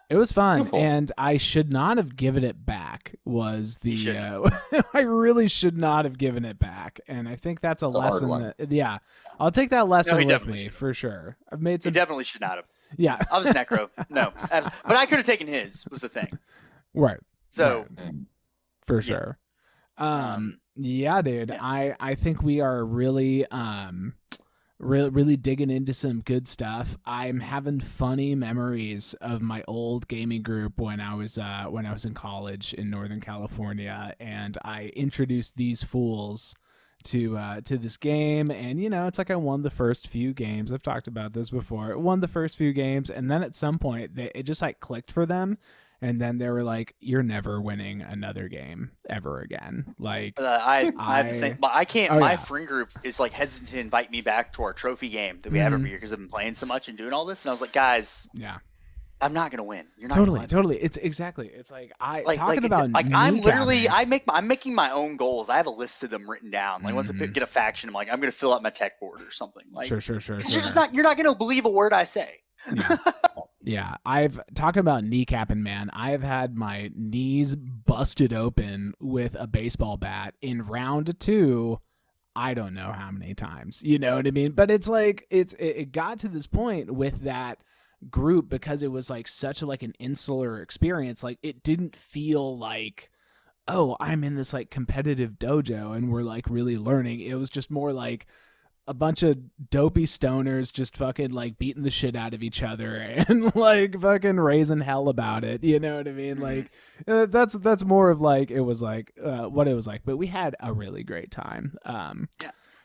It was fun. Beautiful. And I should not have given it back was the I really should not have given it back. And I think that's a lesson that I'll take that lesson with me for sure. I've made some. He definitely should not have. Yeah. I was Necro. No. But I could have taken his was the thing. Right. So for sure. Yeah, dude. Yeah. I think we are really really digging into some good stuff. I'm having funny memories of my old gaming group when I was in college in Northern California, and I introduced these fools to this game, and you know, it's like I won the first few games. I've talked about this before. I won the first few games, and then at some point it just like clicked for them. And then they were like, "You're never winning another game ever again." Like I have the same, but I can't. My friend group is like hesitant to invite me back to our trophy game that we have every year because I've been playing so much and doing all this. And I was like, "Guys, I'm not gonna win. You're not totally. It's exactly. It's like I'm making my own goals. I have a list of them written down. Like once I get a faction, I'm like, I'm gonna fill out my tech board or something. Like sure. You're not gonna believe a word I say. Yeah, I've talking about kneecapping, man. I've had my knees busted open with a baseball bat in round 2. I don't know how many times. You know what I mean? But it's like it got to this point with that group because it was like such a, like an insular experience. Like it didn't feel like, oh, I'm in this like competitive dojo and we're like really learning. It was just more like a bunch of dopey stoners just fucking like beating the shit out of each other and like fucking raising hell about it. You know what I mean? Like that's more of like, it was like what it was like, but we had a really great time.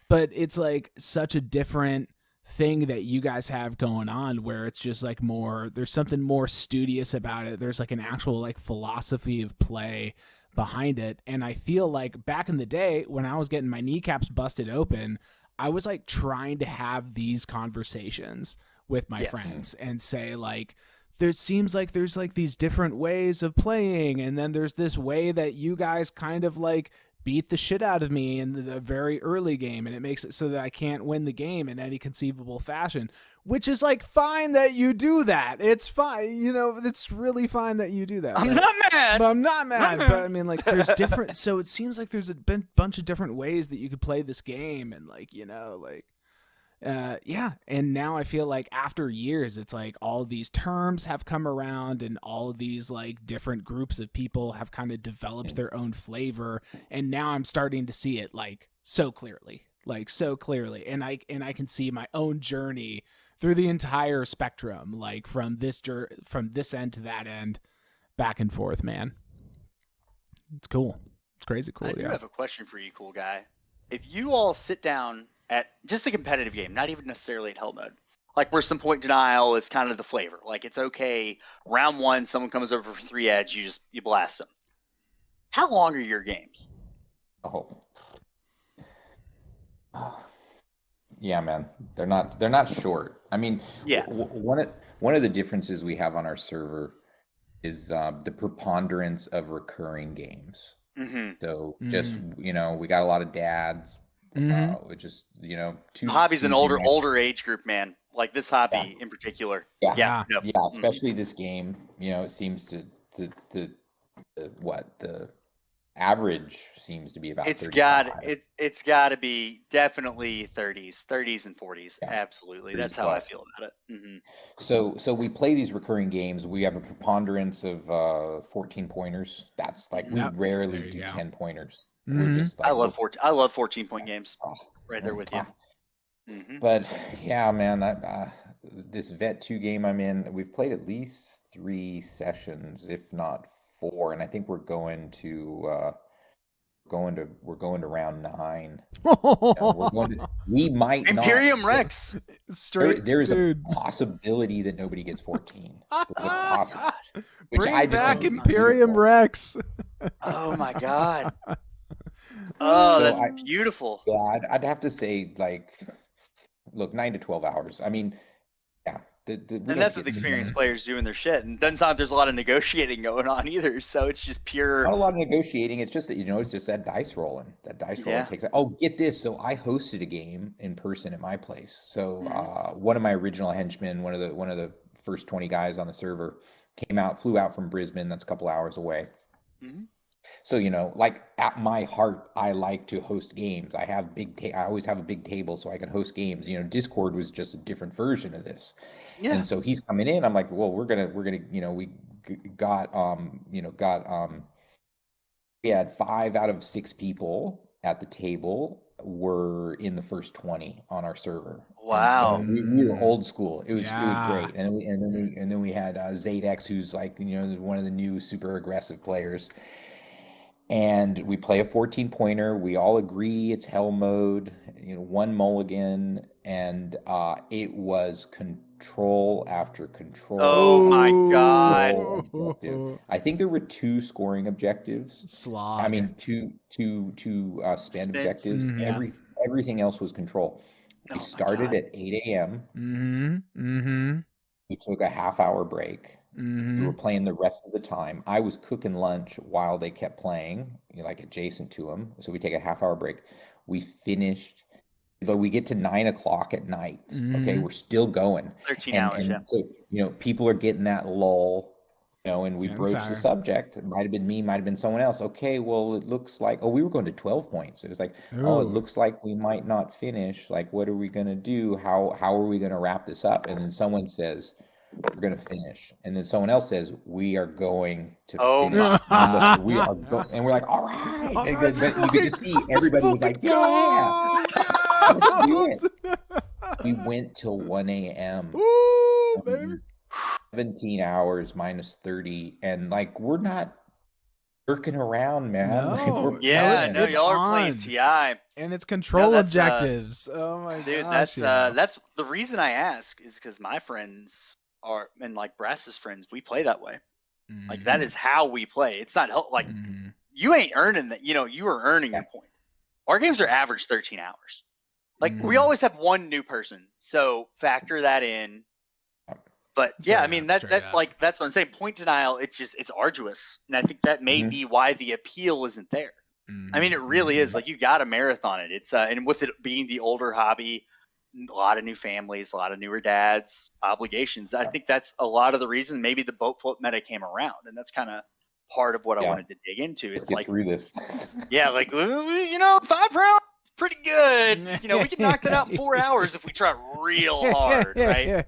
But it's like such a different thing that you guys have going on where it's just like more, there's something more studious about it. There's like an actual like philosophy of play behind it. And I feel like back in the day when I was getting my kneecaps busted open, I was like trying to have these conversations with my friends and say like, there seems like there's like these different ways of playing. And then there's this way that you guys kind of like beat the shit out of me in the very early game. And it makes it so that I can't win the game in any conceivable fashion, which is like fine that you do that. It's fine. You know, it's really fine that you do that. I'm not mad. But I'm not mad. But I mean, like there's different. So it seems like there's a bunch of different ways that you could play this game. And like, you know, like, and now I feel like after years, it's like all these terms have come around and all of these like different groups of people have kind of developed their own flavor. And now I'm starting to see it like so clearly. And I can see my own journey through the entire spectrum, like from this end to that end, back and forth, man. It's cool. It's crazy cool. I do have a question for you, cool guy. If you all sit down at just a competitive game, not even necessarily at hell mode, like where some point denial is kind of the flavor. Like it's okay, round 1, someone comes over for 3 edge, you blast them. How long are your games? Yeah, man, they're not short. I mean, one of the differences we have on our server is the preponderance of recurring games. Mm-hmm. So just we got a lot of dads. Which is hobby's an older age group, man. Like this hobby in particular. Yeah. Especially this game. It seems to what the average seems to be about. It's 35. it's got to be definitely 30s and 40s. Yeah. Absolutely, that's how I feel about it. Mm-hmm. So we play these recurring games. We have a preponderance of 14 pointers. That's like we rarely do 10 pointers. We're just like, I love 14-point games. Right there with you. But yeah, man, this Vet 2 game I'm in, we've played at least 3 sessions, if not 4, and I think we're going to round 9. We might Imperium not, Rex. There is a possibility that nobody gets 14. Bring back Imperium Rex. Oh my god. Oh, that's beautiful. Yeah, I'd have to say, like, look, 9 to 12 hours. I mean, yeah. And that's what the experienced players do in their shit. And doesn't sound like there's a lot of negotiating going on either. So it's just pure. Not a lot of negotiating. It's just that, it's just that dice rolling. That dice rolling takes. Oh, get this. So I hosted a game in person at my place. So one of my original henchmen, one of the first 20 guys on the server, flew out from Brisbane. That's a couple hours away. So, like at my heart, I like to host games. I always have a big table so I can host games. Discord was just a different version of this. Yeah. And so he's coming in. I'm like, well, we had 5 out of 6 people at the table were in the first 20 on our server. Wow. So we were old school. It was great. And then we had Zadex, who's like, one of the new super aggressive players. And we play a 14-pointer. We all agree it's hell mode, 1 mulligan, and it was control after control. Oh my god! I think there were 2 scoring objectives. Slog. I mean, two spend objectives. Everything else was control. We started at 8 a.m. We took a half-hour break. We were playing the rest of the time. I was cooking lunch while they kept playing, like adjacent to them. So we take a half-hour break. We finished. We get to 9 o'clock at night. Okay, we're still going. 13 hours. And so people are getting that lull. And we broached the subject. It might have been me, might have been someone else. Okay, well, it looks like, we were going to 12 points. It was like, it looks like we might not finish. Like, what are we going to do? How are we going to wrap this up? And then someone says, we're going to finish. And then someone else says, we are going to finish. And we're like, all right. And you could just see everybody was like, yeah. We went till 1 a.m. Ooh, baby. 17 hours minus 30, and like we're not jerking around, man. No. Y'all are playing TI, and it's control objectives. Oh my dude, gosh, that's the reason I ask is because my friends are, and like Brass's friends, we play that way. Like that is how we play. It's not like you ain't earning that. You are earning your points. Our games are average 13 hours. Like we always have one new person, so factor that in. But I mean that's what I'm saying. Point denial, it's arduous, and I think that may be why the appeal isn't there. I mean, it really is. Like you got to marathon it. It's and with it being the older hobby, a lot of new families, a lot of newer dads, obligations. I think that's a lot of the reason maybe the boat float meta came around, and that's kind of part of what I wanted to dig into. Let's get through this. Like 5 rounds. Pretty good. We can knock that out in 4 hours if we try real hard, right?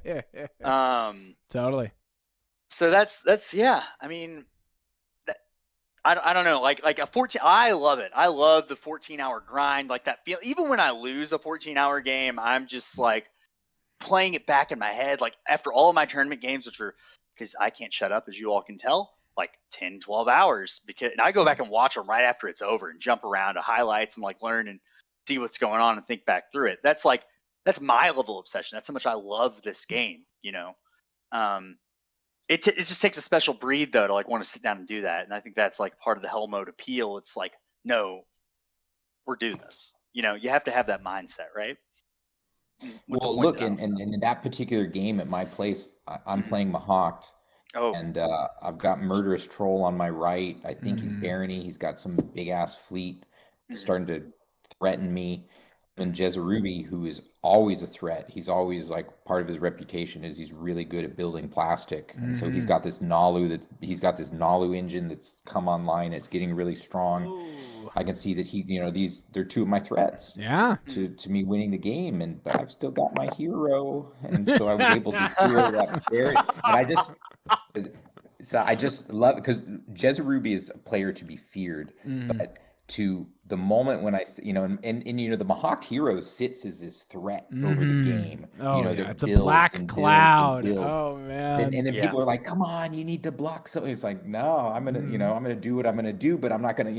Totally. So that's I mean, I don't know. Like a 14. I love it. I love the 14-hour grind. Like that feel. Even when I lose a 14-hour game, I'm just like playing it back in my head. Like after all of my tournament games, which are because I can't shut up, as you all can tell. Like 10, 12 hours and I go back and watch them right after it's over and jump around to highlights and like learn and see what's going on and think back through it. That's my level of obsession. That's how much I love this game. It just takes a special breed though to like want to sit down and do that. And I think that's like part of the hell mode appeal. It's like, no, we're doing this. You have to have that mindset, right? Well, look, and in that particular game at my place, I'm playing Mahawk, Oh. And I've got Murderous Troll on my right. I think he's Barony. He's got some big ass fleet starting to threaten me. And Jezzarubi, who is always a threat. He's always like part of his reputation is he's really good at building plastic. And so he's got this Nalu engine that's come online. It's getting really strong. Ooh. I can see that they're two of my threats. Yeah. To me winning the game, but I've still got my hero, and so I was able to hero that very. And I just love it because Jezzarubi is a player to be feared, but to the moment when and the Mahawk hero sits as this threat over the game. Oh, it's a black cloud. Oh man! And then people are like, "Come on, you need to block something." It's like, no, I'm gonna, I'm gonna do what I'm gonna do, but I'm not gonna,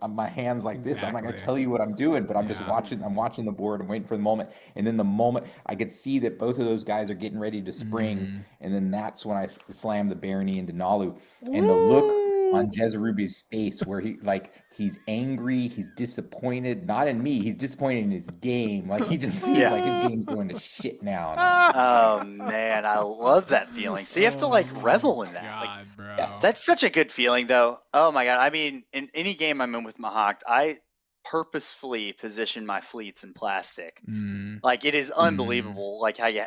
my hands like this. I'm not gonna tell you what I'm doing, but I'm just watching. I'm watching the board. I'm waiting for the moment, and then the moment I could see that both of those guys are getting ready to spring, and then that's when I slam the Barony into Nalu, and the look on Jezzarubi's face where he's angry, he's disappointed, not in me, he's disappointed in his game. Like he just seems like his game's going to shit now. Oh man, I love that feeling. So you have to revel in that. God, bro. That's such a good feeling though. Oh my God. I mean, in any game I'm in with Mahawk, I purposefully position my fleets in plastic. Like it is unbelievable. Like how you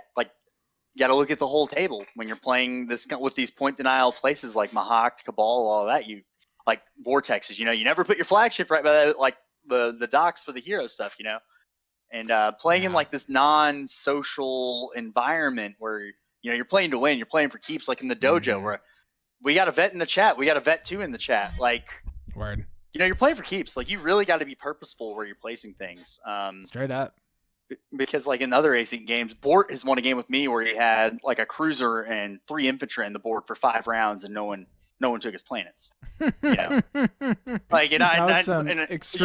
got to look at the whole table when you're playing this with these point denial places like Mahawk, Cabal, all that. You like vortexes. You never put your flagship right by the docks for the hero stuff. And playing in this non-social environment where you're playing to win, you're playing for keeps, like in the dojo where we got a vet in the chat, we got a vet 2 in the chat. Word. You're playing for keeps. Like you really got to be purposeful where you're placing things. Straight up. Because in other racing games, Bort has won a game with me where he had a cruiser and 3 infantry on the board for 5 rounds, and no one took his planets. And you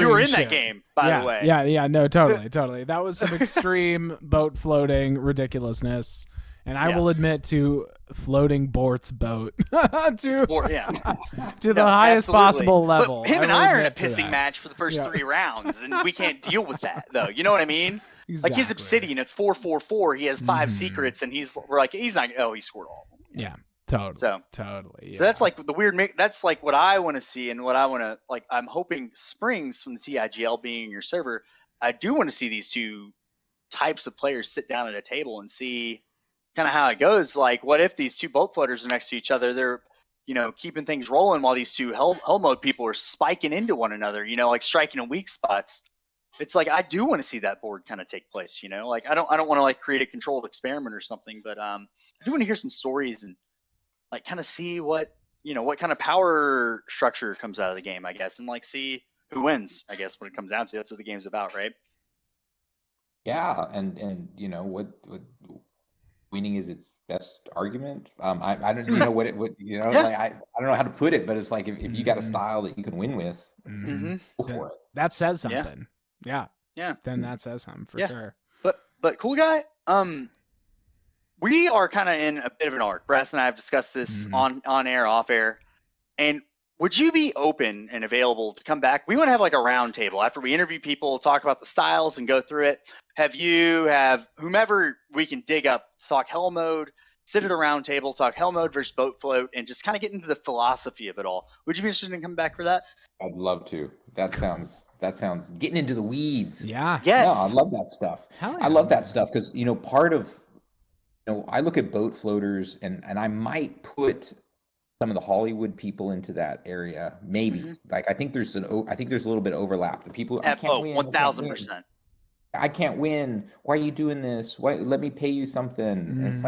were in that game, by the way. Yeah, no, totally. That was some extreme boat floating ridiculousness, and I will admit to floating Bort's boat to the highest possible level. But him and I are in a pissing match for the first 3 rounds, and we can't deal with that, though. You know what I mean? Exactly. Like his Obsidian, it's 4/4/4. He has 5 secrets, and we're like, he's not. Oh, he scored all of them. Yeah, totally. So totally. Yeah. So that's the weird. That's what I want to see, and what I want to I'm hoping springs from the TIGL being in your server. I do want to see these 2 types of players sit down at a table and see kind of how it goes. Like, what if these 2 boat floaters are next to each other? They're keeping things rolling while these 2 hell mode people are spiking into one another. Striking in weak spots. It's I do want to see that board kind of take place, I don't want to create a controlled experiment or something, but I do want to hear some stories and kind of see what kind of power structure comes out of the game, I guess, and see who wins, I guess, when it comes down to it. That's what the game's about, right? Yeah, and what winning is its best argument. I don't know what I don't know how to put it, but it's if you got a style that you can win with, go for it. That says something. Yeah. Then that says something for sure. But CoolGuy, we are kind of in a bit of an arc. Brass and I have discussed this on air, off air. And would you be open and available to come back? We want to have a round table after we interview people, talk about the styles and go through it. Have whomever we can dig up, talk hell mode, sit at a round table, talk hell mode versus boat float, and just kind of get into the philosophy of it all. Would you be interested in coming back for that? I'd love to. That sounds getting into the weeds. Yeah. Yes. No, I love that stuff. Hell yeah. I love that stuff because part of I look at boat floaters and I might put some of the Hollywood people into that area. Maybe I think there's a little bit of overlap. The people I can't win. 1,000%. I can't win. Why are you doing this? Why? Let me pay you something. And it's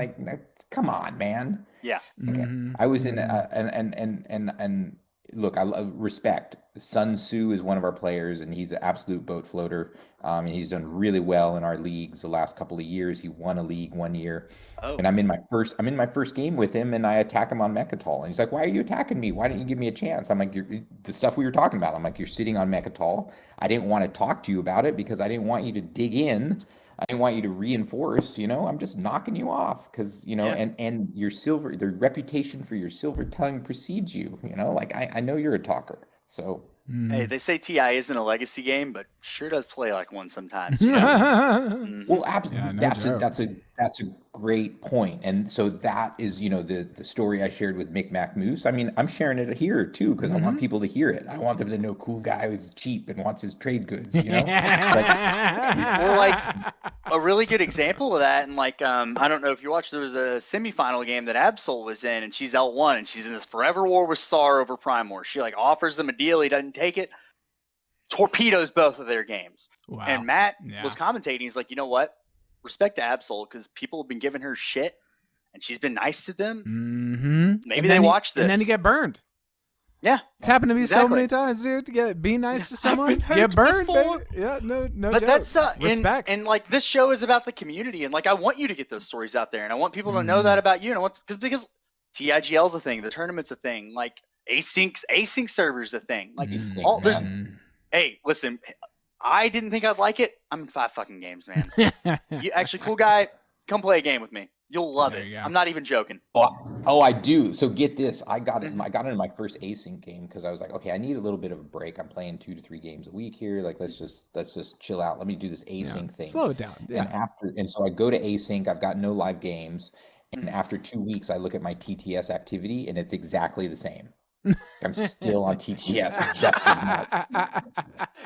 come on, man. Yeah. Okay. I was in and look, I respect. Sun Tzu is one of our players, and he's an absolute boat floater. And he's done really well in our leagues the last couple of years. He won a league one year, and I'm in my first game with him, and I attack him on Mechatol, and he's like, "Why are you attacking me? Why didn't you give me a chance?" I'm like, "The stuff we were talking about." I'm like, "You're sitting on Mechatol. I didn't want to talk to you about it because I didn't want you to dig in. I didn't want you to reinforce, I'm just knocking you off because, and your the reputation for your silver tongue precedes you, I know you're a talker. So hey, they say TI isn't a legacy game, but sure does play like one sometimes. You know? Well, absolutely. Yeah, That's a great point. And so that is, the story I shared with Mick Mac Moose. I mean, I'm sharing it here too because I want people to hear it. I want them to know Cool Guy who's cheap and wants his trade goods. Or like a really good example of that, and like I don't know if you watched, there was a semifinal game that Absol was in, and she's L1, and she's in this forever war with Sar over Primor. She like offers him a deal, he doesn't take it, torpedoes both of their games. Wow. And Matt was commentating. He's like, you know what? Respect to Absol because people have been giving her shit, and she's been nice to them. Mm-hmm. Maybe they watch this, and then you get burned. Yeah, it's happened to me so many times, dude. Be nice to someone, get burned, baby. Yeah, no but joke. That's respect. And like this show is about the community, and like I want you to get those stories out there, and I want people to know that about you. And I want because TIGL's a thing, the tournament's a thing, like async servers a thing, like Hey, listen, I didn't think I'd like it. I'm in 5 fucking games, man. You actually, Cool Guy, come play a game with me. You'll love it. I'm not even joking. Oh, I do. So get this. I got it. I got into my first async game because I was like, okay, I need a little bit of a break. I'm playing 2 to 3 games a week here. Like, let's just chill out. Let me do this async thing. Slow it down. Yeah. And so I go to async. I've got no live games. And after 2 weeks, I look at my TTS activity, and it's exactly the same. I'm still on TTS. Just as much.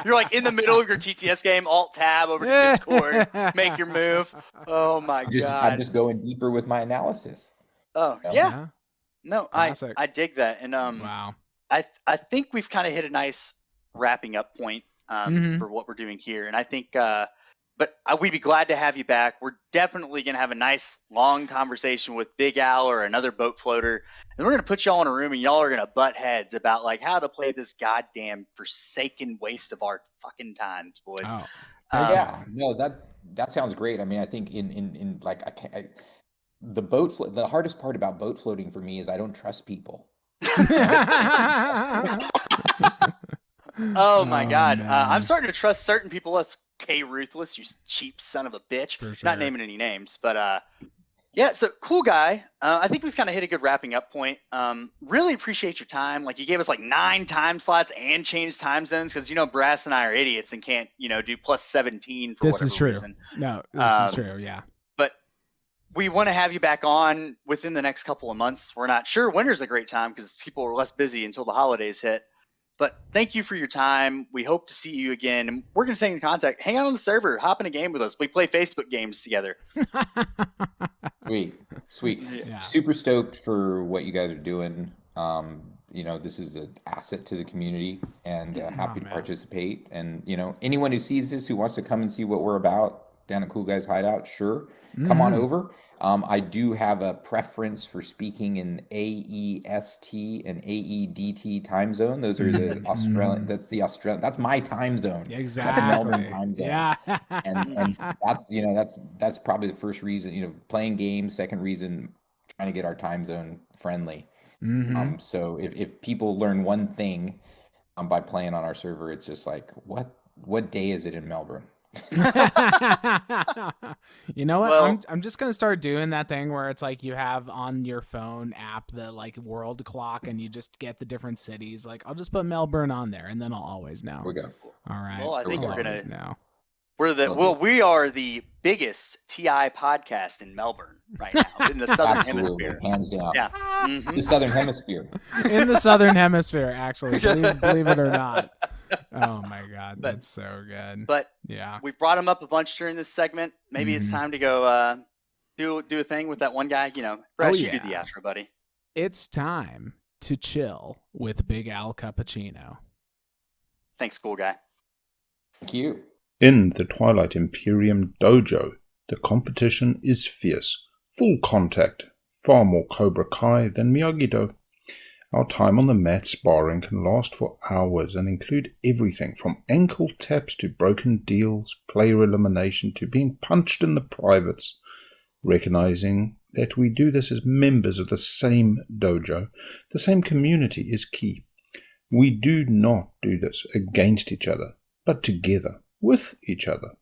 You're like in the middle of your TTS game, Alt Tab over to Discord, make your move. Oh my god! I'm just going deeper with my analysis. Oh yeah. No, Classic. I dig that, and wow. I think we've kind of hit a nice wrapping up point for what we're doing here, and I think but we'd be glad to have you back. We're definitely going to have a nice long conversation with Big Al or another boat floater. And we're going to put y'all in a room and y'all are going to butt heads about like how to play this goddamn forsaken waste of our fucking times, boys. Oh, yeah, no, that sounds great. I mean, I think in like, the hardest part about boat floating for me is I don't trust people. Oh my God. I'm starting to trust certain people. Let's K Ruthless, you cheap son of a bitch. Sure. Not naming any names, but yeah, so Cool Guy. I think we've kind of hit a good wrapping up point. Really appreciate your time. Like you gave us like 9 time slots and changed time zones because Brass and I are idiots and can't do plus 17 for this whatever is true. reason. No, this is true. Yeah. But we want to have you back on within the next couple of months. We're not sure winter's a great time because people are less busy until the holidays hit. But thank you for your time. We hope to see you again. And we're going to stay in contact. Hang out on the server. Hop in a game with us. We play Facebook games together. Sweet. Yeah. Super stoked for what you guys are doing. This is an asset to the community and happy to participate. And, anyone who sees this, who wants to come and see what we're about down at Cool Guy's Hideout, sure. Come on over. I do have a preference for speaking in AEST and AEDT time zone. Those are the Australian. That's my time zone. Exactly. That's Melbourne time zone. Yeah. and that's probably the first reason. Playing games. Second reason, trying to get our time zone friendly. So if people learn one thing by playing on our server, it's just like what day is it in Melbourne? You know what? Well, I'm just gonna start doing that thing where it's like you have on your phone app the like world clock and you just get the different cities. Like I'll just put Melbourne on there and then I'll always know. We go. All right. Well, I think we're gonna know. We are the biggest TI podcast in Melbourne right now in the Southern Hemisphere. Hands down. Yeah. The Southern Hemisphere. In the Southern Hemisphere, actually, believe it or not. Oh my God, that's so good. But yeah, we've brought him up a bunch during this segment. Maybe it's time to go do a thing with that one guy. Brad, you do the outro, buddy. It's time to chill with Big Al Cappuccino. Thanks, Cool Guy. Thank you. In the Twilight Imperium dojo, the competition is fierce, full contact, far more Cobra Kai than Miyagi-Do. Our time on the mat sparring can last for hours and include everything from ankle taps to broken deals, player elimination to being punched in the privates. Recognizing that we do this as members of the same dojo, the same community is key. We do not do this against each other, but together, with each other.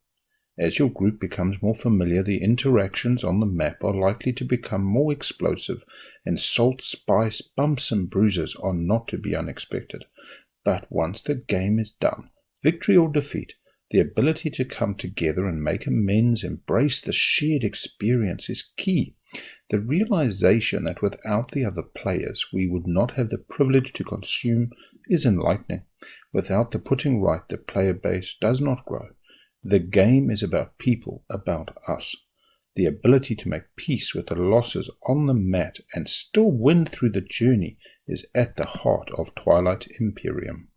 As your group becomes more familiar, the interactions on the map are likely to become more explosive, and salt, spice, bumps and bruises are not to be unexpected. But once the game is done, victory or defeat, the ability to come together and make amends, embrace the shared experience is key. The realization that without the other players we would not have the privilege to consume is enlightening. Without the putting right, the player base does not grow. The game is about people, about us. The ability to make peace with the losses on the mat and still win through the journey is at the heart of Twilight Imperium.